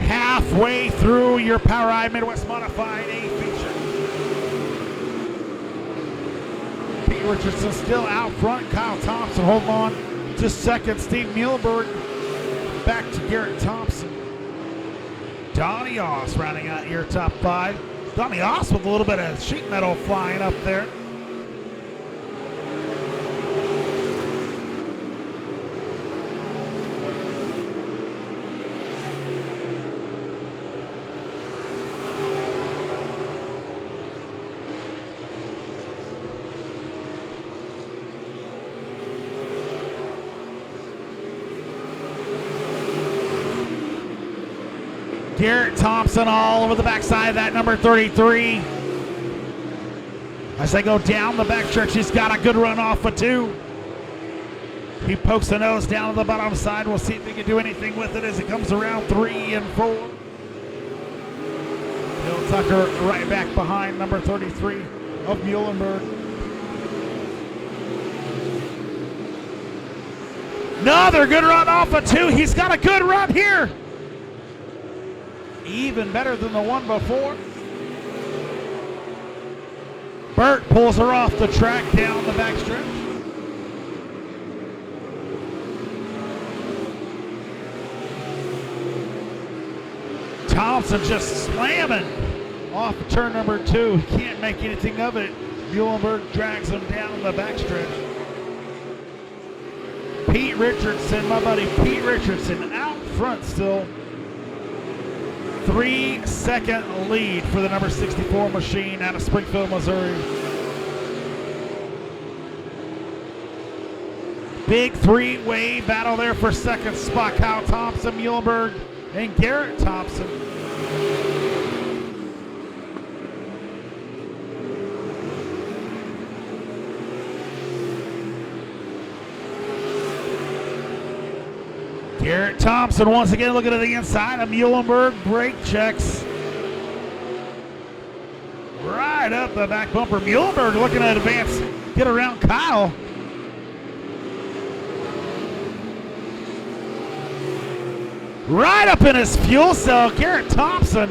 Halfway through your POWRi Midwest Modified A feature. Pete Richardson still out front. Kyle Thompson holding on to second. Steve Muhlenberg back to Garrett Thompson. Donnie Oss rounding out your top five. Donnie Oss with a little bit of sheet metal flying up there. Garrett Thompson all over the backside of that number 33. As they go down the backstretch, he's got a good run off of two. He pokes the nose down to the bottom side. We'll see if he can do anything with it as it comes around 3 and 4. Bill Tucker right back behind number 33 of Muhlenberg. Another good run off of two. He's got a good run here. Even better than the one before. Burt pulls her off the track down the backstretch. Thompson just slamming off of turn number 2. He can't make anything of it. Muhlenberg drags him down the backstretch. Pete Richardson, my buddy Pete Richardson, out front still. 3-second lead for the number 64 machine out of Springfield, Missouri. Big three-way battle there for second spot. Kyle Thompson, Muhlenberg, and Garrett Thompson. Garrett Thompson once again looking at the inside of Muhlenberg. Brake checks. Right up the back bumper. Muhlenberg looking to advance, get around Kyle. Right up in his fuel cell, Garrett Thompson.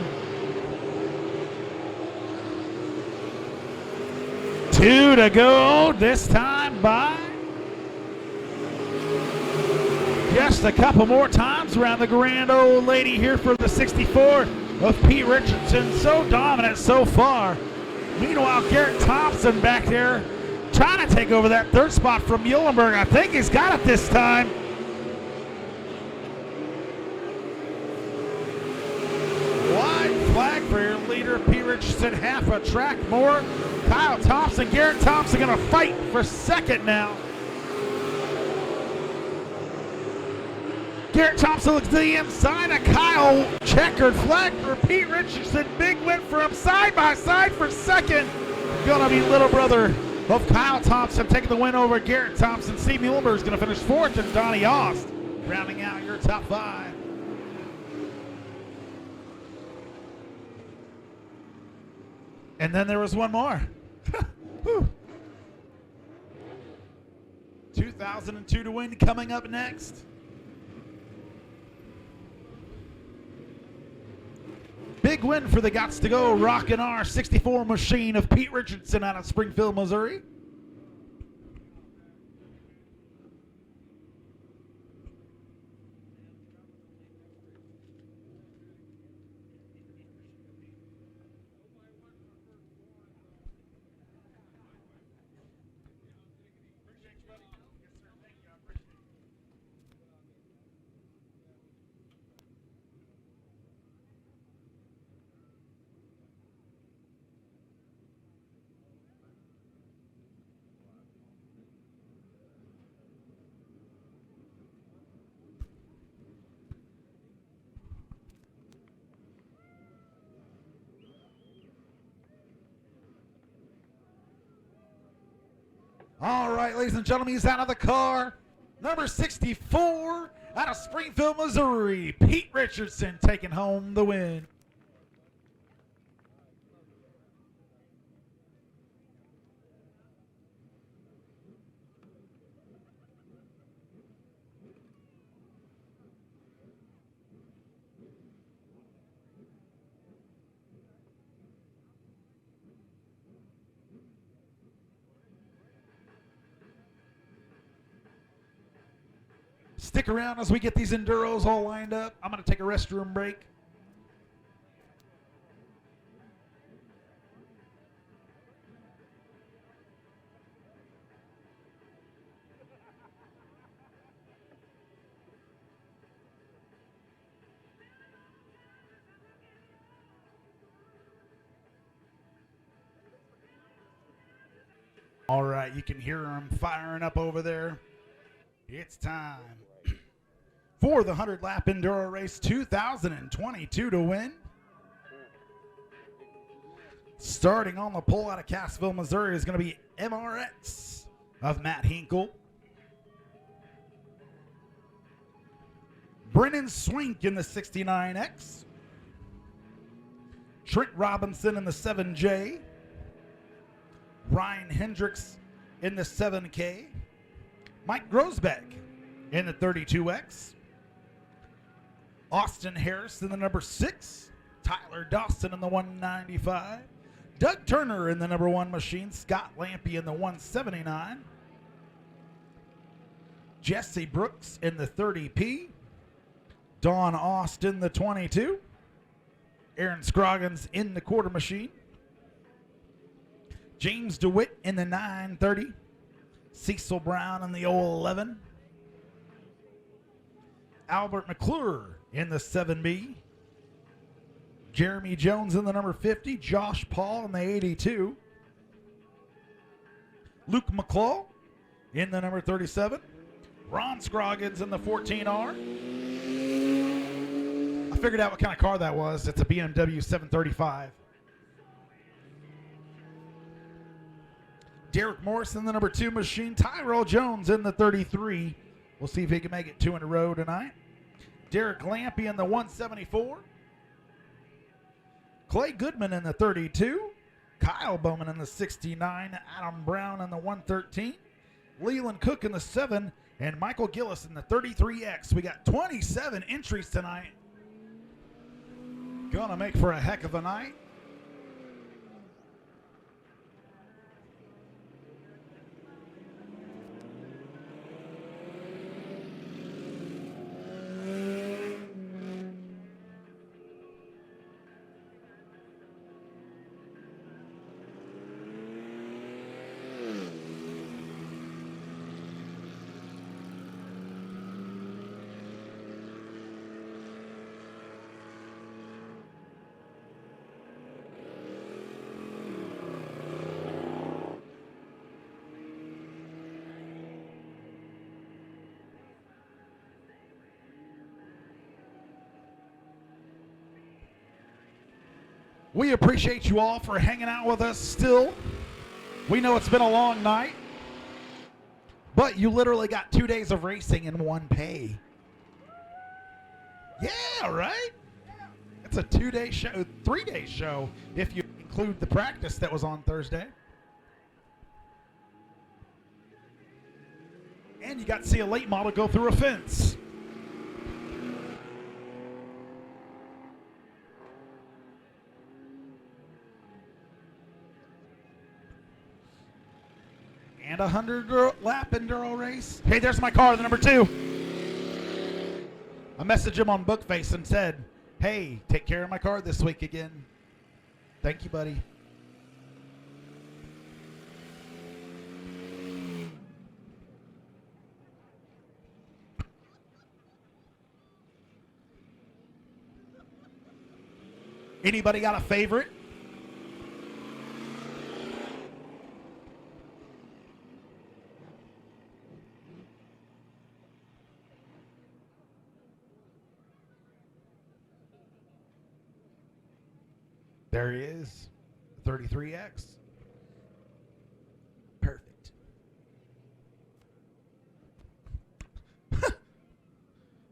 2 to go, this time by just a couple more times around the grand old lady here for the 64 of Pete Richardson. So dominant so far. Meanwhile, Garrett Thompson back there trying to take over that third spot from Muhlenberg. I think he's got it this time. Wide flag for your leader, Pete Richardson. Half a track more. Kyle Thompson, Garrett Thompson gonna fight for second now. Garrett Thompson looks to the inside of Kyle. Checkered flag for Pete Richardson. Big win for him, side by side for second. Gonna be little brother of Kyle Thompson taking the win over Garrett Thompson. Steve Muhlenberg is gonna finish fourth, and Donnie Ost rounding out your top five. And then there was one more. 2002 to win coming up next. Big win for the Gots to Go Rockin' R64 machine of Pete Richardson out of Springfield, Missouri. All right, ladies and gentlemen, he's out of the car. Number 64 out of Springfield, Missouri, Pete Richardson taking home the win. Stick around as we get these Enduros all lined up. I'm going to take a restroom break. All right, you can hear them firing up over there. It's time for the 100-lap Enduro Race 2022 to win. Starting on the pole out of Cassville, Missouri is going to be MRX of Matt Hinkle. Brennan Swink in the 69X. Trent Robinson in the 7J. Ryan Hendricks in the 7K. Mike Grosbeck in the 32X. Austin Harris in the number 6. Tyler Dawson in the 195. Doug Turner in the number 1 machine. Scott Lampy in the 179. Jesse Brooks in the 30P. Don Austin the 22. Aaron Scroggins in the quarter machine. James DeWitt in the 930. Cecil Brown in the 011. Albert McClure in the 7B. Jeremy Jones in the number 50. Josh Paul in the 82. Luke McClaw in the number 37. Ron Scroggins in the 14R. I figured out what kind of car that was. It's a BMW 735. Derek Morris in the number 2 machine. Tyrell Jones in the 33. We'll see if he can make it 2 in a row tonight. Derek Lampy in the 174. Clay Goodman in the 32. Kyle Bowman in the 69. Adam Brown in the 113. Leland Cook in the 7. And Michael Gillis in the 33X. We got 27 entries tonight. Gonna make for a heck of a night. We appreciate you all for hanging out with us still. We know it's been a long night, but you literally got 2 days of racing in one pay. Yeah, right? It's a 2-day show, 3-day show, if you include the practice that was on Thursday. And you got to see a late model go through a fence. And a 100-lap enduro race. Hey, there's my car, the number 2. I messaged him on Bookface and said, hey, take care of my car this week again. Thank you, buddy. Anybody got a favorite? There he is, 33X. Perfect.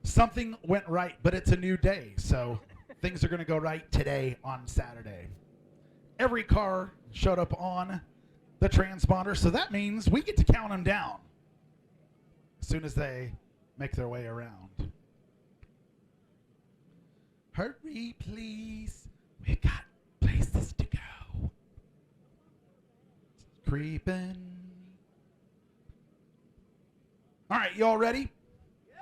Something went right, but it's a new day, so things are going to go right today on Saturday. Every car showed up on the transponder, so that means we get to count them down as soon as they make their way around. Hurry, please. We got places to go. Creeping. All right, y'all ready? Yeah.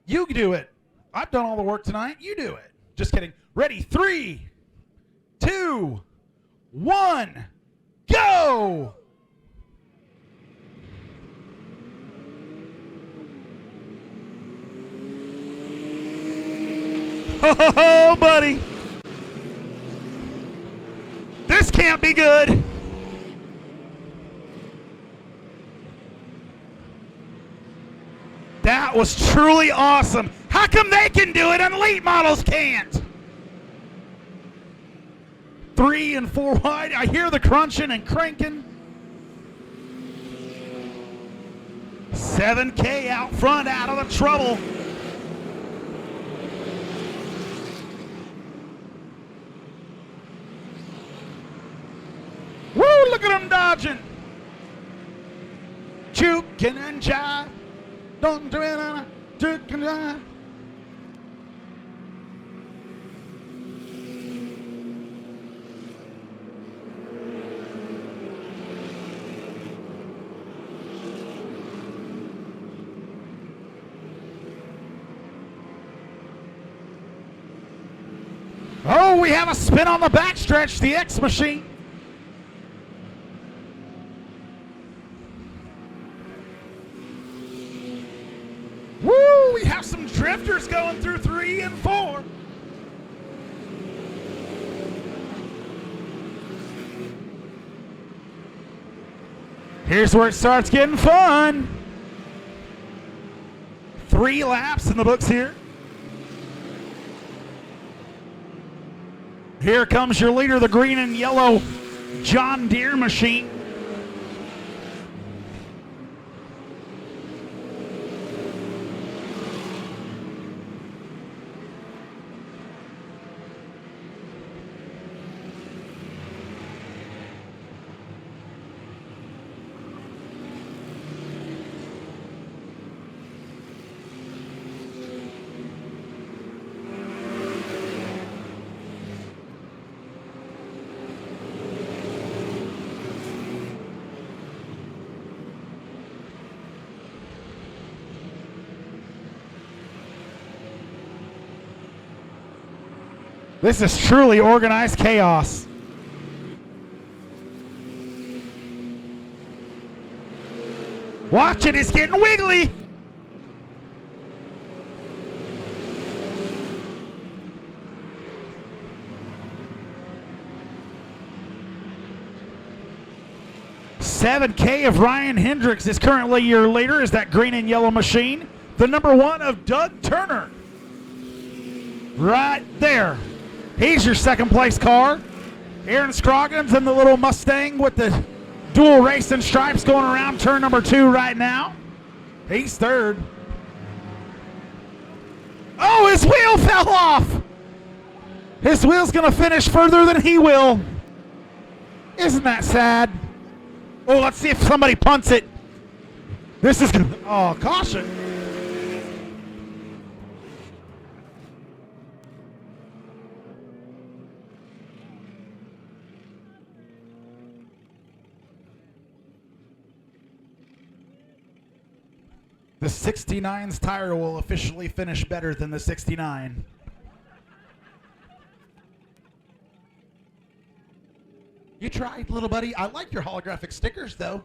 You do it. I've done all the work tonight. You do it. Just kidding. Ready? 3, 2, 1, go! Oh, buddy. This can't be good. That was truly awesome. How come they can do it and late models can't? 3 and 4 wide. I hear the crunching and cranking. 7K out front, out of the trouble. Woo, look at them dodging. Juking and jive. Don't do it on a juke and jive. Oh, we have a spin on the backstretch, the X machine. Woo, we have some drifters going through 3 and 4. Here's where it starts getting fun. 3 laps in the books here. Here comes your leader, the green and yellow John Deere machine. This is truly organized chaos. Watch it, it's getting wiggly. $7K of Ryan Hendricks is currently your leader, is that green and yellow machine. The number 1 of Doug Turner. Right there. He's your second place car. Aaron Scroggins in the little Mustang with the dual racing stripes going around turn number 2 right now. He's third. Oh, his wheel fell off. His wheel's going to finish further than he will. Isn't that sad? Oh, let's see if somebody punts it. This is good. Oh, caution. The 69's tire will officially finish better than the 69. You tried, little buddy. I like your holographic stickers, though.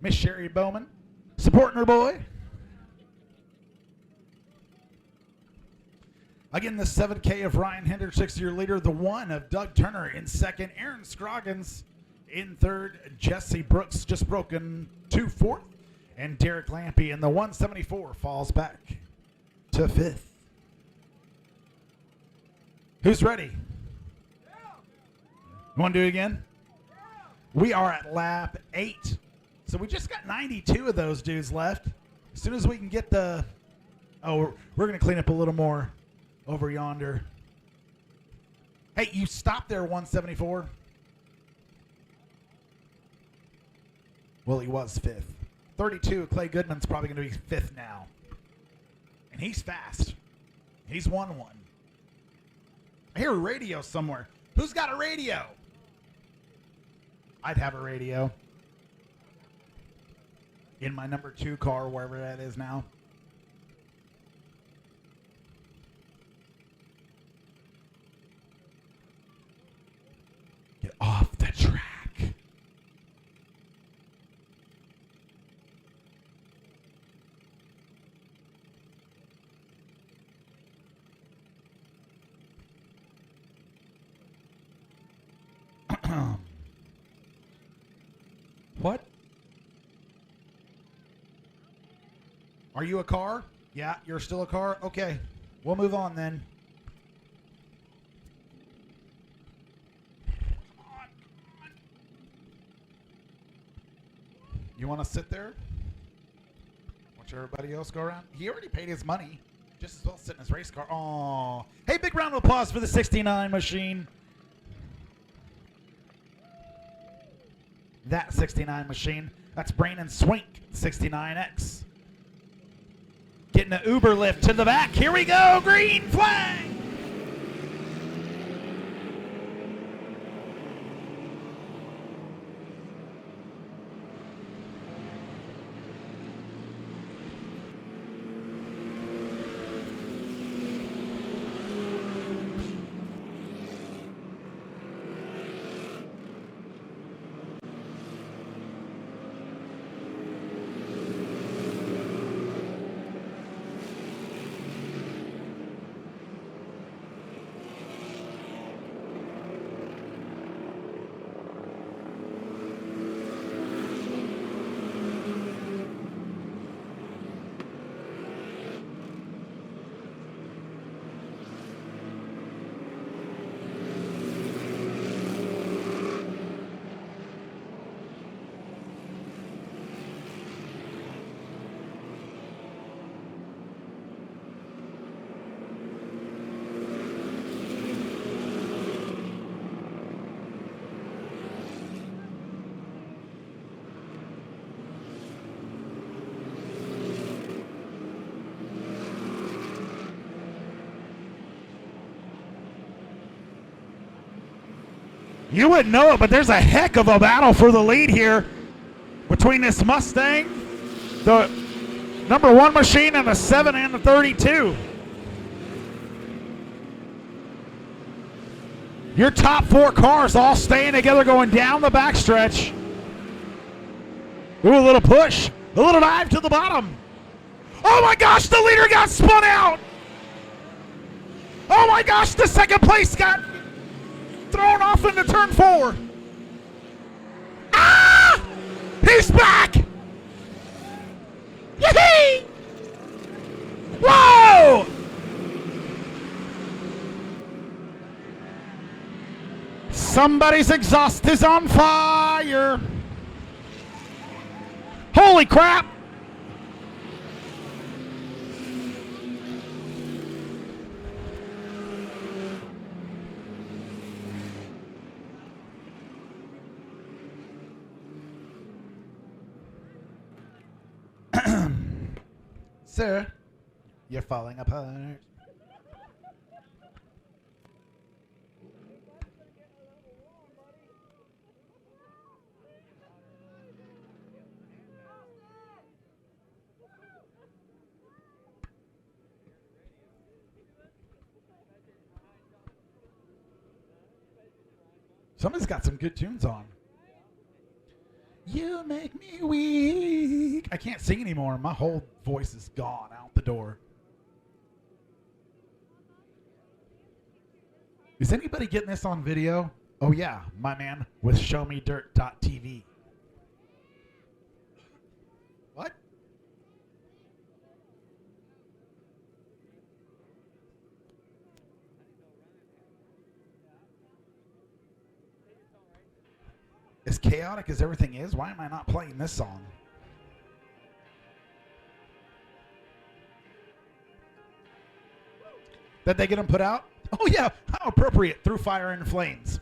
Miss Sherry Bowman, supporting her boy. Again, the 7K of Ryan Hendricks, your leader. The 1 of Doug Turner in second. Aaron Scroggins in third. Jesse Brooks just broken to fourth. And Derek Lampy in the 174 falls back to fifth. Who's ready? You want to do it again? We are at lap 8. So we just got 92 of those dudes left. As soon as we can get the... Oh, we're going to clean up a little more over yonder. Hey, you stopped there, 174. Well, he was fifth. 32, Clay Goodman's probably going to be fifth now. And he's fast. He's 1-1. I hear a radio somewhere. Who's got a radio? I'd have a radio. In my number 2 car, wherever that is now. Get off the track. What? Are you a car? Yeah, you're still a car? Okay, we'll move on then. You want to sit there? Watch everybody else go around? He already paid his money. Just as well sit in his race car. Aw. Hey, big round of applause for the 69 machine. That 69 machine. That's Brandon Swink, 69X. Getting an Uber lift to the back. Here we go. Green flag. You wouldn't know it, but there's a heck of a battle for the lead here between this Mustang, the number 1 machine, and the 7 and the 32. Your top 4 cars all staying together going down the backstretch. Ooh, a little push, a little dive to the bottom. Oh my gosh, the leader got spun out. Oh my gosh, the second place got thrown off into turn 4. Ah! He's back! Yee! Whoa! Somebody's exhaust is on fire. Holy crap. Sir, you're falling apart. Somebody's got some good tunes on. You make me weak. I can't sing anymore. My whole voice is gone out the door. Is anybody getting this on video? Oh yeah, my man with showmedirt.tv. What? As chaotic as everything is, why am I not playing this song? Did they get them put out? Oh yeah, how appropriate, Through Fire and Flames.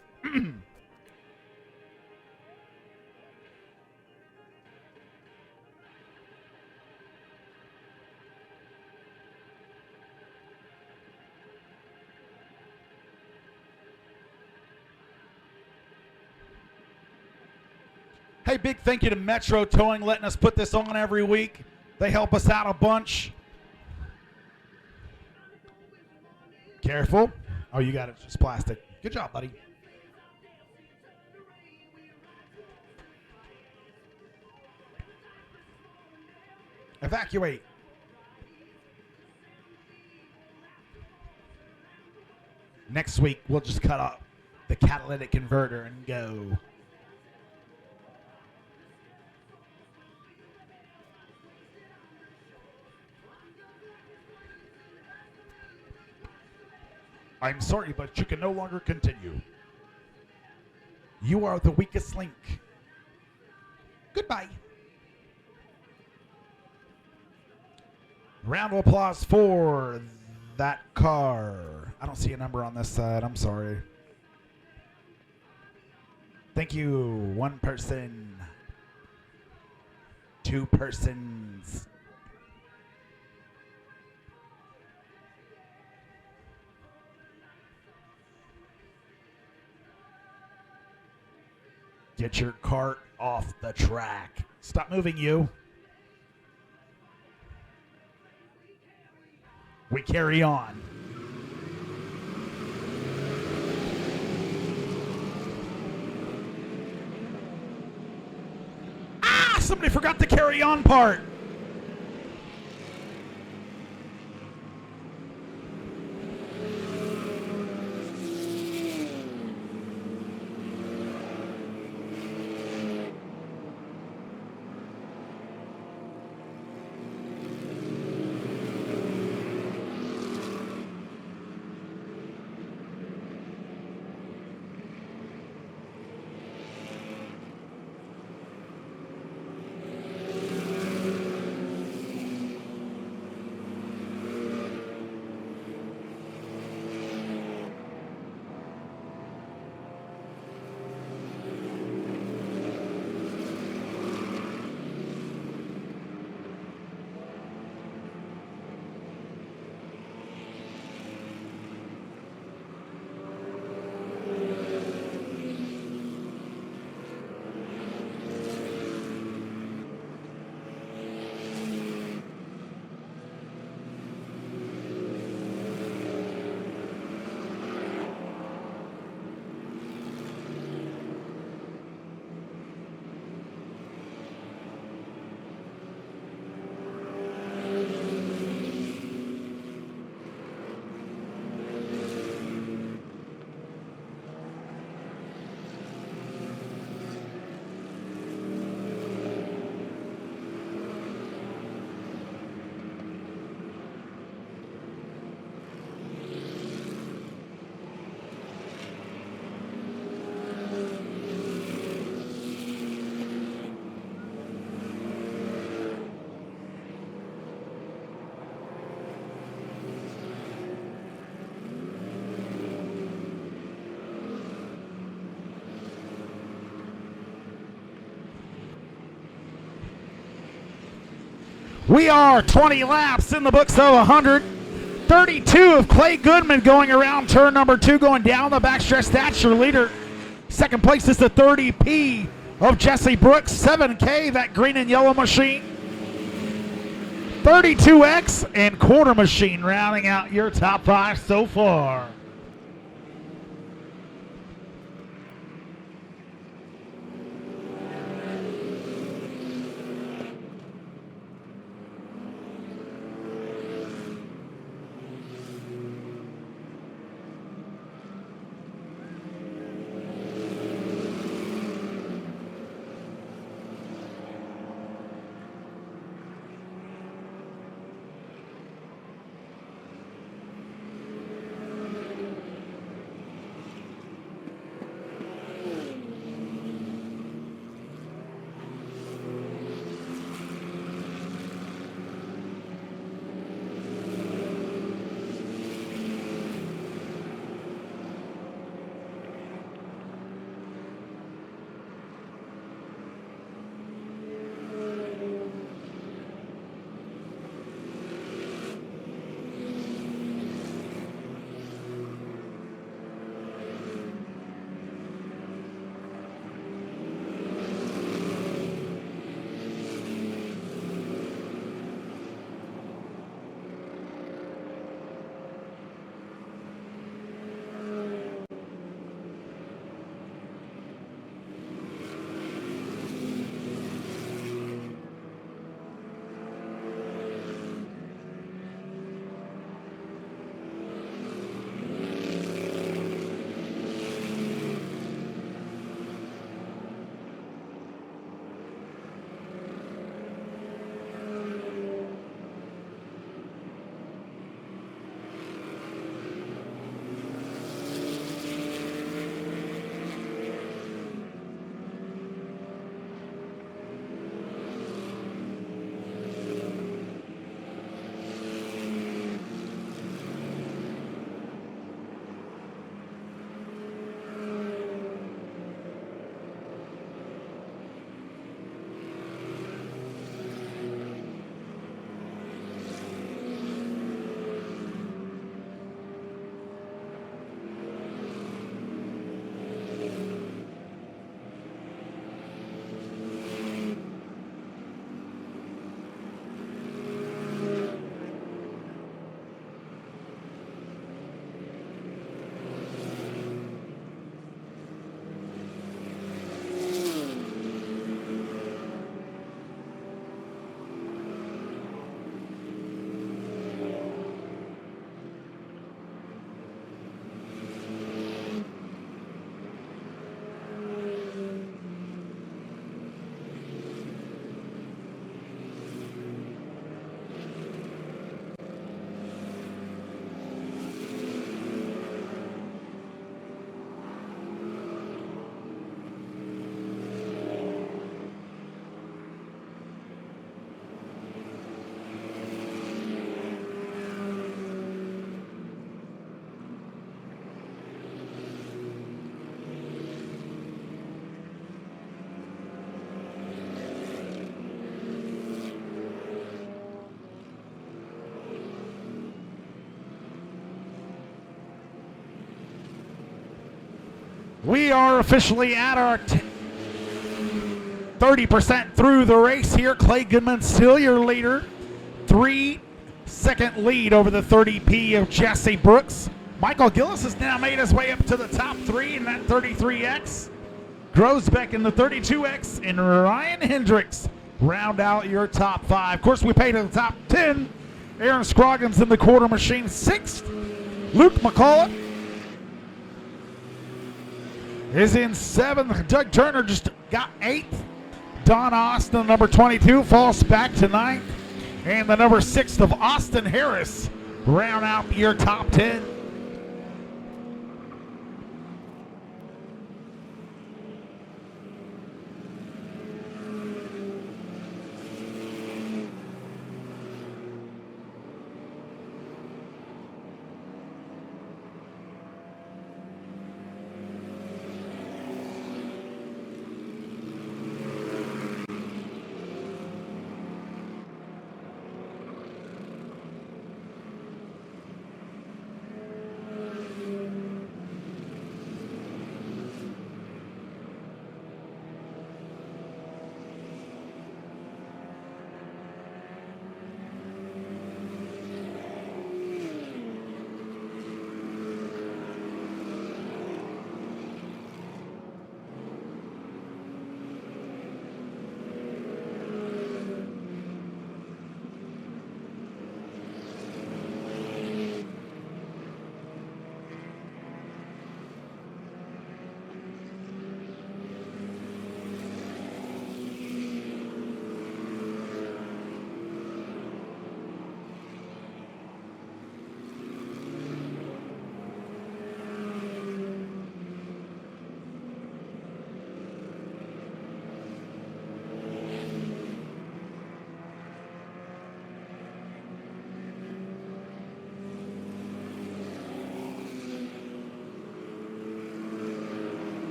Hey, big thank you to Metro Towing letting us put this on every week. They help us out a bunch. Careful. Oh, you got it. It's just plastic. Good job, buddy. Evacuate. Next week, we'll just cut off the catalytic converter and go. I'm sorry, but you can no longer continue. You are the weakest link. Goodbye. Round of applause for that car. I don't see a number on this side. I'm sorry. Thank you. One person. Two persons. Get your cart off the track. Stop moving, you. We carry on. Ah, somebody forgot the carry on part. We are 20 laps in the books of 100. 32 of Clay Goodman going around turn number 2, going down the backstretch. That's your leader. Second place is the 30P of Jesse Brooks. 7K, that green and yellow machine. 32X and quarter machine rounding out your top 5 so far. We are officially at our 30% through the race here. Clay Goodman still your leader. 3-second lead over the 30P of Jesse Brooks. Michael Gillis has now made his way up to the top 3 in that 33X. Grosbeck in the 32X and Ryan Hendricks round out your top 5. Of course, we paid in the top 10. Aaron Scroggins in the quarter machine 6th. Luke McCullough is in 7th. Doug Turner just got 8th. Don Austin, number 22, falls back to 9th. And the number 6 of Austin Harris round out your top 10.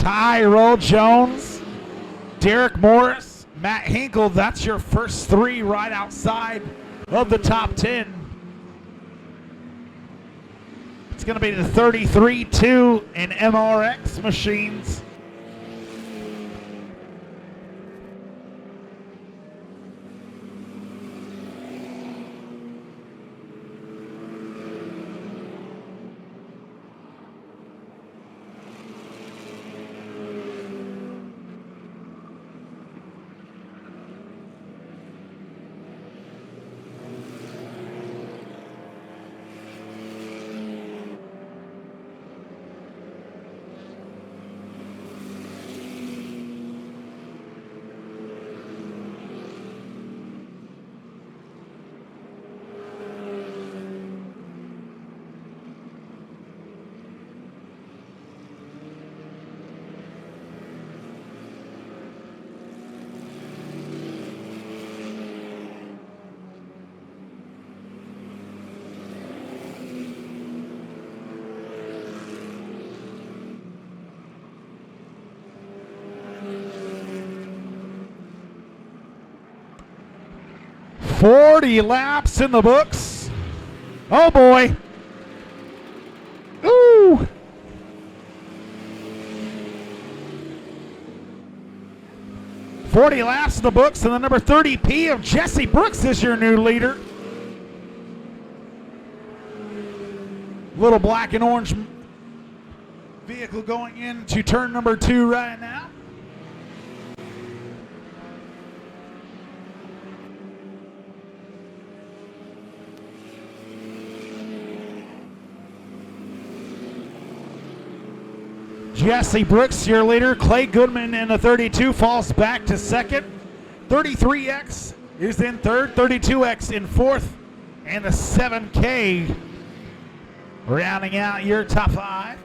Tyrell Jones, Derek Morris, Matt Hinkle. That's your first three right outside of the top 10. It's going to be the 33-2 in MRX machines. "40 laps in the books." Oh boy. Ooh. "40 laps in the books, and the number 30P of Jesse Brooks is your new leader. Little black and orange vehicle going into turn number 2 right now. Jesse Brooks, your leader. Clay Goodman in the 32 falls back to second. 33X is in third. 32X in fourth. And the 7K rounding out your top 5.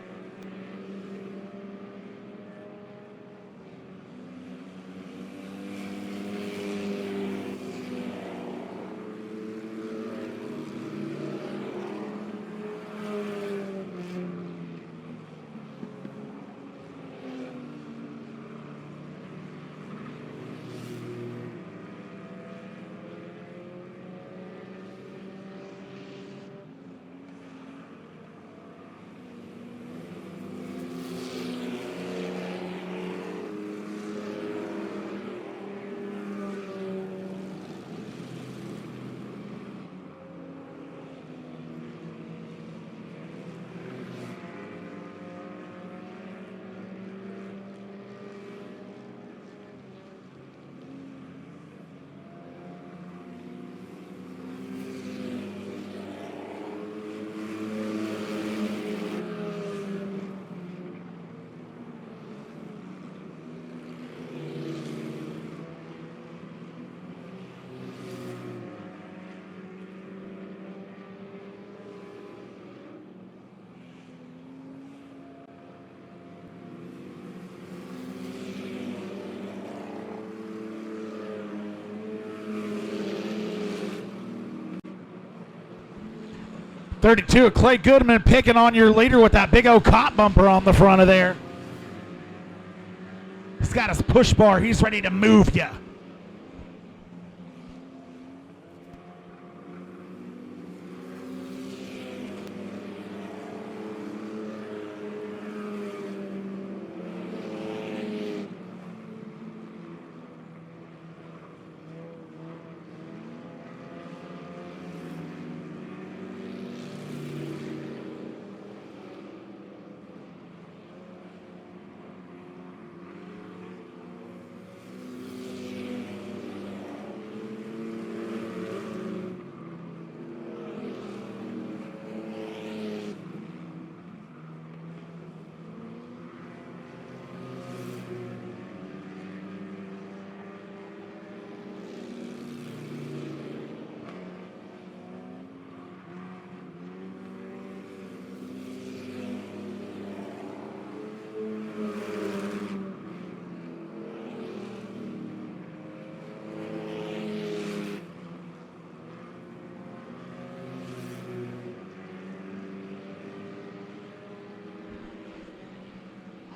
"32, Clay Goodman picking on your leader with that big old cop bumper on the front of there. He's got his push bar. He's ready to move you.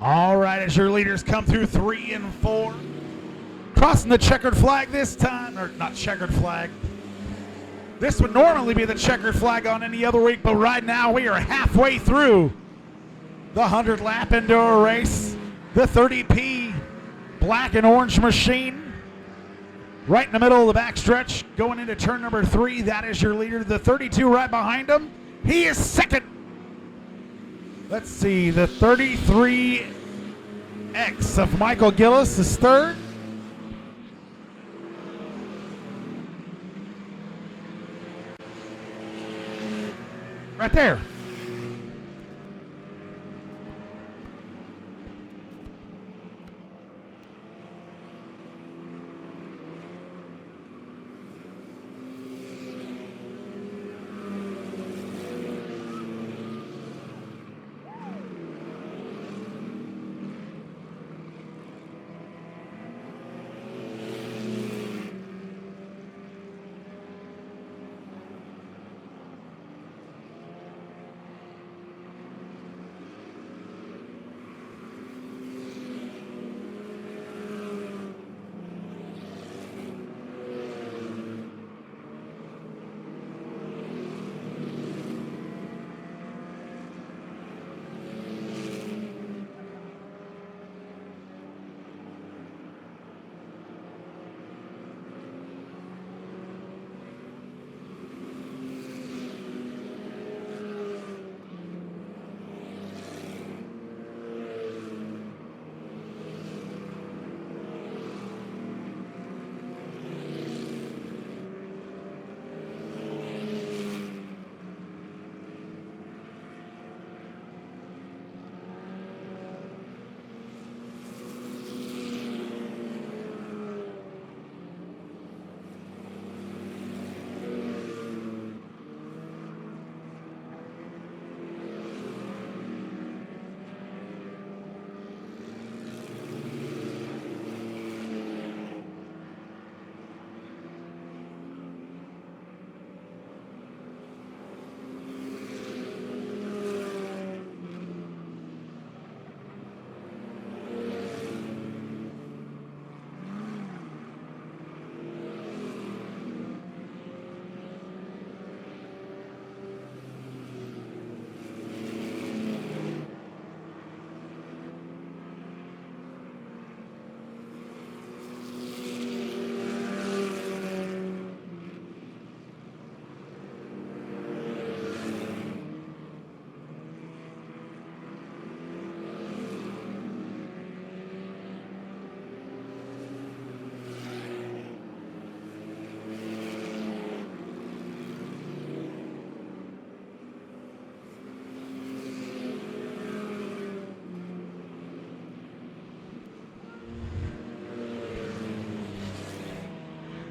All right, as your leaders come through 3 and 4. Crossing the checkered flag this time, or not checkered flag. This would normally be the checkered flag on any other week, but right now we are halfway through the 100-lap indoor race. The 30P black and orange machine right in the middle of the backstretch going into turn number 3. That is your leader. The 32 right behind him. He is second. Let's see, the 33X of Michael Gillis is third. Right there.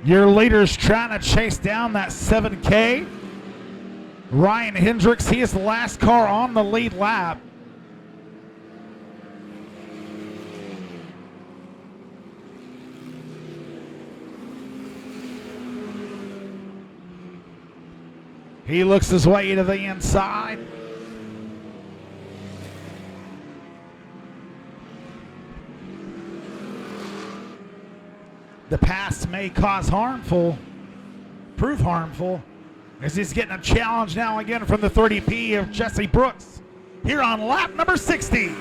Your leader's trying to chase down that 7K. Ryan Hendricks, he is the last car on the lead lap. He looks his way to the inside. The pass may prove harmful, as he's getting a challenge now again from the 30P of Jesse Brooks here on lap number 60.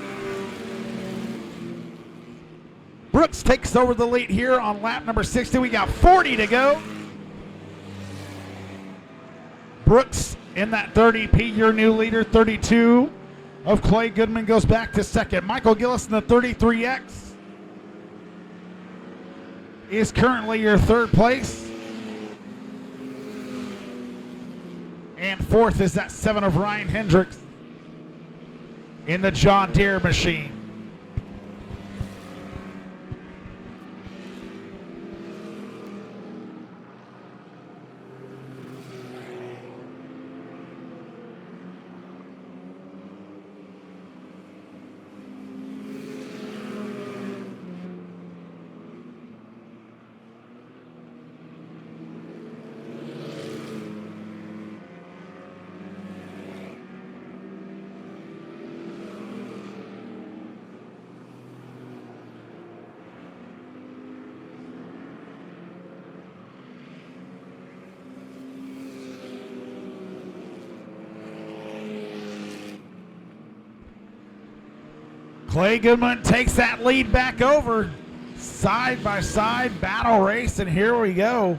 Brooks takes over the lead here on lap number 60. We got 40 to go. Brooks in that 30P, your new leader. 32 of Clay Goodman goes back to second. Michael Gillis in the 33X is currently your third place. And fourth is that 7 of Ryan Hendricks in the John Deere machine. Clay Goodman takes that lead back over. Side by side battle race, and here we go.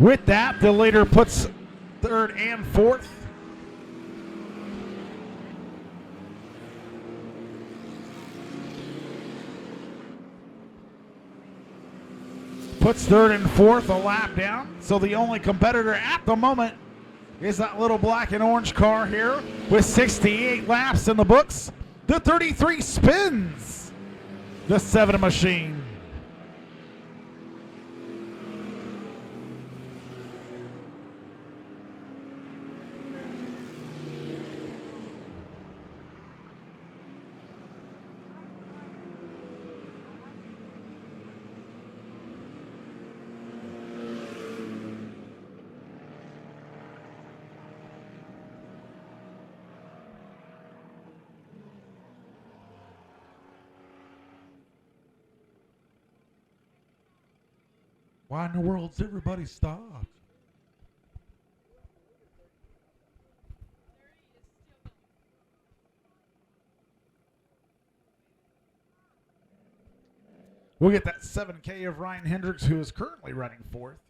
With that, the leader puts third and fourth. Puts third and fourth a lap down. So the only competitor at the moment is that little black and orange car here with 68 laps in the books. The 33 spins the 7 machine. Why in the world's everybody stopped? We'll get that 7K of Ryan Hendricks, who is currently running fourth,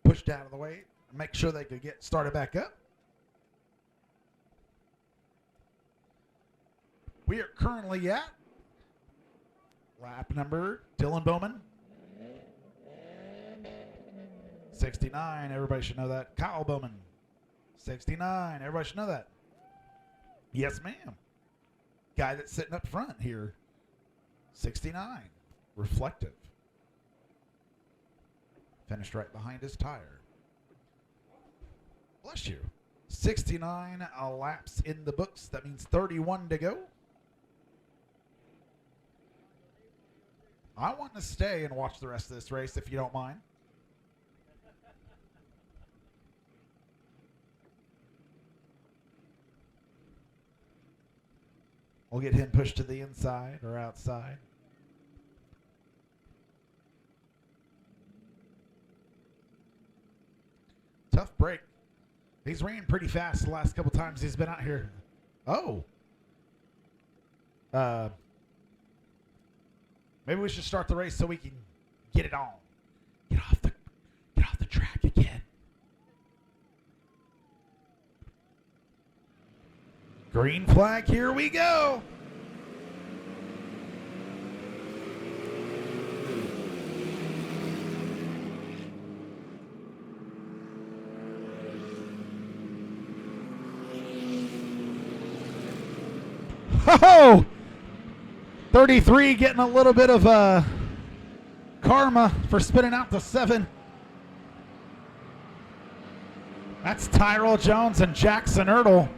pushed out of the way, make sure they could get started back up. We are currently at lap number Dylan Bowman. 69, everybody should know that. Kyle Bowman, 69, everybody should know that. Yes, ma'am. Guy that's sitting up front here, 69, reflective. Finished right behind his tire. Bless you. 69 laps in the books. That means 31 to go. I want to stay and watch the rest of this race if you don't mind. We'll get him pushed to the inside or outside. Tough break. He's ran pretty fast the last couple times he's been out here. Oh. Maybe we should start the race so we can get it on. Get off the track again. Green flag, here we go. Ho-ho! 33 getting a little bit of karma for spinning out the 7. That's Tyrell Jones and Jackson Ertl.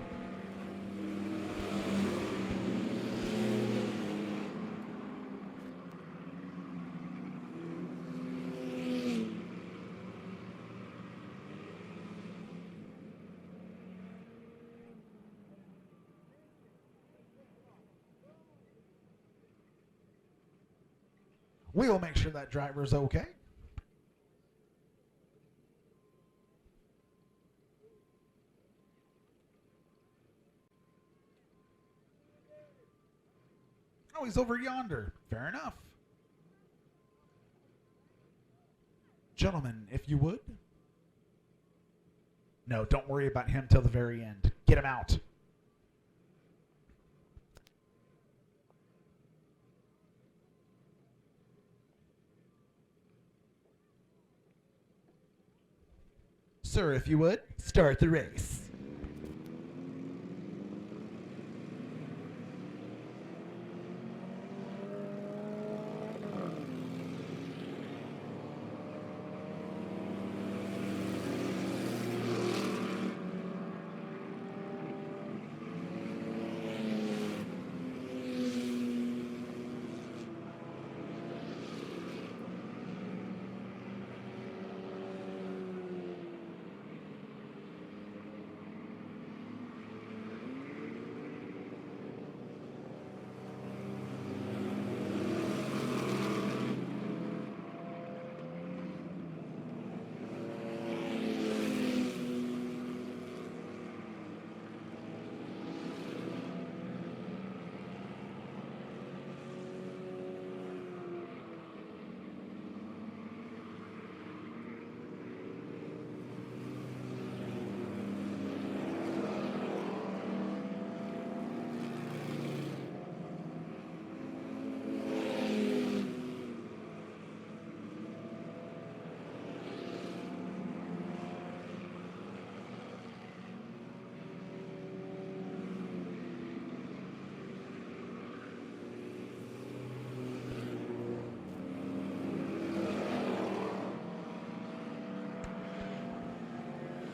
We will make sure that driver's okay. Oh, he's over yonder. Fair enough. Gentlemen, if you would. No, don't worry about him till the very end. Get him out. Sir, if you would, start the race.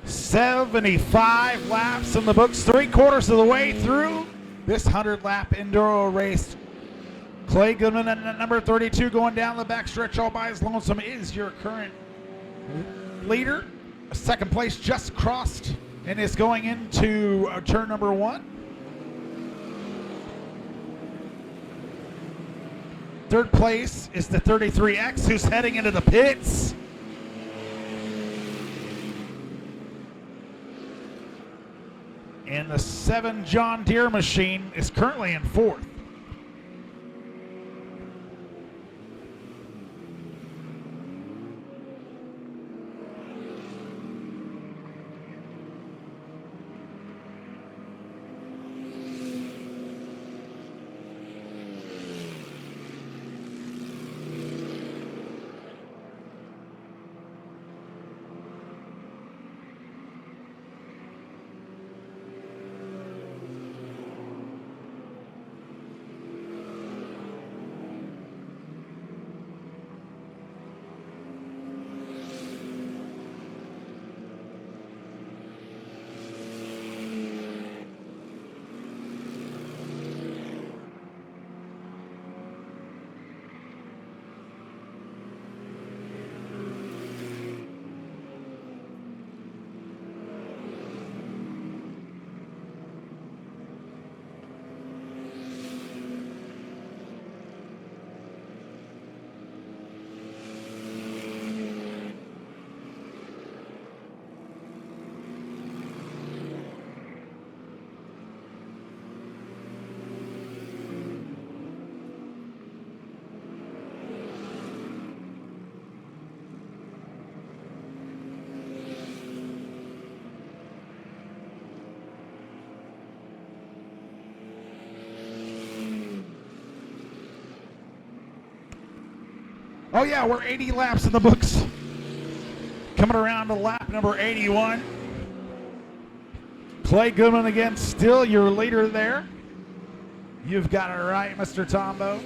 "75 laps in the books, 3/4 of the way through this 100-lap enduro race. Clay Goodman at number 32 going down the backstretch all by his lonesome is your current leader. Second place just crossed and is going into turn number 1. Third place is the 33X who's heading into the pits. And the 7 John Deere machine is currently in 4th. Oh yeah, we're 80 laps in the books. Coming around to lap number 81. Clay Goodman again, still your leader there. You've got it right, Mr. Tombo.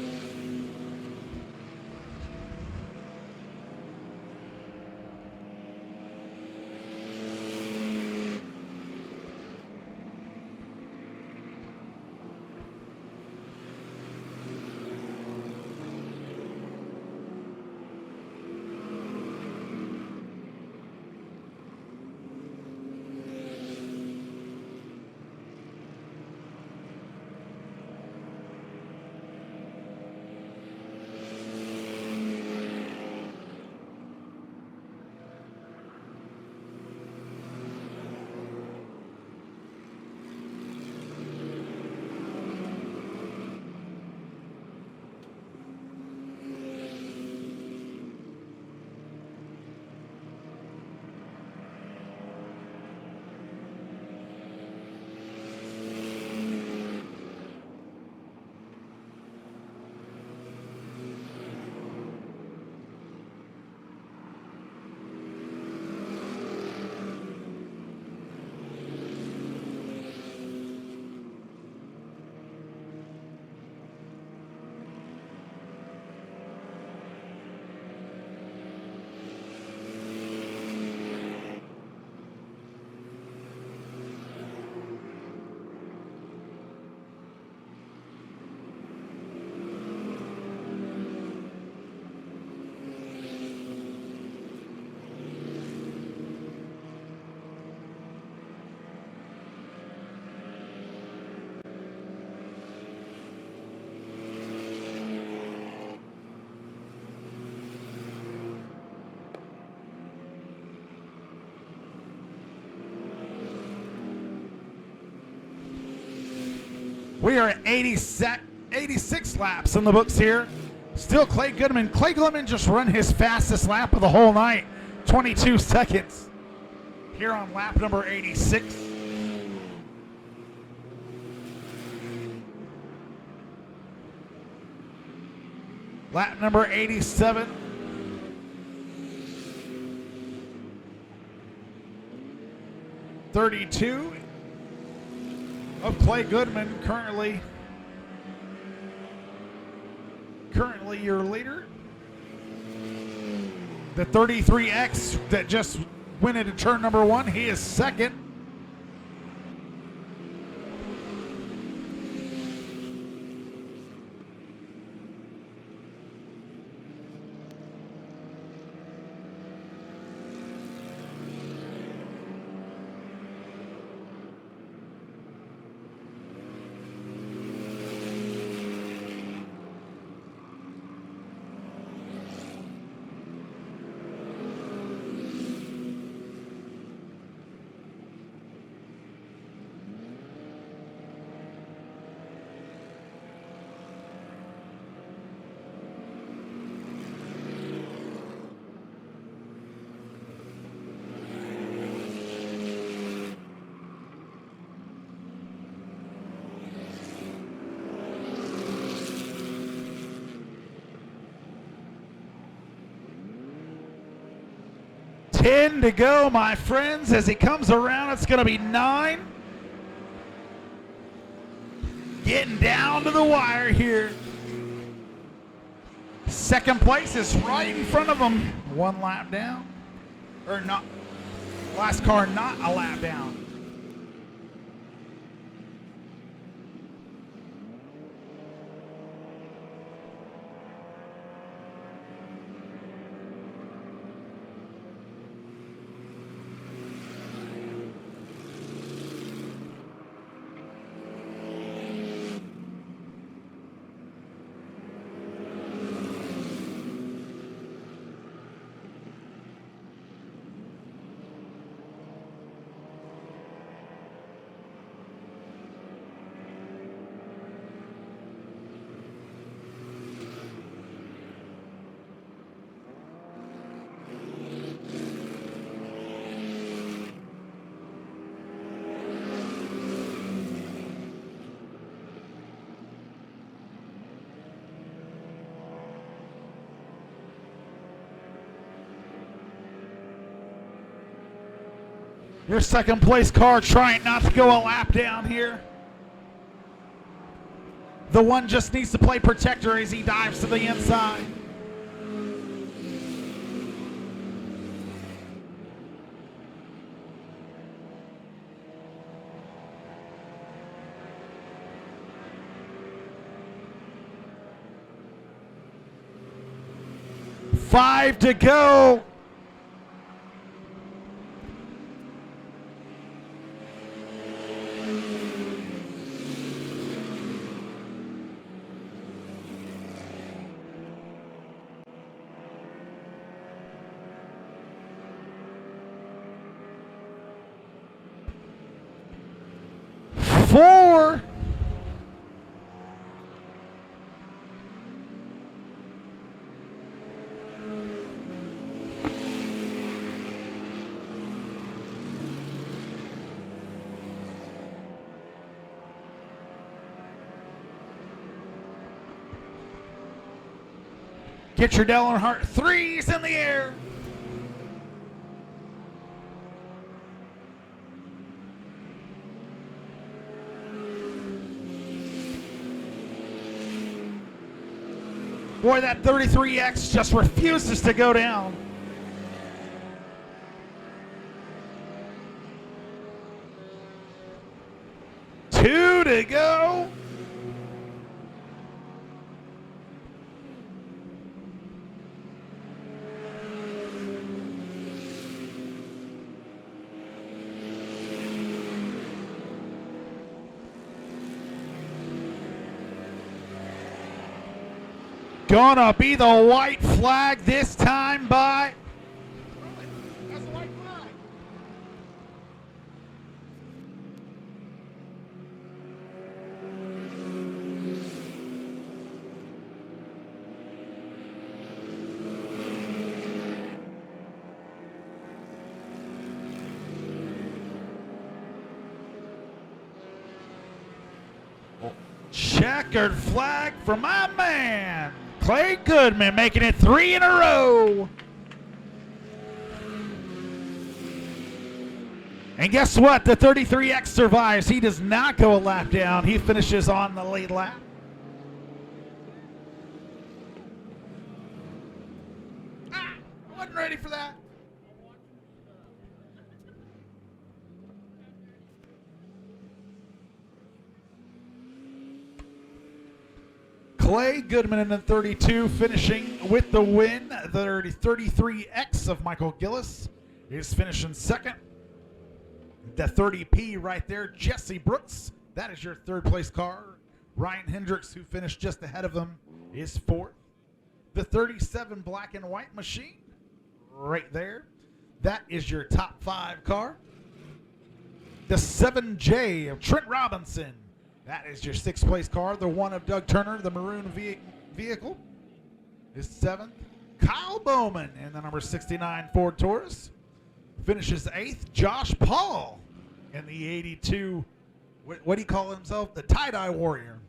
We are at 86 laps in the books here. Still Clay Goodman. Clay Goodman just run his fastest lap of the whole night, 22 seconds. Here on lap number 86. Lap number 87. .32 of Clay Goodman, currently your leader. The 33X that just went into turn number 1, he is second. Ten to go, my friends. As he comes around, it's going to be 9. Getting down to the wire here. Second place is right in front of him. 1 lap down. Or not. Last car not a lap down. Your second place car trying not to go a lap down here. The one just needs to play protector as he dives to the inside. Five to go. Four. Get your Dell Earnhardt threes in the air. Boy, that 33X just refuses to go down. Two to go. Gonna be the white flag this time by. That's the white flag. Checkered flag for my man, Clay Goodman, making it 3 in a row. And guess what? The 33X survives. He does not go a lap down. He finishes on the lead lap. I wasn't ready for that. Clay Goodman in the 32, finishing with the win. The 33X of Michael Gillis is finishing second. The 30P right there, Jesse Brooks. That is your third place car. Ryan Hendricks, who finished just ahead of him, is fourth. The 37 black and white machine right there. That is your top 5 car. The 7J of Trent Robinson. That is your 6th place car. The one of Doug Turner, the maroon vehicle, is 7th. Kyle Bowman in the number 69 Ford Taurus finishes 8th. Josh Paul in the 82, what do you call himself? The tie-dye warrior.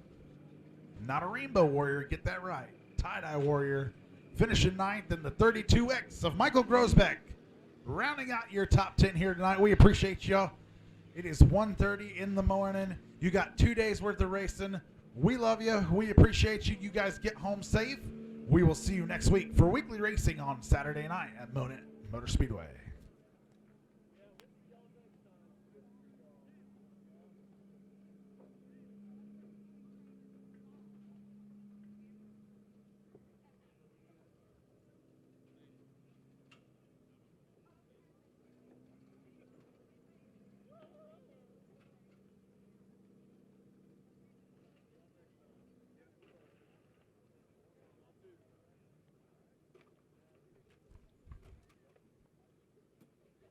Not a rainbow warrior, get that right. Tie-dye warrior finishing 9th in the 32X of Michael Grosbeck. Rounding out your top 10 here tonight. We appreciate y'all. It is 1:30 in the morning. You got 2 days worth of racing. We love you. We appreciate you. You guys get home safe. We will see you next week for weekly racing on Saturday night at Monett Motor Speedway.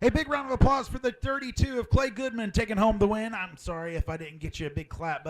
A big round of applause for the 32 of Clay Goodman taking home the win. I'm sorry if I didn't get you a big clap, but